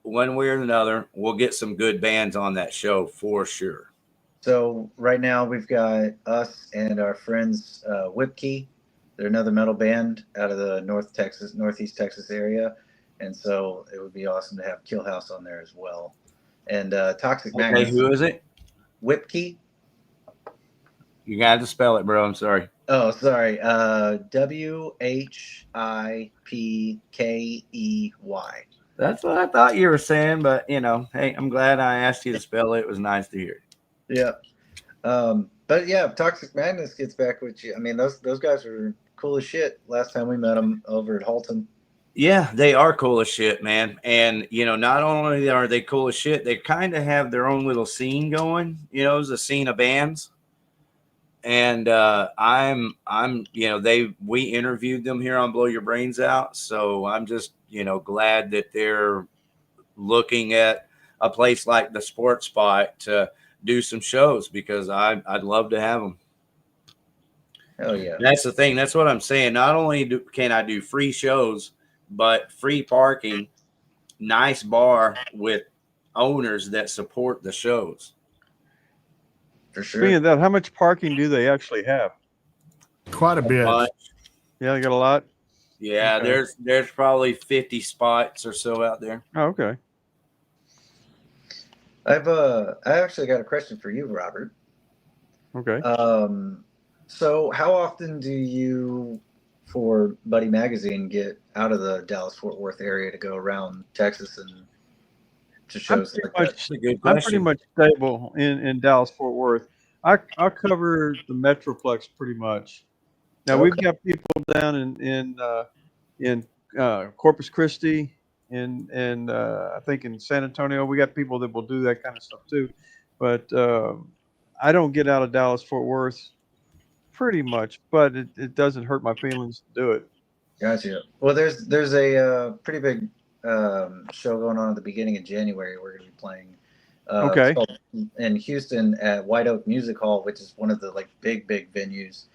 one way or another, we'll get some good bands on that show for sure. So right now we've got us and our friends Whipkey. They're another metal band out of the Northeast Texas area. And so it would be awesome to have Kill House on there as well. And Toxic Madness. Okay, who is it? Whipkey. You got to spell it, bro. I'm sorry. Oh, sorry. WHIPKEY. That's what I thought you were saying, but hey, I'm glad I asked you to spell it. It was nice to hear. Yeah. But yeah, Toxic Madness gets back with you. I mean, those guys were cool as shit last time we met them over at Halton. Yeah, they are cool as shit, man. And not only are they cool as shit, they kind of have their own little scene going. It's a scene of bands. And we interviewed them here on Blow Your Brains Out. So I'm just, glad that they're looking at a place like the Sports Spot to do some shows because I'd love to have them. Oh yeah. That's the thing. That's what I'm saying. Not only can I do free shows, but free parking, nice bar with owners that support the shows. For sure. Speaking of that, how much parking do they actually have? Quite a bit. Yeah, they got a lot. Yeah, okay. There's probably 50 spots or so out there. Oh, okay. I actually got a question for you, Robert. Okay. So how often do you, for Buddy Magazine, get out of the Dallas-Fort Worth area to go around Texas and to shows like that? I'm pretty much stable in Dallas-Fort Worth. I cover the Metroplex pretty much. Now we've got people down in Corpus Christi and I think in San Antonio. We got people that will do that kind of stuff too. But I don't get out of Dallas-Fort Worth pretty much, but it doesn't hurt my feelings to do it. Gotcha. Well, there's a pretty big show going on at the beginning of January. We're going to be playing in Houston at White Oak Music Hall, which is one of the big venues.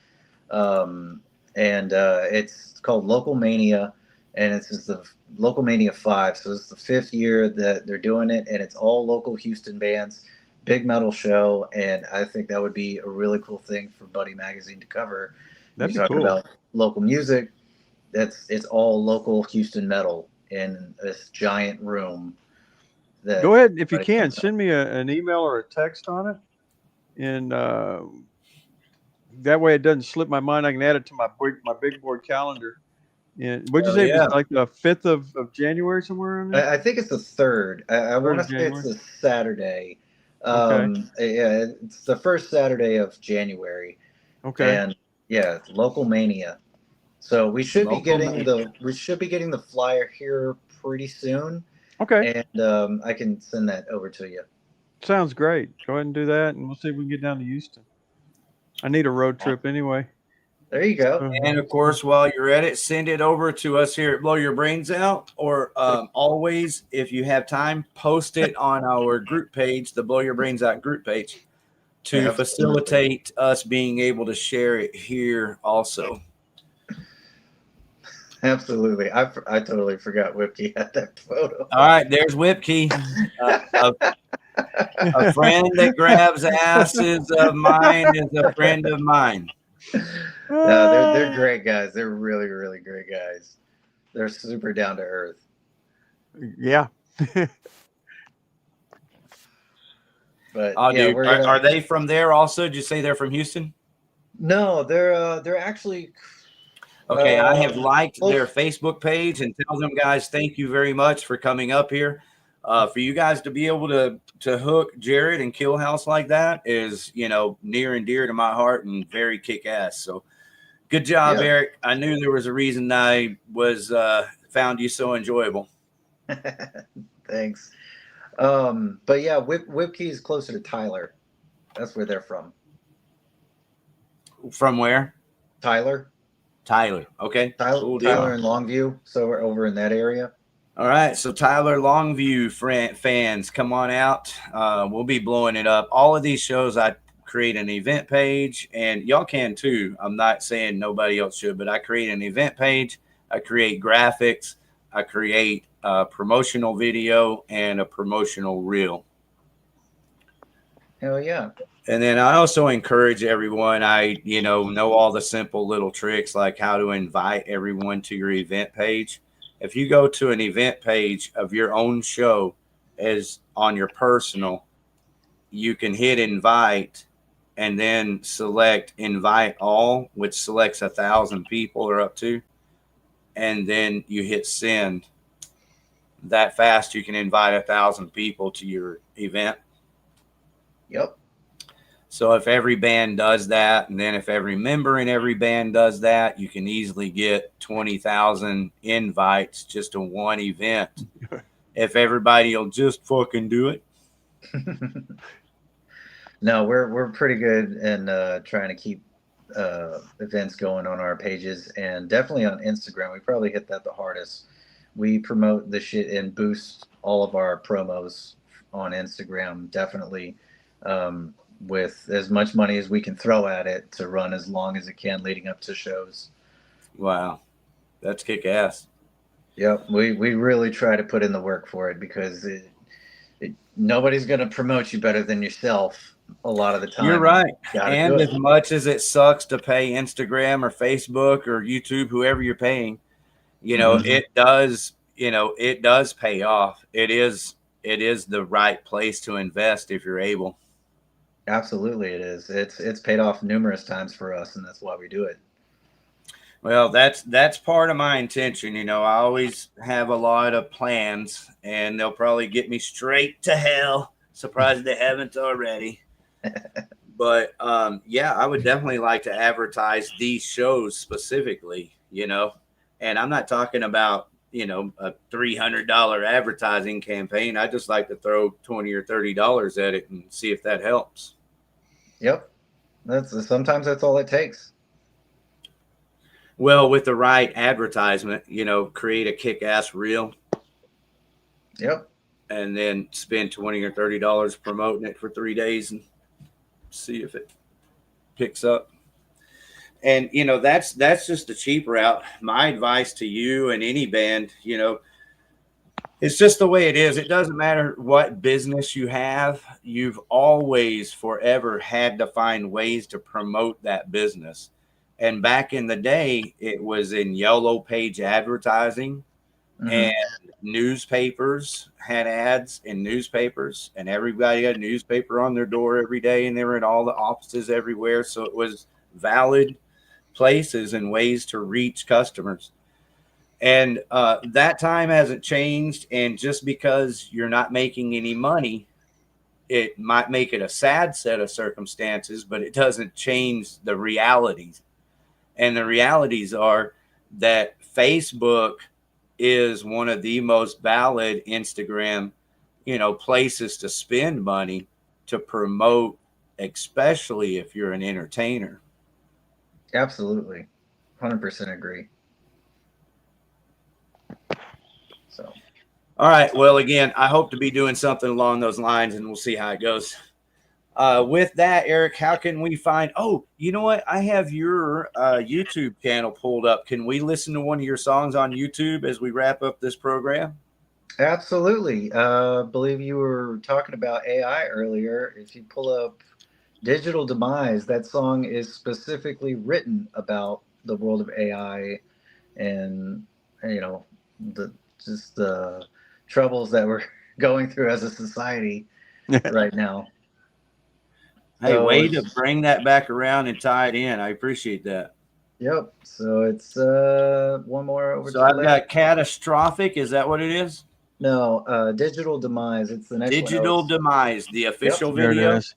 And it's called Local Mania, and it's just the Local Mania 5. So it's the 5th year that they're doing it, and it's all local Houston bands, big metal show. And I think that would be a really cool thing for Buddy Magazine to cover. That'd be cool. About local music. It's all local Houston metal in this giant room. Go ahead, if you can, send me an email or a text on it, and that way it doesn't slip my mind. I can add it to my big board calendar. And what'd you Hell say? yeah. It was like the 5th of January, somewhere in there? I think it's the 3rd. I want to of say it's January? the Saturday. Okay. Yeah, it's the first Saturday of January, Okay. and yeah, local mania. So we should be Local getting mania. the flyer here pretty soon, Okay. and I can send that over to you. Sounds great. Go ahead and do that, and we'll see if we can get down to Houston. I need a road trip anyway. There you go. And of course, while you're at it, send it over to us here at Blow Your Brains Out, or always, if you have time, post it on our group page, the Blow Your Brains Out group page, to Absolutely. facilitate us being able to share it here also. Absolutely. I totally forgot Whipkey had that photo. All right, there's Whipkey. A friend that grabs asses of mine is a friend of mine. No, they're great guys. They're really, really great guys. They're super down to earth. Yeah. But Oh, yeah, dude, we're gonna... are they from there also? Did you say they're from Houston? No, they're actually... Okay, I have liked close. their Facebook page, and tell them, guys, thank you very much for coming up here. For you guys to be able to hook Jared and Kill House like that is, near and dear to my heart and very kick ass. So good job, Yeah. Eric. I knew there was a reason I was found you so enjoyable. Thanks. But yeah, Whipkey is closer to Tyler. That's where they're from. From where? Tyler. Okay. Cool deal. Tyler and Longview. So we're over in that area. All right. So Tyler Longview fans, come on out. We'll be blowing it up. All of these shows, I create an event page, and y'all can too. I'm not saying nobody else should, but I create an event page. I create graphics. I create a promotional video and a promotional reel. Hell yeah. And then I also encourage everyone, I know all the simple little tricks like how to invite everyone to your event page. If you go to an event page of your own show as on your personal, you can hit invite and then select invite all, which selects 1,000 people or up to, and then you hit send. That fast you can invite 1,000 people to your event. Yep. So if every band does that, and then if every member in every band does that, you can easily get 20,000 invites just to one event. If everybody will just fucking do it. No, we're pretty good in trying to keep events going on our pages, and definitely on Instagram. We probably hit that the hardest. We promote the shit and boost all of our promos on Instagram, definitely. With as much money as we can throw at it to run as long as it can leading up to shows. Wow. That's kick ass. Yep. We really try to put in the work for it, because nobody's going to promote you better than yourself a lot of the time. You're right. And as much as it sucks to pay Instagram or Facebook or YouTube, whoever you're paying, it does pay off. It is the right place to invest if you're able. Absolutely, it is. It's paid off numerous times for us, and that's why we do it. Well, that's part of my intention. I always have a lot of plans, and they'll probably get me straight to hell. Surprised they haven't already. But yeah, I would definitely like to advertise these shows specifically. And I'm not talking about a $300 advertising campaign. I just like to throw $20 or $30 at it and see if that helps. Yep. Sometimes that's all it takes. Well, with the right advertisement, create a kick-ass reel. Yep. And then spend $20 or $30 promoting it for 3 days and see if it picks up. And, that's just the cheap route. My advice to you and any band, it's just the way it is. It doesn't matter what business you have. You've always forever had to find ways to promote that business. And back in the day, it was in yellow page advertising, and newspapers had ads in newspapers, and everybody had a newspaper on their door every day, and they were in all the offices everywhere. So it was valid places and ways to reach customers. And that time hasn't changed. And just because you're not making any money, it might make it a sad set of circumstances, but it doesn't change the realities. And the realities are that Facebook is one of the most valid Instagram, places to spend money to promote, especially if you're an entertainer. Absolutely. 100% agree. So, all right. Well, again, I hope to be doing something along those lines, and we'll see how it goes. With that, Eric, how can we find? Oh, you know what? I have your YouTube channel pulled up. Can we listen to one of your songs on YouTube as we wrap up this program? absolutely. Believe you were talking about AI earlier. If you pull up Digital Demise, that song is specifically written about the world of AI and, the troubles that we're going through as a society right now. Hey, So way to bring that back around and tie it in. I appreciate that. Yep. So it's one more over So to the I've left. got Catastrophic. Is that what it is? No, Digital Demise. It's the next Digital one. Demise, the official There it video. is.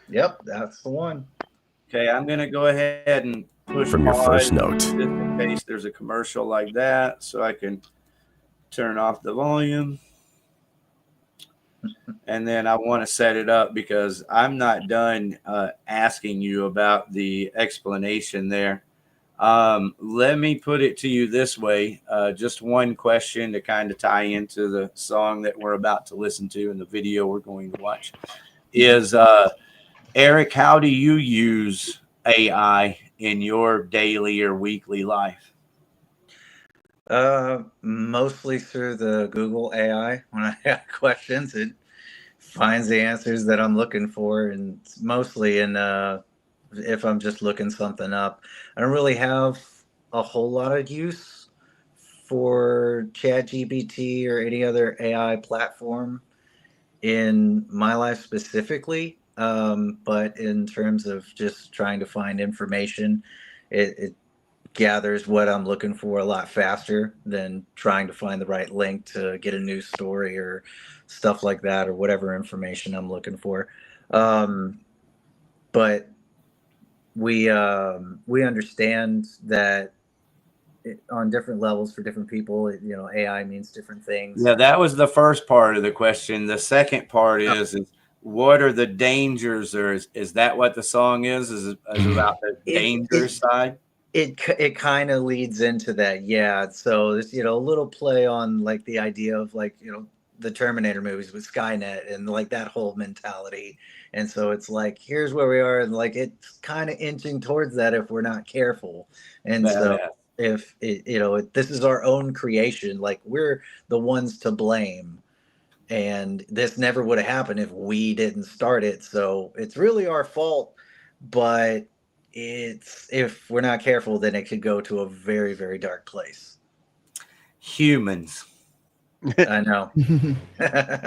Yep, that's the one. Okay, I'm going to go ahead and push From your first pause note. just in case there's a commercial like that, so I can turn off the volume. And then I want to set it up because I'm not done asking you about the explanation there. Let me put it to you this way. Just one question to kind of tie into the song that we're about to listen to and the video we're going to watch is, Eric, how do you use AI in your daily or weekly life? Mostly through the Google AI. When I have questions, it finds the answers that I'm looking for, and it's mostly in if I'm just looking something up. I don't really have a whole lot of use for ChatGPT or any other AI platform in my life specifically. But in terms of just trying to find information, it gathers what I'm looking for a lot faster than trying to find the right link to get a news story or stuff like that, or whatever information I'm looking for. But we understand that on different levels for different people, AI means different things. Yeah, that was the first part of the question. The second part is what are the dangers, or is that what the song is? Is about the dangerous side? It kind of leads into that, yeah. So this, a little play on like the idea of like, the Terminator movies with Skynet and like that whole mentality. And so it's like, here's where we are, and like it's kind of inching towards that if we're not careful. And so if this is our own creation, like we're the ones to blame. And this never would have happened if we didn't start it. So it's really our fault, but if we're not careful, then it could go to a very, very dark place. Humans. I know.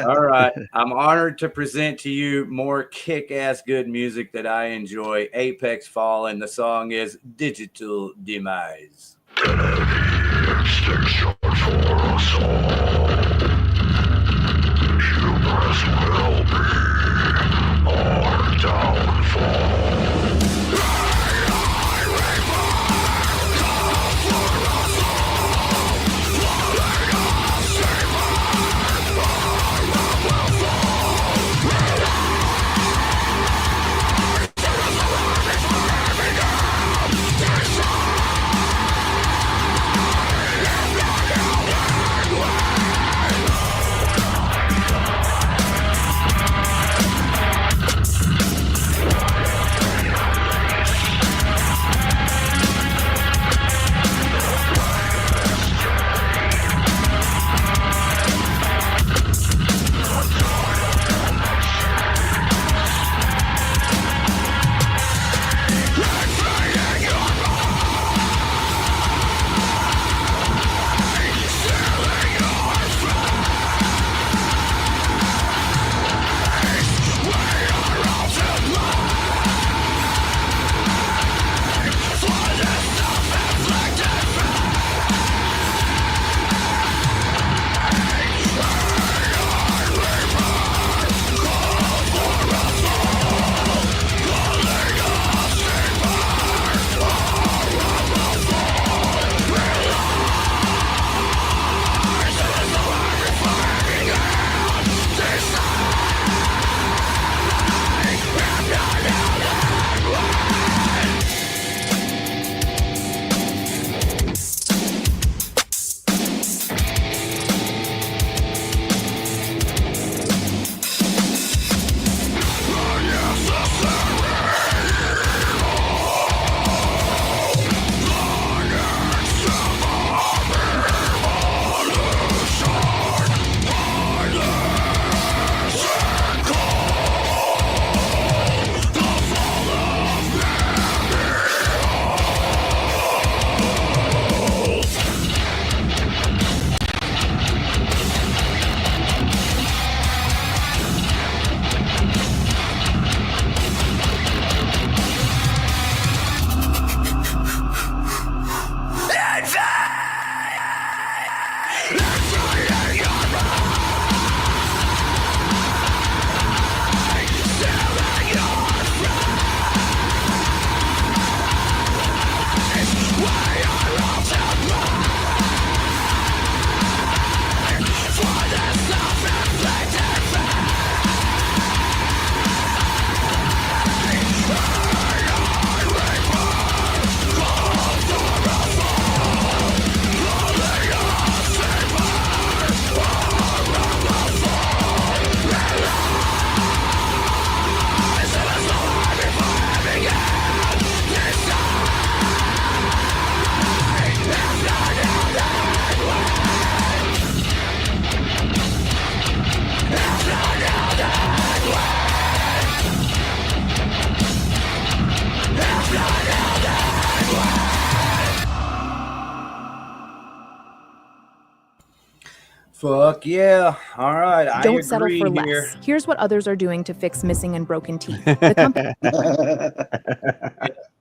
All right. I'm honored to present to you more kick-ass good music that I enjoy. Apex Fallen. The song is Digital Demise. Extinction for us all. Humans will be our downfall. Fuck yeah. All right. I Don't settle agree for here. less. Here's what others are doing to fix missing and broken teeth. The company.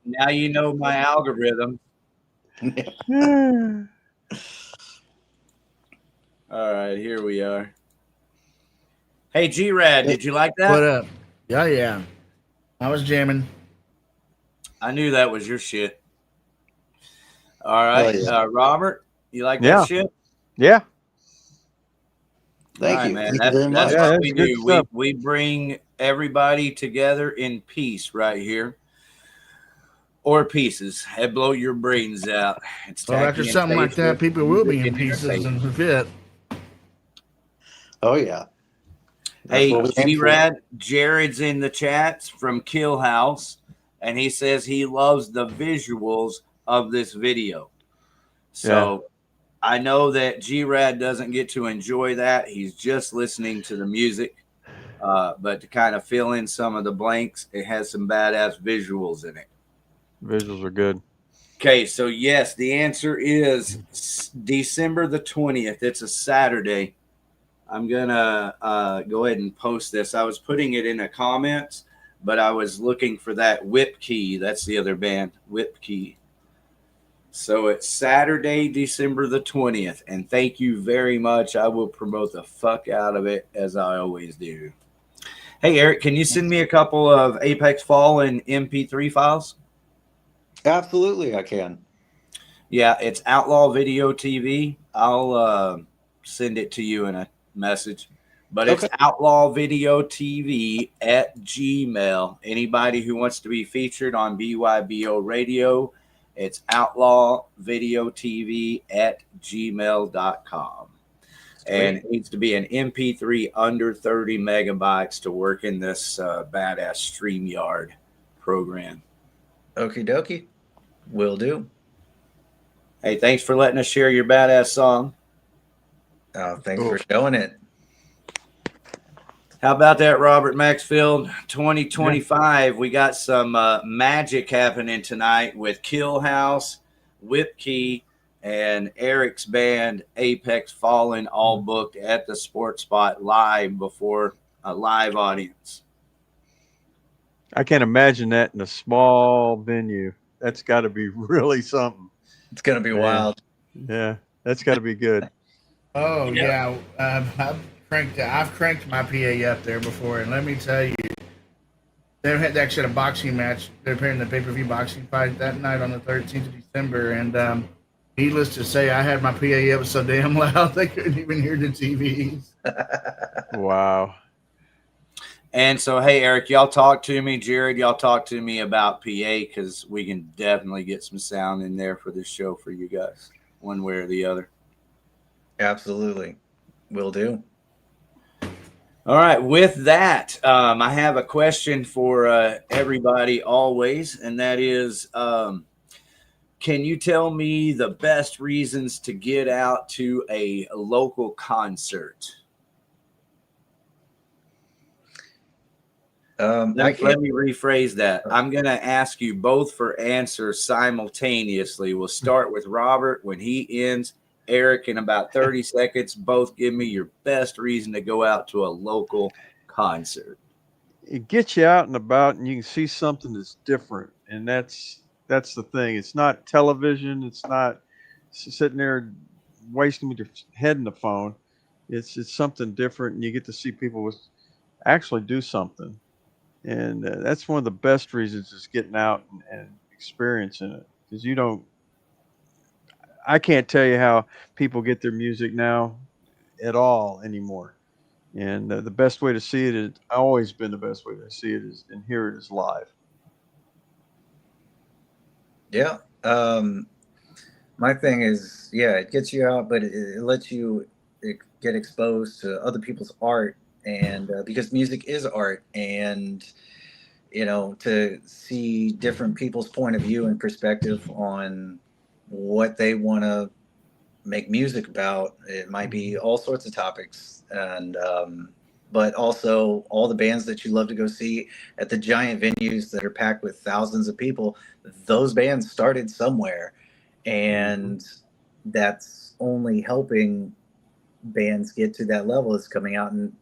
Now you know my algorithm. All right, here we are. Hey, G-Rad, did you like that? What up? Yeah, yeah. I was jamming. I knew that was your shit. All right, Oh, yeah. Robert, you like Yeah. that shit? Yeah. Thank All right, you. man. Thank you That's, very that's much. Yeah, what that's we good do. stuff. We bring everybody together in peace right here. Or pieces. That blow your brains out. It's Well, after tacky and something like that, tasteless people will be music in and pieces entertainment. and fit. Oh yeah. That's Hey, what we aim for. G-Rad, Jared's in the chats from Kill House, and he says he loves the visuals of this video. So I know that G-Rad doesn't get to enjoy that. He's just listening to the music. But to kind of fill in some of the blanks, it has some badass visuals in it. Visuals are good. Okay, so yes, the answer is December the 20th. It's a Saturday. I'm going to go ahead and post this. I was putting it in the comments, but I was looking for that Whip Key. That's the other band, Whip Key. So it's Saturday, December the 20th. And thank you very much. I will promote the fuck out of it, as I always do. Hey, Eric, can you send me a couple of Apex Fallen MP3 files? Absolutely, I can. Yeah, it's Outlaw Video TV. I'll send it to you in a message. But it's Outlaw Video TV at Gmail. Anybody who wants to be featured on BYBO Radio, it's Outlaw Video TV at gmail.com. And it needs to be an MP3 under 30 megabytes to work in this badass StreamYard program. Okie dokie. Will do. Hey, thanks for letting us share your badass song. Oh, thanks for showing it. How about that, Robert Maxfield? 2025, we got some magic happening tonight with Kill House, Whip Key, and Eric's band Apex Fallen, all booked at the Sports Spot live before a live audience. I can't imagine that in a small venue. That's got to be really something. It's going to be wild. Yeah, that's got to be good. Oh yeah, I've cranked my PA up there before, and let me tell you, they actually had a boxing match. They're appearing in the pay-per-view boxing fight that night on the 13th of December, and needless to say, I had my PA up so damn loud they couldn't even hear the TVs. Wow. And so, hey, Eric, y'all talk to me. Jared, y'all talk to me about PA, because we can definitely get some sound in there for this show for you guys, one way or the other. Absolutely. Will do. All right. With that, I have a question for everybody always, and that is, can you tell me the best reasons to get out to a local concert? Let me rephrase that. I'm going to ask you both for answers simultaneously. We'll start with Robert. When he ends, Eric, in about 30 seconds, both give me your best reason to go out to a local concert. It gets you out and about, and you can see something that's different, and that's the thing. It's not television. It's not sitting there wasting with your head in the phone. It's something different, and you get to see people actually do something. And that's one of the best reasons is getting out and experiencing it, because I can't tell you how people get their music now at all anymore. And the best way to see it is always been the best way to see it is and hear it is live. Yeah. My thing is, it gets you out, but it lets you get exposed to other people's art. And because music is art, and to see different people's point of view and perspective on what they want to make music about. It might be all sorts of topics, and but also all the bands that you love to go see at the giant venues that are packed with thousands of people. Those bands started somewhere, and that's only helping bands get to that level is coming out and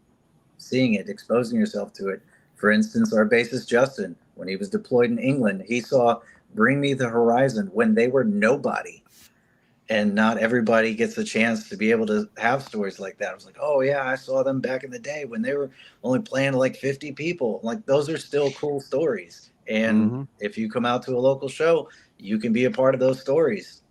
seeing it, exposing yourself to it. For instance, our bassist Justin, when he was deployed in England, he saw Bring Me the Horizon when they were nobody. And not everybody gets a chance to be able to have stories like that. I was like, oh yeah, I saw them back in the day when they were only playing to like 50 people. Like, those are still cool stories. And if you come out to a local show, you can be a part of those stories.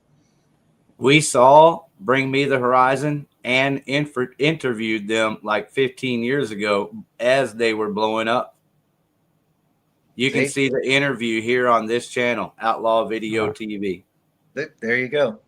We saw Bring Me the Horizon and interviewed them like 15 years ago as they were blowing up. You can see the interview here on this channel, Outlaw Video TV. There you go.